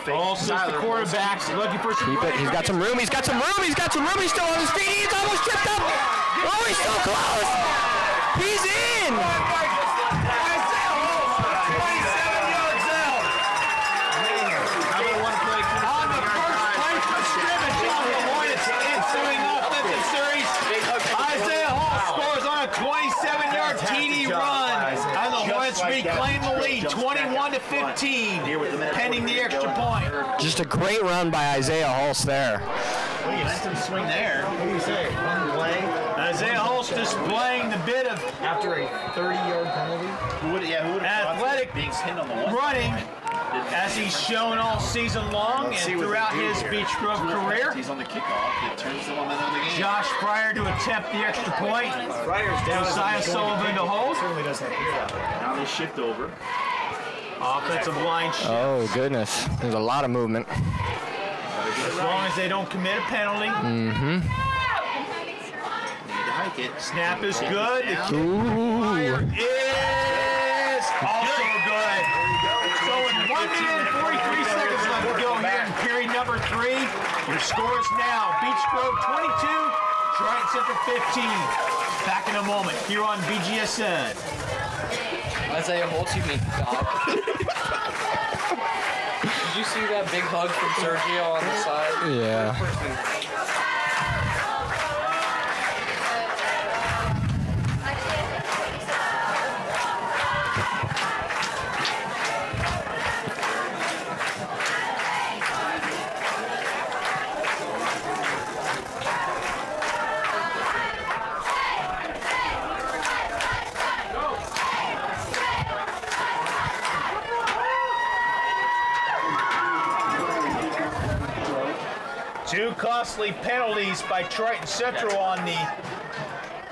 Holtz is the quarterback, looking for some. Keep it. He's got some room. He's got some room. He's got some room. He's still on his feet. He's almost tripped up. Oh, he's so close. He's in. Reclaim the lead, 21-15, pending the extra point. Just a great run by Isaiah Hulse there. Momentum swing there. What do you say? One play Isaiah Hulse displaying the bit of after a 30-yard penalty. Who would have athletic being pinned on the one running, as he's shown all season long and throughout his Beach Grove career. He's on the kickoff. It turns the momentum of the game. Josh Pryor to attempt the extra point. Josiah Sullivan to hold. Certainly doesn't appear that way. Now they shift over. Offensive line shift. Oh, goodness. There's a lot of movement. As long as they don't commit a penalty. Mm-hmm. Snap is good. The Ooh. is also good. So with 1 minute and 43 seconds left to go here in period number 3, your score is now Beech Grove 22, Triton Central 15. Back in a moment here on BGSN. Isaiah Holtz, you mean God. Did you see that big hug from Sergio on the side? Yeah. Two costly penalties by Triton Central on the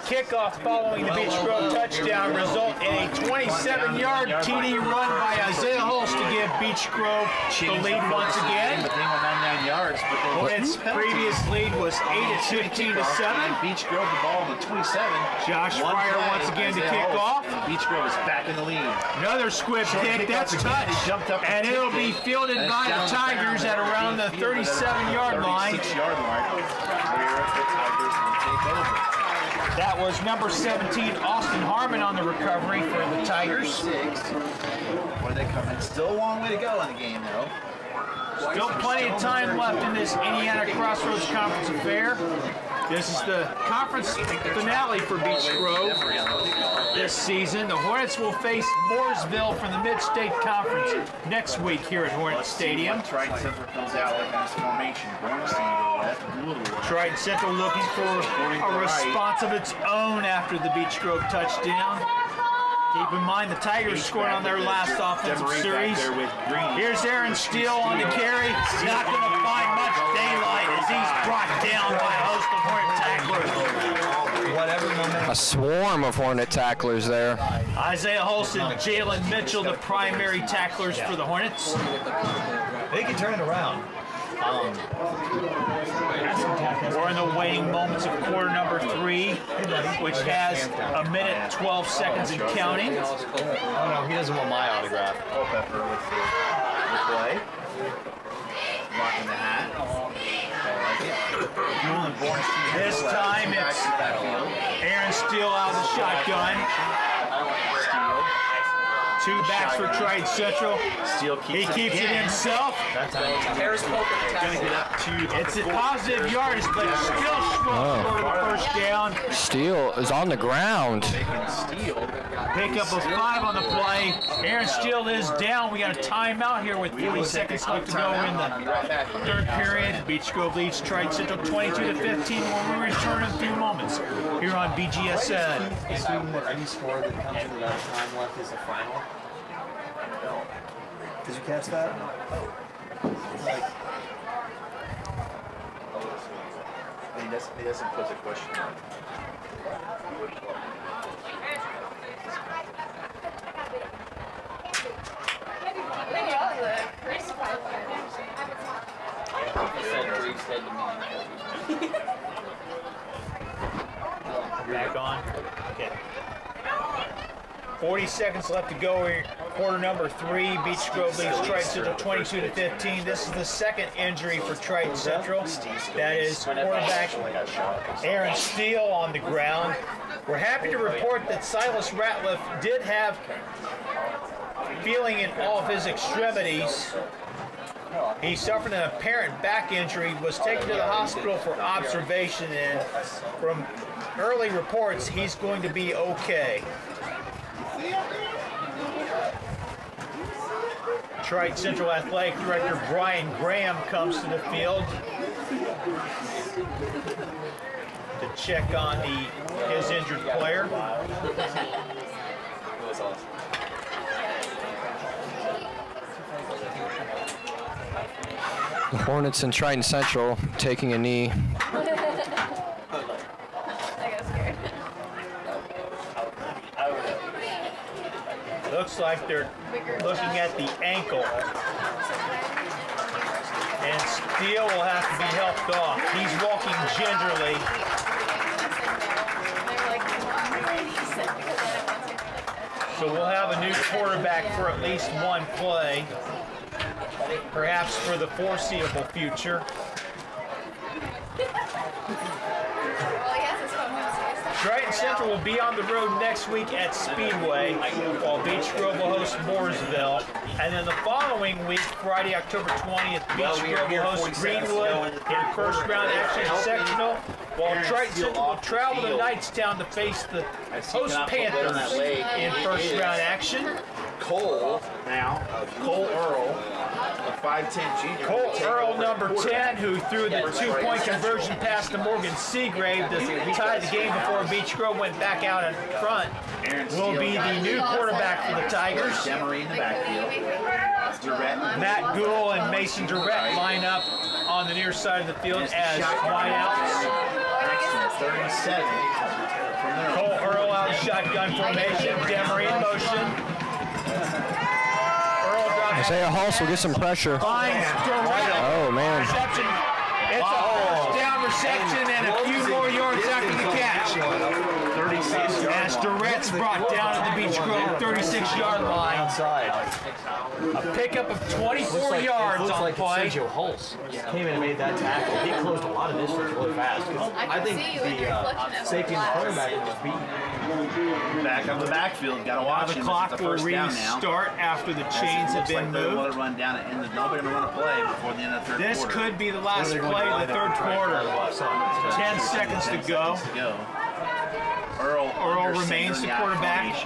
kickoff following the Beech Grove touchdown result in a 27-yard TD run by Isaiah Holst to give Beech Grove the lead once again. Its previous lead was 8-15 to 7. Beech Grove the ball on the 27. Josh Fryer once again to kick off. Beech Grove is back in the lead. Another squib kick, that's touch. And it'll be fielded by the Tigers at around the 37-yard line. 36-yard line. Where the Tigers will take over. That was number 17, Austin Harmon, on the recovery for the Tigers. Where they come in. Still a long way to go in the game, though. Still plenty of time left in this Indiana Crossroads Conference affair. This is the conference finale for Beech Grove this season. The Hornets will face Mooresville from the Mid-State Conference next week here at Hornet Stadium. Triton Central comes out like this formation. Triton Central looking for a response of its own after the Beech Grove touchdown. Keep in mind the Tigers scored on their last offensive series. Here's Aaron Steele on the carry. Not going to find much daylight as he's brought down by a host of Hornet tacklers. A swarm of Hornet tacklers there. Isaiah Holst and Jalen Mitchell, the primary tacklers for the Hornets. They can turn it around. We're in the waning moments of quarter number 3, which has a minute 12 seconds and counting. Oh no, he doesn't want my autograph. Culpepper with the play. Rocking the hat. This time it's Aaron Steele out of the shotgun. Two backs for Triton Central. He keeps it himself. It's a positive yardage, but still strong for the first down. Steele is on the ground. Pick up a 5 on the play. Aaron Steele is down. We got a timeout here with 40 seconds left to go in the third period. Beech Grove leads Triton Central 22-15 when we return in a few moments here on BGSN. Assuming that any score that comes in without time left is the final. Did you catch that? He doesn't put the question on. Back on. Okay. 40 seconds left to go here. Quarter number 3. Beech Grove leads Triton Central 22-15. This is the second injury for Triton Central. That is quarterback Aaron Steele on the ground. We're happy to report that Silas Ratliff did have feeling in all of his extremities. He suffered an apparent back injury, was taken to the hospital for observation, and from early reports, he's going to be okay. Triton Central Athletic Director Brian Graham comes to the field to check on his injured player. The Hornets and Triton Central taking a knee. looks like they're looking at the ankle. And Steele will have to be helped off. He's walking gingerly. So we'll have a new quarterback for at least one play, perhaps for the foreseeable future. Triton Central will be on the road next week at Speedway, while Beech Grove will host Mooresville. And then the following week, Friday, October 20th, Beech Grove will host Greenwood in first round action sectional, while Triton Central will travel to Knightstown to face the host Panthers in first round action. Cole Earl, a 5'10" junior. Cole Earl, number 10, who threw the two-point conversion pass to Morgan Seagrave to tie the game before Beech Grove went back out in front, will be the new quarterback for the Tigers. Demery in the backfield. Matt Gould and Mason Durrett line up on the near side of the field as wideouts. 37. Cole Earl out of shotgun formation. Demery in motion. Isaiah Hulse will get some pressure. Oh, man. Reception. It's a first down reception and a few more yards after the catch. 36 As Durrett's brought down at the Beech Grove 36-yard line. A pickup of 24 yards on the play. Sergio Hulse came in and made that tackle. He closed a lot of distance really fast. I think the safety and the quarterback was beaten. Back up the backfield. Got to watch The him. clock It's the will first down now. restart after the chains have been They want moved. to run down it, and nobody will want to play before the end of the third This quarter. could be the last play of the third quarter. 10 seconds to go. Earl remains the quarterback.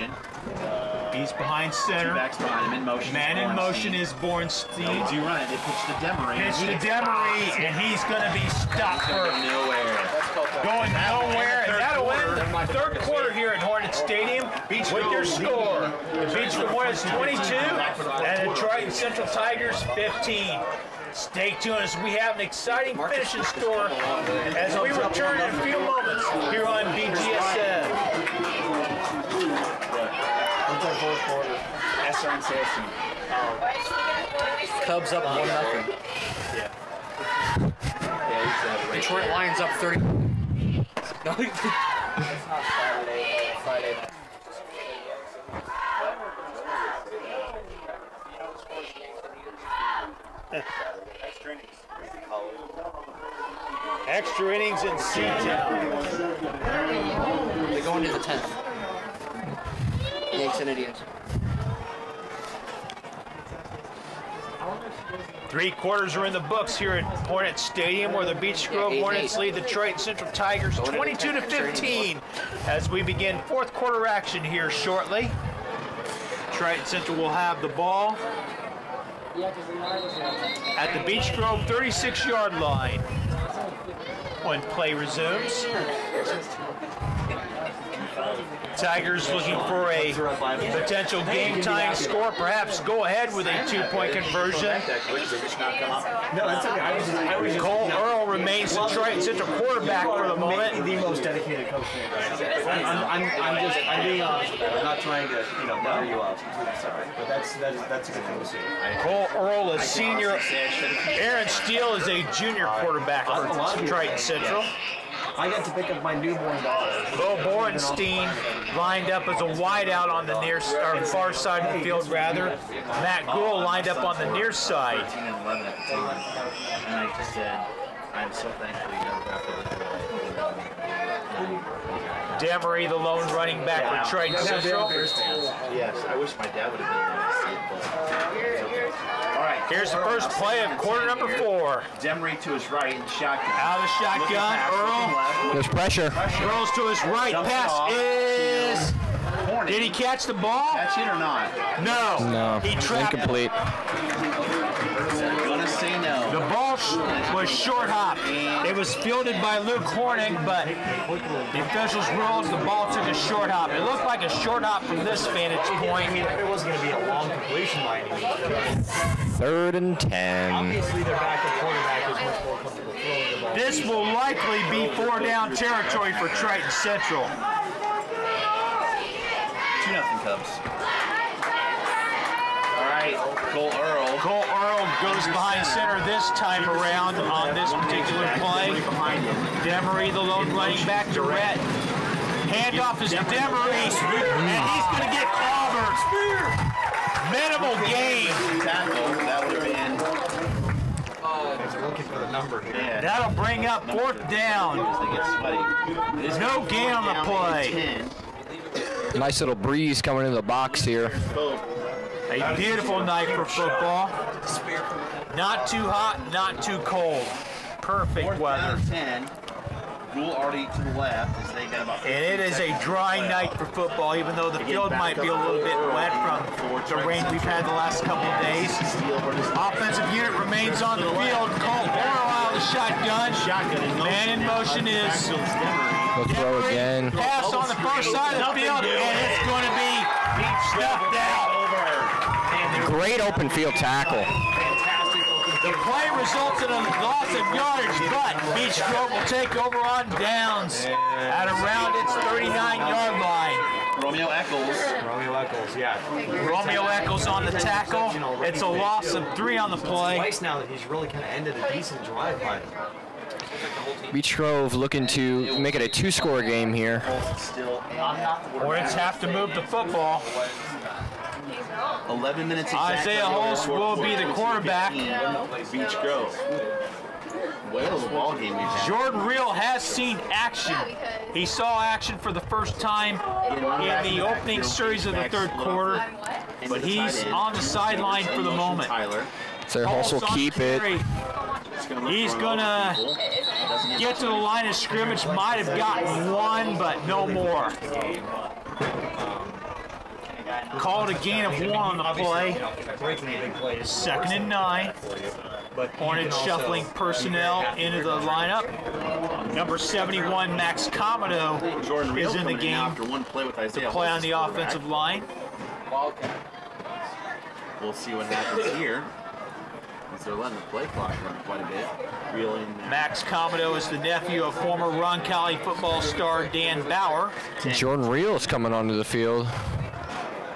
He's behind center. Backs behind him in motion. Man in motion is Bornstein. Do run it. They pitch to Demery. Pitch to Demery, and he's going to be stopped for going nowhere. And that'll end the third quarter here at Hornet Stadium with your score. The Beech Grove Hornets 22 and the Triton Central Tigers 15. Stay tuned as we have an exciting finish in store as we return in a few moments here on BGSN. What's that fourth quarter? Cubs up 1-0. Detroit Lions up 30. No. Friday. Extra innings in C-Town. They go into the 10th. Yanks and Indians. 3 quarters are in the books here at Hornet Stadium, where the Beech Grove Hornets lead the Triton Central Tigers 22-15 as we begin fourth quarter action here shortly. Triton Central will have the ball at the Beech Grove 36-yard line when play resumes. Tigers looking for a potential game-time score, perhaps go ahead with a 2-point conversion. No, that's okay. I was just, Cole Earl remains the Triton Central quarterback for the moment. the most dedicated coach in the I'm being honest with you. I'm not trying to, butter you up. Sorry, but that's a good thing to see. Cole Earl is senior. Aaron Steele is a junior quarterback for Triton Central. I got to pick up my newborn daughter. Bo Borenstein lined up as a wideout on the far side of the field, rather. Matt Gould lined up on the near side. 13 and 11 at the time. And I just said, I'm so thankful you never got to Demery, the lone running back for Triton Central. Yes, I wish my dad would have been there to see it, but it's okay. All right. Here's the first play of quarter number 4. Demery to his right in the shotgun. Out of the shotgun, Earl. There's pressure. Earl's to his right. Pass is... Did he catch the ball? Catch it or not? No. No, He trapped it. incomplete. I'm gonna say no. The ball was short hop. It was fielded by Luke Horning, but the officials ruled the ball took a short hop. It looked like a short hop from this vantage point. It wasn't going to be a long completion by any means. 3rd and 10. Obviously, their backup quarterback is much more comfortable throwing the ball. This will likely be 4-down territory for Triton Central. 2-0 Cubs. Cole Earl. Cole Earl goes behind center this time around on this particular play. Demery, the lone running back to Rhett. Handoff is to Demery, and he's going to get clobbered. Minimal gain. Tackle. That would have been. Looking for the number here. Yeah. That'll bring up 4th down. They get sweaty. It is No gain on the play. Nice little breeze coming into the box here. A beautiful night for football. Not too hot, not too cold. Perfect weather. 10. Rule already to the left as they got about. And it is a dry night for football, even though the field might be a little bit wet from the rain we've had the last couple of days. Offensive unit remains on the field. Cole Earl out of the shotgun. Man in motion is He'll throw again. pass on the first side of the field, and it's going to be stuffed out. Great open field tackle. The play results in a loss of yardage, but Beech Grove will take over on downs at around its 39-yard line. Romeo Eccles. Romeo Eccles, yeah. Romeo Eccles on the tackle. It's a loss of 3 on the play. Twice now that he's really kind of ended a decent drive by him. Beech Grove looking to make it a 2-score game here. Hornets have to move the football. 11 minutes exactly. Isaiah Holst will be the quarterback. Beech Grove. Wales ball game we've had. Jordan Reel has seen action. He saw action for the first time in the opening series of the 3rd quarter, but he's on the sideline for the moment. So Holst will keep it. He's gonna get to the line of scrimmage. Might have gotten 1, but no more. Called a gain of 1 on the play. 2nd and 9. Hornets shuffling personnel into the lineup. Number 71, Max Comodo, is in the game to play on the offensive line. We'll see what happens here. They're letting the play clock run quite a bit. Reeling Max Comodo is the nephew of former Roncalli football star Dan Bauer. Jordan Reel is coming onto the field.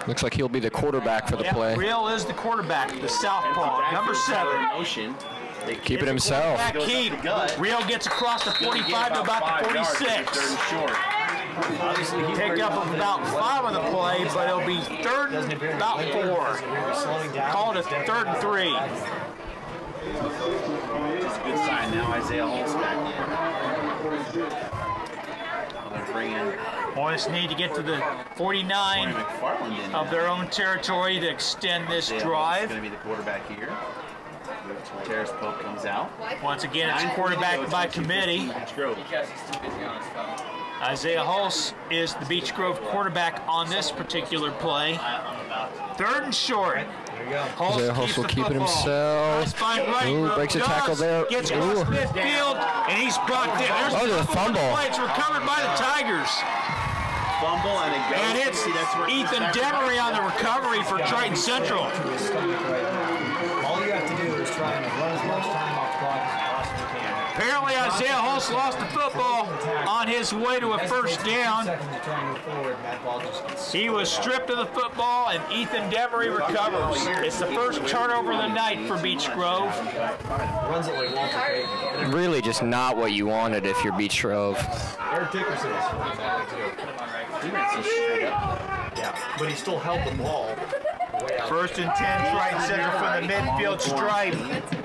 Looks like he'll be the quarterback for the play. Reel is the quarterback, the southpaw, number 7. Keep it himself. Keep. Reel gets across the 45 to about the 46. Picked up about 5 on the play, but it'll be 3rd and about 4. Call it a 3rd and 3. That's a good sign now. Isaiah Holst back in. They're bringing. Hornets need to get to the 49 of their own territory to extend this drive. Going to be the quarterback here. Terrace Pope comes out. Once again, it's quarterback by committee. Isaiah Holst is the Beech Grove quarterback on this particular play. 3rd and short. Isaiah Holst will keep it himself. Ooh, breaks a tackle there. Gets across midfield, and he's brought down. There's the fumble. It's recovered by the Tigers. Fumble and it goes. And it's Ethan Demery on the recovery for Triton Central. All you have to do is try and run as much time off the clock as you possibly can. Apparently Isaiah Holst lost the football on his way to a 1st down. He was stripped of the football, and Ethan Demery recovers. It's the first turnover of the night for Beech Grove. Runs it like Walter Payton. Really just not what you wanted if you're Beech Grove. Eric Dickerson is exactly too. Yeah, but he still held the ball. 1st and 10, Triton Central from the midfield stripe.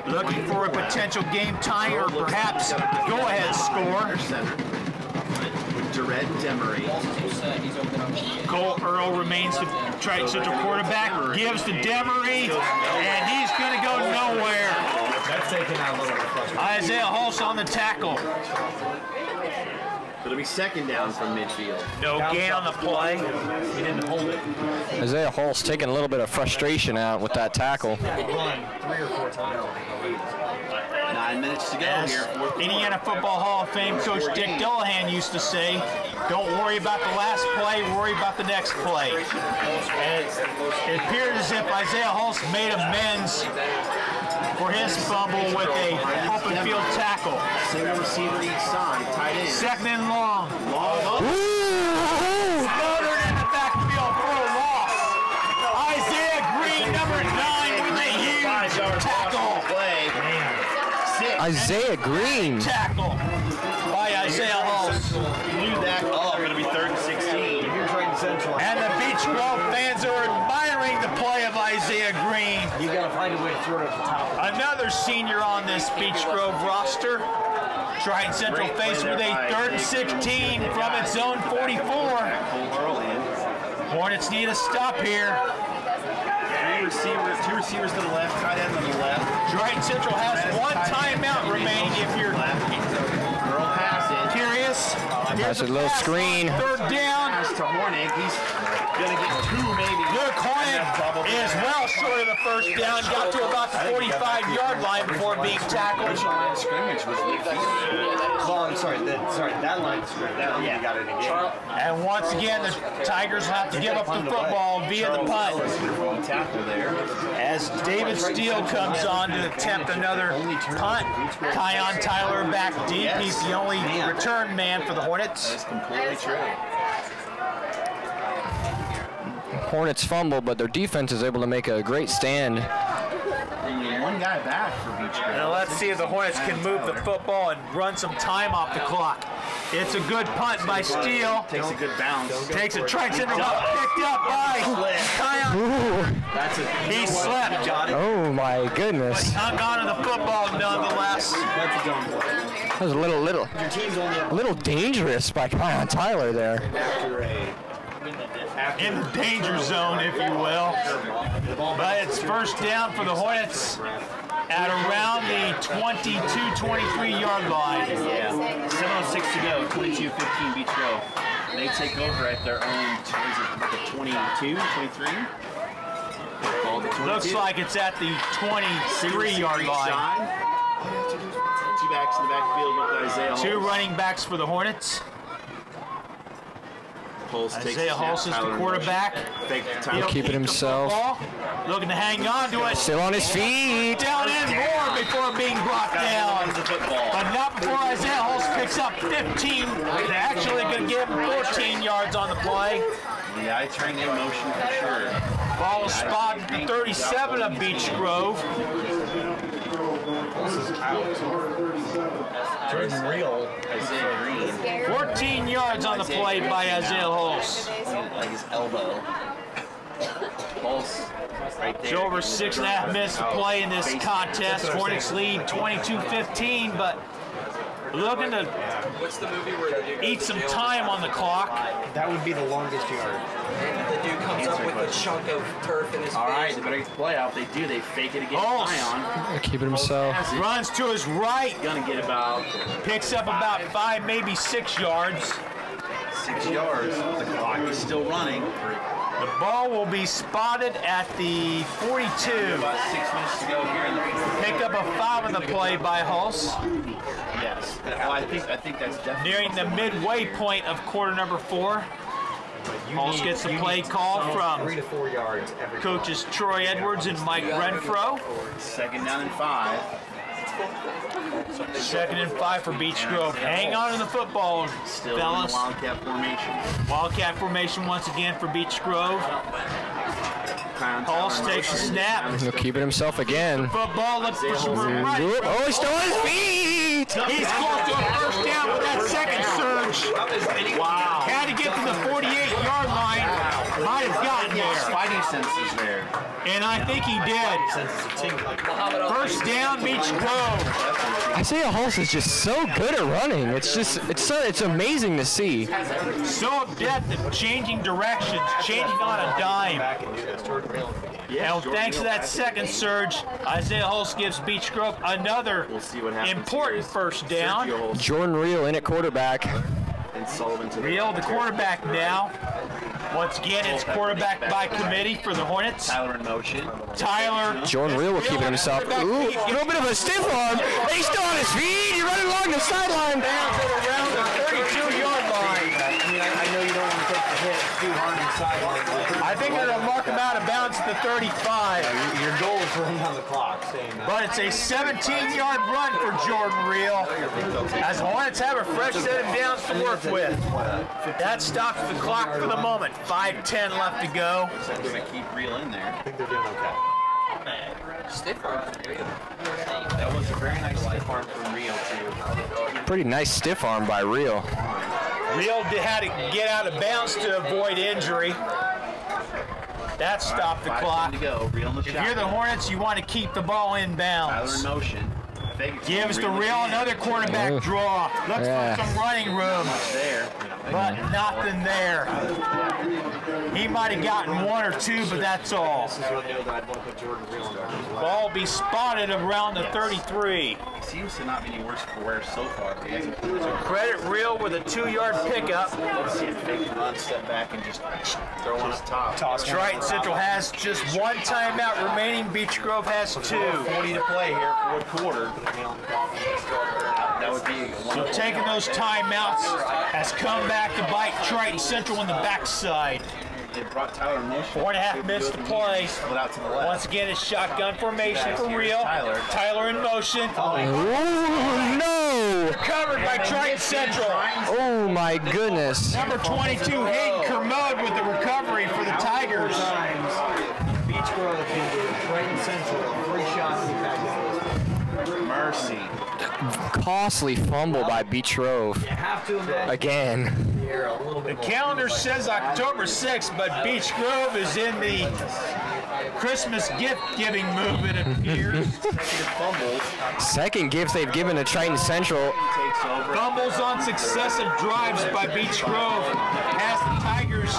Looking for a potential game tie or perhaps go-ahead score. Jared Demery. Cole Earl remains the Triton Central quarterback. Gives to Demery, and he's going to go nowhere. That's taking out a little bit of frustration. Isaiah Holst on the tackle. It'll be 2nd down from midfield. No gain on the play. He didn't hold it. Isaiah Holst taking a little bit of frustration out with that tackle. Run 3 or 4 times. 9 minutes to go here. Indiana Football Hall of Fame coach Dick Dillahan used to say, don't worry about the last play, worry about the next play. And it appeared as if Isaiah Holst made amends for his fumble with a open field tackle. Single receiver each side, tight end. 2nd and long. Long. Smothered in the backfield for a loss. Isaiah Green, number 9, with a Isaiah Green. Tackle by Isaiah Hulse. Blew that up. Going to be 3rd and 16. Here's right in Central. And the Beech Grove fans are admiring the play of Isaiah Green. You got to find a way to throw it at the top. Another senior on this Beech Grove roster. Triton Central faced with a 3rd and 16 from its own 44. Hornets need a stop here. Two receivers to the left, tight end on the left. Triton Central has one timeout remaining if you're Girl passes. curious. That's a little screen. 3rd down. Pass to Hornick. He's going to get 2 maybe. Luke Hornick is well short of the 1st down. Got to about the 45-yard line before being tackled. Line of scrimmage was Well, I'm sorry. That line is great. That one you got it again. And once again, the Tigers will have to give up the football via the punt. tackle there. As David Steele comes on to attempt another punt. Kion Tyler back deep. He's the only return man for the Hornets. That's completely true. Hornets fumble, but their defense is able to make a great stand. One guy back for Beech Grove. Now let's see if the Hornets can move the football and run some time off the clock. It's a good punt by Steele. Takes a good bounce. Takes a try picked up by Kion. He slept. Oh my goodness. Hung on to the football nonetheless. That was a little dangerous by Kion Tyler there. In the danger zone, if you will. But it's 1st down for the Hornets at around the 22-23 yard line. Yeah. 7:06 to go. 22-15 Beech Grove. They take over at their own. Is it 22, 23? Looks like it's at the 23 yard line. Two backs in the backfield with Isaiah Hulse. 2 running backs for the Hornets. Isaiah Hulse is the quarterback. He'll keep it himself. Looking to hang on to it. Still on his feet. Down and more before being brought down. But not before Isaiah Hulse picks up 15. They're actually going to give him 14 yards on the play. The eye train in motion for sure. Ball is spotted at the 37 of Beech Grove. Jordan Real. Isaiah Green. 14 yards on the play by Isaiah Hulse. Like his elbow. Hulse right there. It's over 6.5 minutes to play in this contest. Hornets lead 22-15, but looking to eat some time on the clock. That would be the longest yard. The dude comes up with a chunk of turf in his face. All right, they better get the play out. If they do, they fake it again. Hulse Keep it himself. runs to his right. Gonna get about Picks up about 5, maybe 6 yards. 6 yards. The clock is still running. The ball will be spotted at the 42. About 6 minutes to go here in the Pick up a 5 on the play by Hulse. Yes. Well, I think that's definitely Nearing the midway point of quarter number 4. Hulse gets the play call from 3 to 4 yards every coaches Troy Edwards and Mike Renfro. 2nd down and 5. 2nd and 5 for Beech Grove. Hang on to the football, Still in fellas. the Wildcat formation. Wildcat formation once again for Beech Grove. Hulse takes a snap. He'll keep it himself again. Football looks for right. Oh, he's still on his feet. He's close to a 1st down with that second surge. Wow. Had to get to the 48-yard line. Might have gotten there. Spidey senses there. And I think he did. 1st down, Beech Grove. Isaiah Hulse is just so good at running. It's amazing to see. So adept at changing directions, changing on a dime. And thanks to that second surge, Isaiah Hulse gives Beech Grove another important 1st down. Jordan Real in at quarterback. And Sullivan to Real, the quarterback now. Once again, it's quarterback by committee for the Hornets. Tyler in motion. Tyler. Jordan Real will keep it himself. Ooh, a little bit of a stiff arm. He's still on his feet. He's running along the sideline. Down to around the 32-yard line. I mean, I know you don't want to take the hit too hard on the sideline. I think they're going to mark him out of bounds at the 35. Your goal is to run down the clock. But it's a 17-yard run for Jordan Real. As the Hornets have a fresh set of downs to work with. That stops the clock for the moment. 5:10 left to go. I'm going to keep Real in there. I think they're doing okay. Stiff arm. That was Very nice stiff arm from Rio, too. Pretty nice stiff arm by Real. Real had to get out of bounds to avoid injury. That stopped the clock. To go. Real in the If you're the Hornets, you want to keep the ball in bounds. Tyler in motion. Gives the Real another quarterback draw. Looks for some running room. There. But nothing there. He might have gotten one or two, but that's all. Ball will be spotted around the 33. He seems to not be any worse for wear so far. Credit Real with a 2-yard pickup. Let's see if fake run, step back, and just throw on his top. Triton Central has just one timeout remaining. Beech Grove has 2. 40 to play here, fourth quarter. That would be so taking those timeouts has come back to bite Triton Central in the backside. It brought Tyler in motion. 4.5 minutes to play. Split out to the left. Once again, it's shotgun formation for Real. Tyler in motion. Oh, no! Covered by Triton Central. Oh, my goodness. Number 22, Hayden Kermode with the recovery for the Tigers. Beech Grove can Triton Central, 3 shots in the Mercy. Costly fumble by Beech Grove. Again. The calendar says October 6th, but Beech Grove is in the Christmas gift-giving mood, it appears. Second gift they've given to Triton Central. Fumbles on successive drives by Beech Grove has the Tigers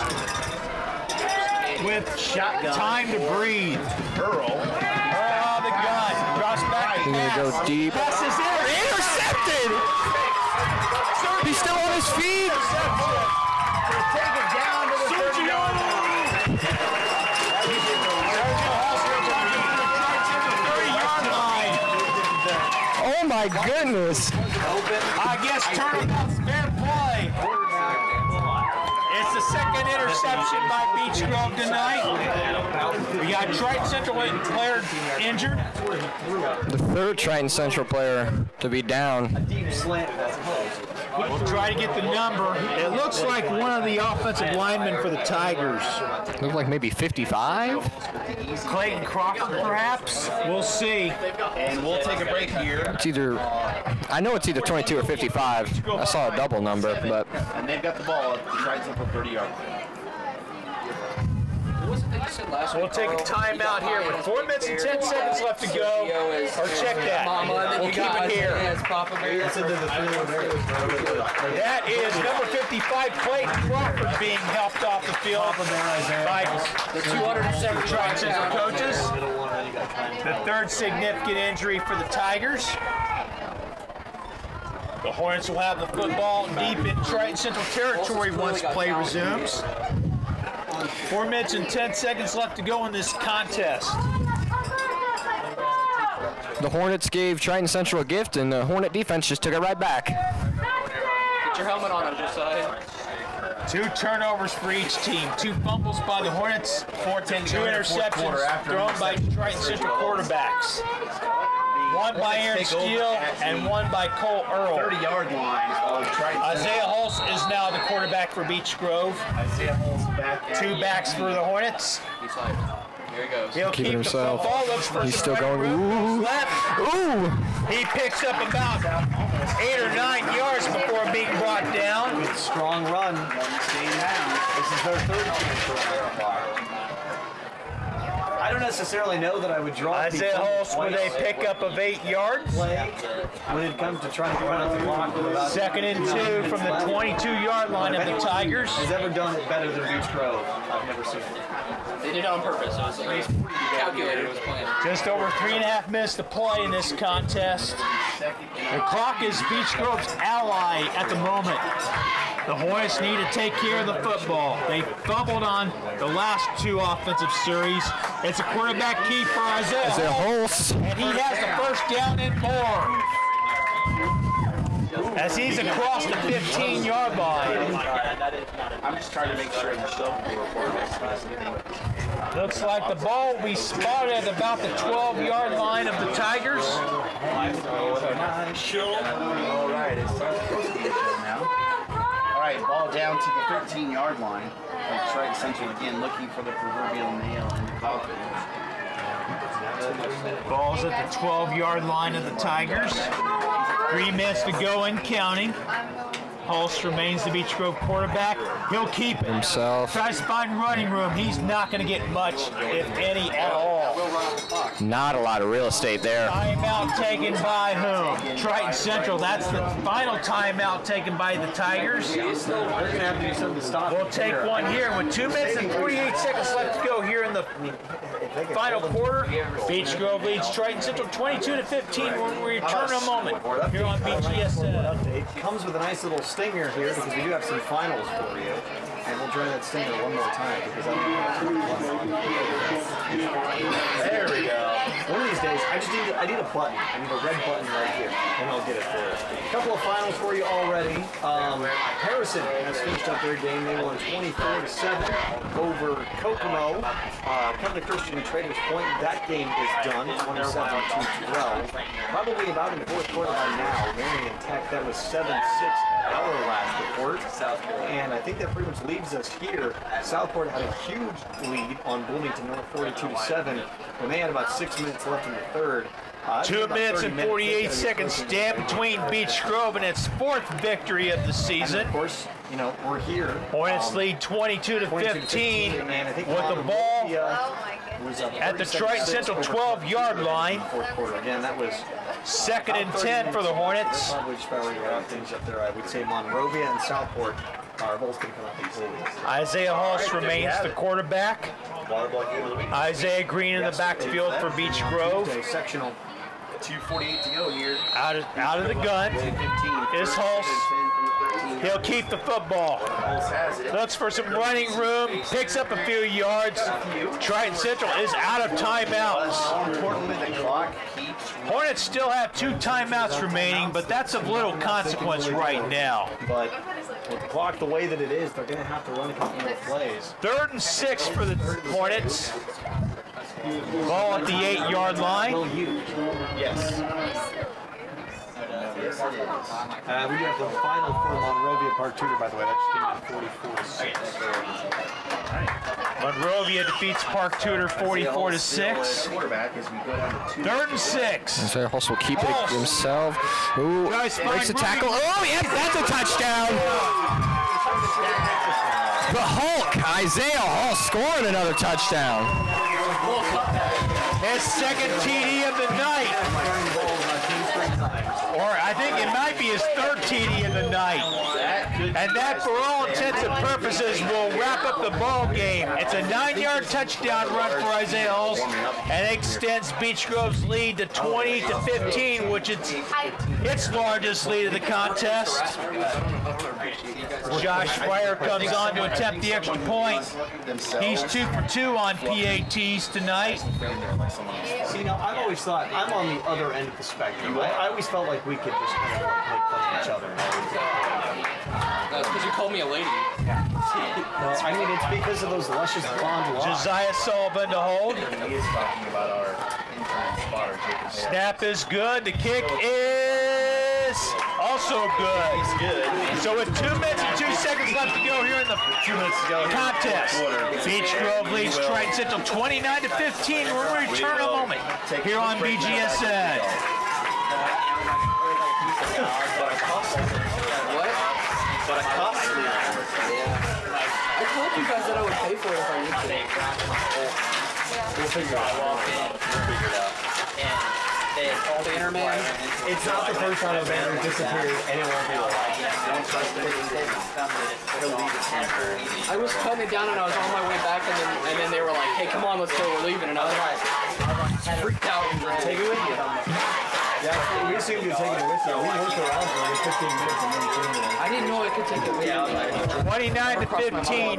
with time to breathe. Earl. Oh, the gun. Drops back. He's going to go deep. Pass is intercepted! He's still on his feet. Take it down to the 30-yard line. 30-yard line. Oh my goodness. I guess turnabout's fair play. It's the second interception by Beech Grove tonight. We got Triton Central player injured. The third Triton Central player to be down. We'll try to get the number. It looks like one of the offensive linemen for the Tigers. Look like maybe 55? Clayton Crawford, perhaps? We'll see. And we'll take a break here. It's either, I know it's either 22 or 55. I saw a double number, but. And they've got the ball at the Triton Central 30-yard line. We'll take a timeout here with 4 minutes and 10 seconds left to go. Or check that. We'll keep it here. That is number 55, Clayton Crawford, being helped off the field by the 207 Triton Central coaches. The third significant injury for the Tigers. The Hornets will have the football deep in Triton Central territory once play resumes. 4 minutes and 10 seconds left to go in this contest. The Hornets gave Triton Central a gift, and the Hornet defense just took it right back. Get your helmet on, Josiah. 2 turnovers for each team. 2 fumbles by the Hornets. 2 interceptions thrown by Triton Central quarterbacks. 1 by Aaron Steele and 1 by Cole Earl. 30-yard line of Triton. Isaiah Hulse is now the quarterback for Beech Grove. Isaiah Hulse back. 2 backs for the Hornets. Here he goes. He'll Keeping keep himself. the football. Looks for He's some still going. running room. Ooh. Left. Ooh. He picks up about 8 or 9 yards before being brought down. Good strong run. Staying down. This is their third chance. I don't necessarily know that I would draw Isaiah Hulse with a pickup of 8 yards. play when it comes to trying to run out the clock with about 2nd and 2 from the 22-yard line of the Tigers. Has ever done it better than Beech Grove? I've never seen it. They did it on purpose. It was calculated. It was planned. Just over 3.5 minutes to play in this contest. The clock is Beech Grove's ally at the moment. The Hornets need to take care of the football. They fumbled on the last 2 offensive series. It's a quarterback key for Isaiah Hulse. And he has the first down and more. As he's across the 15-yard line. I'm just trying to make sure you show the report. Looks like the ball will be spotted at about the 12-yard line of the Tigers. All right, it's supposed to be a show now. All right, ball down to the 13-yard line. Triton Central again looking for the proverbial nail in the coffin. Ball's at the 12-yard line of the Tigers. 3 minutes to go and counting. Hulse remains the Beech Grove quarterback. He'll keep it himself. Tries to find running room. He's not going to get much, if any, at all. Not a lot of real estate there. Timeout taken by whom? Triton Central. That's the final timeout taken by the Tigers. They're going to have to do something to stop. We'll take one here with 2 minutes and 48 seconds left to go here in the final quarter. Beech Grove leads Triton Central 22-15 when we return in a moment here on BGSN. It comes with a nice little stinger here because we do have some finals for you. And we'll try that stinger one more time because I don't know. There we go. One of these days, I need a button. I need a red button right here, and I'll get it for you. A couple of finals for you already. Harrison has finished up their game. They won 24-7 over Kokomo. Covenant Christian Traders Point. That game is done, 27-12. Probably about in the fourth quarter by now. Marion Tech, that was 7-6 our last report. And I think that pretty much leaves us here. Southport had a huge lead on Bloomington North 42-7 when they had about 6 minutes left in the third. 2 minutes and 48 seconds stand between Beech Grove and its 4th victory of the season. And of course, you know, we're here. Hornets lead 22-15 with the ball at the Triton Central 12-yard line. Fourth quarter. Again, that was 2nd and 10 for the Hornets. Probably just about ready to wrap things up there. I would say Monrovia and Southport are both going to come up easily. Isaiah Hulse remains the quarterback. Isaiah Green in the backfield for Beech Grove. Sectional. 2:48 to go here. Out of the gun is Hulse. He'll keep the football. Looks for some running room. Picks up a few yards. Triton Central is out of timeouts. More importantly, the clock keeps. Hornets still have 2 timeouts remaining, but that's of little consequence right now. But with the clock the way that it is, they're going to have to run a couple more plays. 3rd and 6 for the Hornets. Ball at the 8-yard line. Yes. We do have the final for Monrovia Park Tudor, by the way. That just came in 44-6. Monrovia defeats Park Tudor 44-6. 3rd and 6. Isaiah Hulse will keep it himself. Ooh, breaks the tackle. Oh, yeah, that's a touchdown. The Hulk, Isaiah Hulse scoring another touchdown. His 2nd TD of the night. Or I think it might be his 3rd TD of the night. And that, for all intents and purposes, will wrap up the ball game. It's a 9-yard touchdown run for Isaiah Hulse and extends Beech Grove's lead to 20-15, which is its largest lead of the contest. Josh Fryer comes on to attempt the extra point. He's 2 for 2 on PATs tonight. See, now, I've always thought, I'm on the other end of the spectrum. I always felt like we could just kind of like make fun of each other. That's because you called me a lady. Well, I mean, it's because of those luscious blonde locks. Josiah Sullivan to hold. He is talking about our intern spotter, Jacob. Snap is good. The kick is also good. He's good. So with 2 minutes and 2 seconds left to go here in the contest, Beech Grove leads Triton Central 29-15. We'll return in a moment here on BGSN. But a costly. I told you guys that I would pay for it if I used it. We'll figure it out. Banner man. It's not the first time a banner disappeared and it won't be alive. Don't trust it. He'll leave it here. I was cutting it down and I was on my way back and then they were like, hey, come on, let's go, we're leaving. And I was like, freaked out and ran. Take it with you. Yeah, we assumed you'd take it with you. We worked around for like 15 minutes and then came in. I didn't know I could take it with me.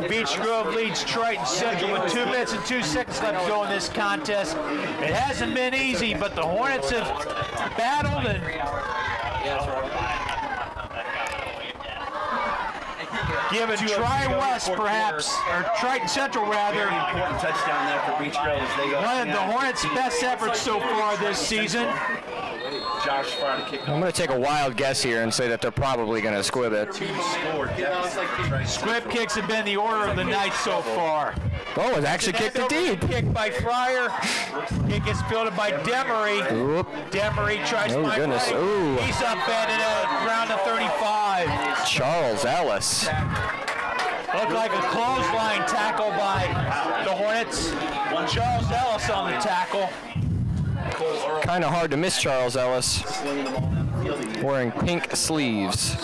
29-15, Beech Grove leads Triton Central with 2 minutes and 2 seconds left to go in this contest. It hasn't been easy, but the Hornets have battled and given Tri-West perhaps, or Triton Central rather, Important touchdown there for Beech Grove as they go. one of the Hornets' best efforts so far this season. Josh fired a kick. I'm going to take a wild guess here and say that they're probably going to squib it. Squib kicks have been the order of the night so far. Oh, it actually kicked it deep. Kick by Fryer. Kick is fielded by Demery. Oop. Demery tries to Oh, find goodness. right. Ooh. He's upended at around the 35. Charles Ellis. Looked like a clothesline tackle by the Hornets. Charles Ellis on the tackle. Kind of hard to miss Charles Ellis. Wearing pink sleeves.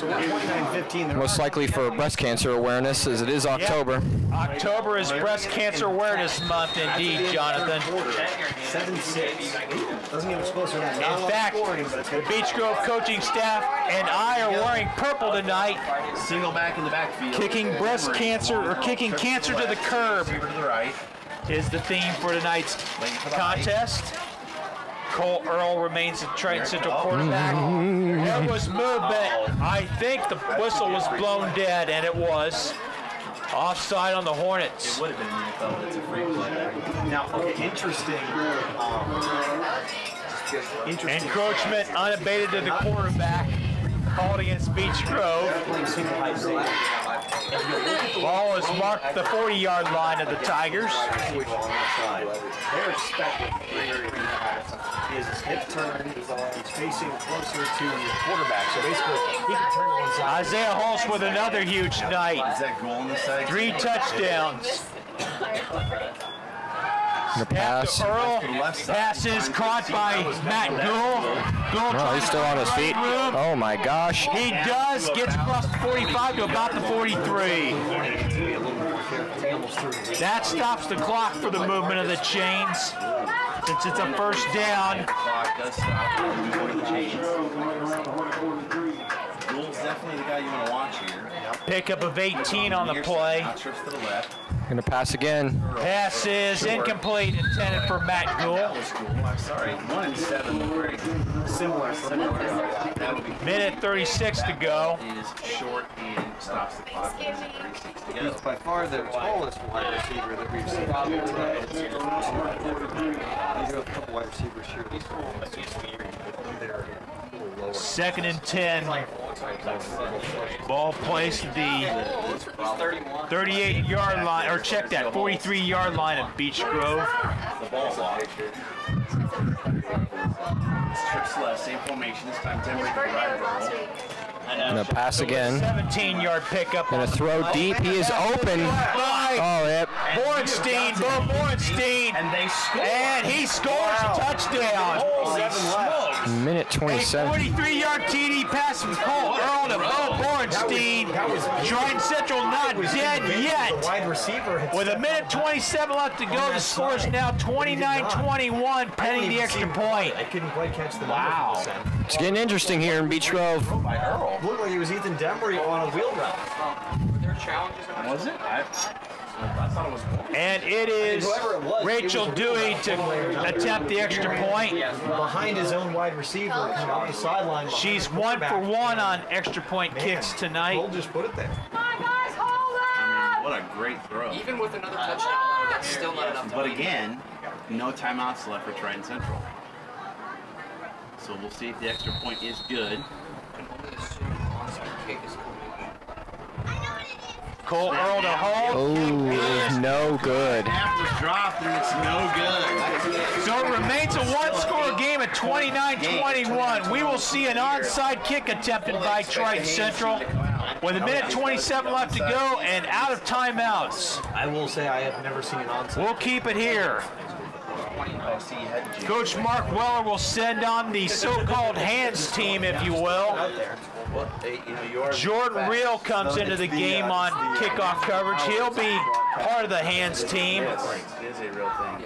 Most likely for breast cancer awareness, as it is October. October is Breast Cancer Awareness Month, indeed, Jonathan. 7-6. Doesn't get closer than that. In fact, the Beech Grove coaching staff and I are wearing purple tonight. Single back in the backfield. Kicking breast cancer, or kicking cancer to the curb, Receiver to the right. is the theme for tonight's contest. Cole Earl remains the Triton Central quarterback. There was movement. I think the whistle was blown dead, and it was. Offside on the Hornets. It would have been NFL, but it's a free play. Now, interesting. Encroachment unabated to the quarterback. Called against Beech Grove. Ball has marked the 40-yard line of the Tigers. They're expecting his hip turn. He's facing closer to the quarterback, so basically he can turn to one side. Isaiah Hulse with another huge night. Is that goal on the side? 3 touchdowns. The pass. After Earl, passes caught by Matt Gould. Oh, he's still on his feet. Oh my gosh. He does, gets across the 45 to about the 43. That stops the clock for the movement of the chains. Since it's a first down. Clock does stop before the chains. Gould's definitely the guy you want to watch here. Pickup of 18 on the play. Trips to the left. Gonna pass again. Pass is incomplete, intended for Matt Gould. That was cool. I'm sorry. 1 and 7. Very similar. That would be. Minute 36 to go. Is short and stops the clock. 36 to go. He's by far the tallest wide receiver that we've seen out here today. These are a couple wide receivers here. Second and 10. Ball placed at the 38-yard line, or check that, 43-yard line of Beech Grove. The ball block. Trips left, same formation. This time Denver to the right. Gonna pass again. 17-yard pickup. Gonna throw deep. He is open. Oh, yep. Borenstein, Bo Borenstein. And they score. And he scores a touchdown. Minute A 27. 43-yard TD pass from Cole Earl to Bo Borenstein. Triton Central not dead yet. Wide receiver. With a minute 27 left to go, the score is now 29-21, pending the extra point. I couldn't quite catch the number. Wow. It's getting interesting here in Beech Grove. Looked like it was Ethan Demery on a wheel route. Was it? I thought it was. And it is Rachel Dewey to attempt the extra point. Behind his own wide receiver, coming off the sideline. She's 1 for 1 on extra point kicks tonight. We'll just put it there. I mean, what a great throw. Even with another touchdown, that's still not enough. But again, no timeouts left for Triton Central. So we'll see if the extra point is good. Cole Earl to hold. Oh, it is no good. Half was dropped and it's no good. So it remains a one-score game at 29-21. We will see an onside kick attempted by Triton Central with a minute 27 left to go and out of timeouts. I will say I have never seen an onside. We'll keep it here. Coach Mark Weller will send on the so-called hands team, if you will. Jordan Reel comes into the game on kickoff coverage. He'll be part of the hands team. It is a real thing.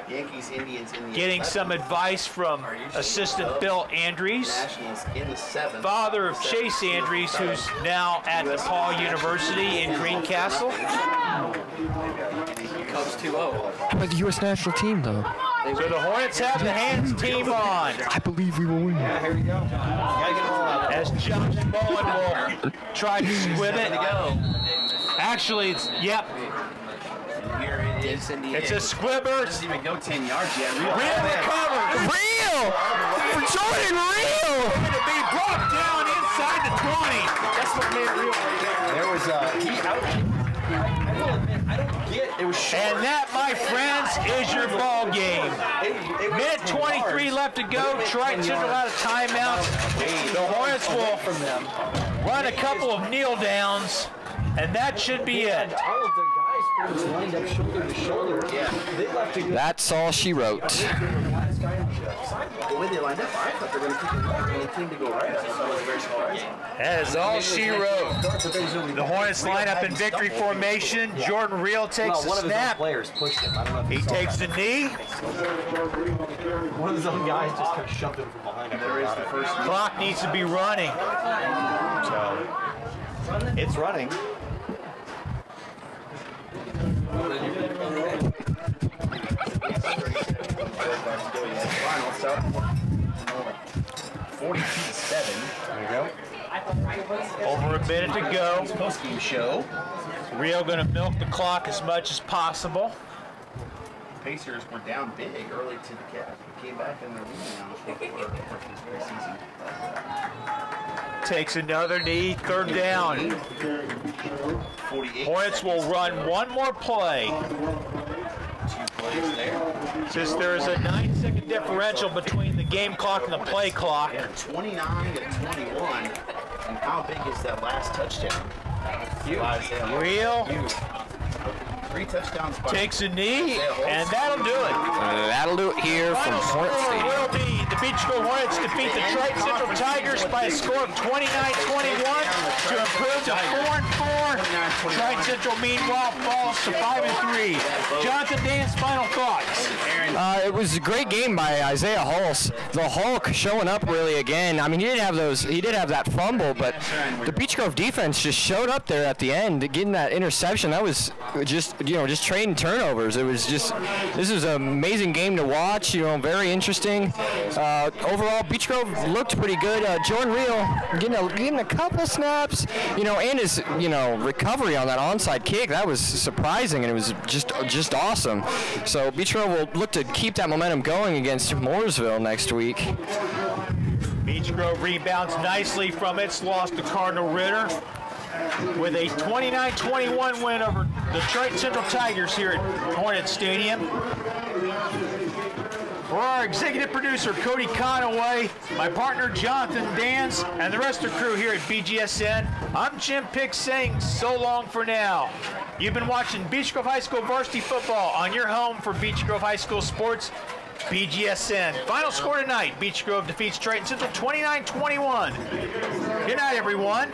Yankees, Indians, Getting some advice from assistant Bill Andrews, Nationals in the 7th. father of Chase Andrews, who's now at DePaul University in Greencastle. Cubs 2-0. But the U.S. national team, though. So the Hornets have the hands team on. I believe we will win. Here we go. Gotta get them all out. As Josh Mullen will try to squib it. Actually, it's, yep, Here it is. it's a squibber. Doesn't even go 10 yards yet. Real recovered. Real! For Jordan Real! That's what made it real. There was he out. I will admit, I don't get it was short. And that, my friends, is your ball game. Minute 23 left to go. Triton Central out of timeouts. The Hornets will run a couple of kneel downs, and that should be it. All of the guys lined up shoulder to shoulder. Yeah, they left to go. That's all she wrote. The way they lined up, I thought they were going to keep it going. They seemed to go right. I thought it was very surprising. That is all she wrote. The Hornets line up in victory formation. Jordan Reel takes the one of his own snap. players pushed him. I don't know if He takes the knee. one of his own guys just kind of shoved him from behind him. There is the first. Clock needs to be running. So it's running. Final start. 42-7. There you go. Over a minute to go. Post-game show. Rio going to milk the clock as much as possible. Pacers were down big early to the cap. Came back in the lead now in the fourth quarter of this preseason. Takes another knee, third down. 48 Hornets will run one more play. 2 plays there. Since there is a 9-second differential between the game clock and the play clock. 29 to 21. And how big is that last touchdown? Rio 3 touchdowns. takes a knee, and that'll do it. That'll do it here from Final Hornet score Stadium. will be the Beach Grove Hornets defeat the Triton Central Tigers by a score of 29-21 to improve to 4-4. Triton Central, meanwhile, falls to 5-3. Jonathan, Dan's final thoughts. It was a great game by Isaiah Hulse. The Hulk showing up really again. I mean, he did have that fumble, but the Beach Grove defense just showed up there at the end, getting that interception. That was just trading turnovers. It was just, this was an amazing game to watch. Very interesting. Overall, Beach Grove looked pretty good. Jordan Reel getting a couple snaps, and his recovery on that onside kick, that was surprising, and it was just awesome. So Beach Grove will look to keep that momentum going against Mooresville next week. Beach Grove rebounds nicely from its loss to Cardinal Ritter with a 29-21 win over the Triton Central Tigers here at Hornet Stadium. For our executive producer, Cody Conaway, my partner, Jonathan Dans, and the rest of the crew here at BGSN, I'm Jim Pick saying so long for now. You've been watching Beach Grove High School varsity football on your home for Beach Grove High School sports, BGSN. Final score tonight, Beach Grove defeats Triton Central 29-21. Good night, everyone.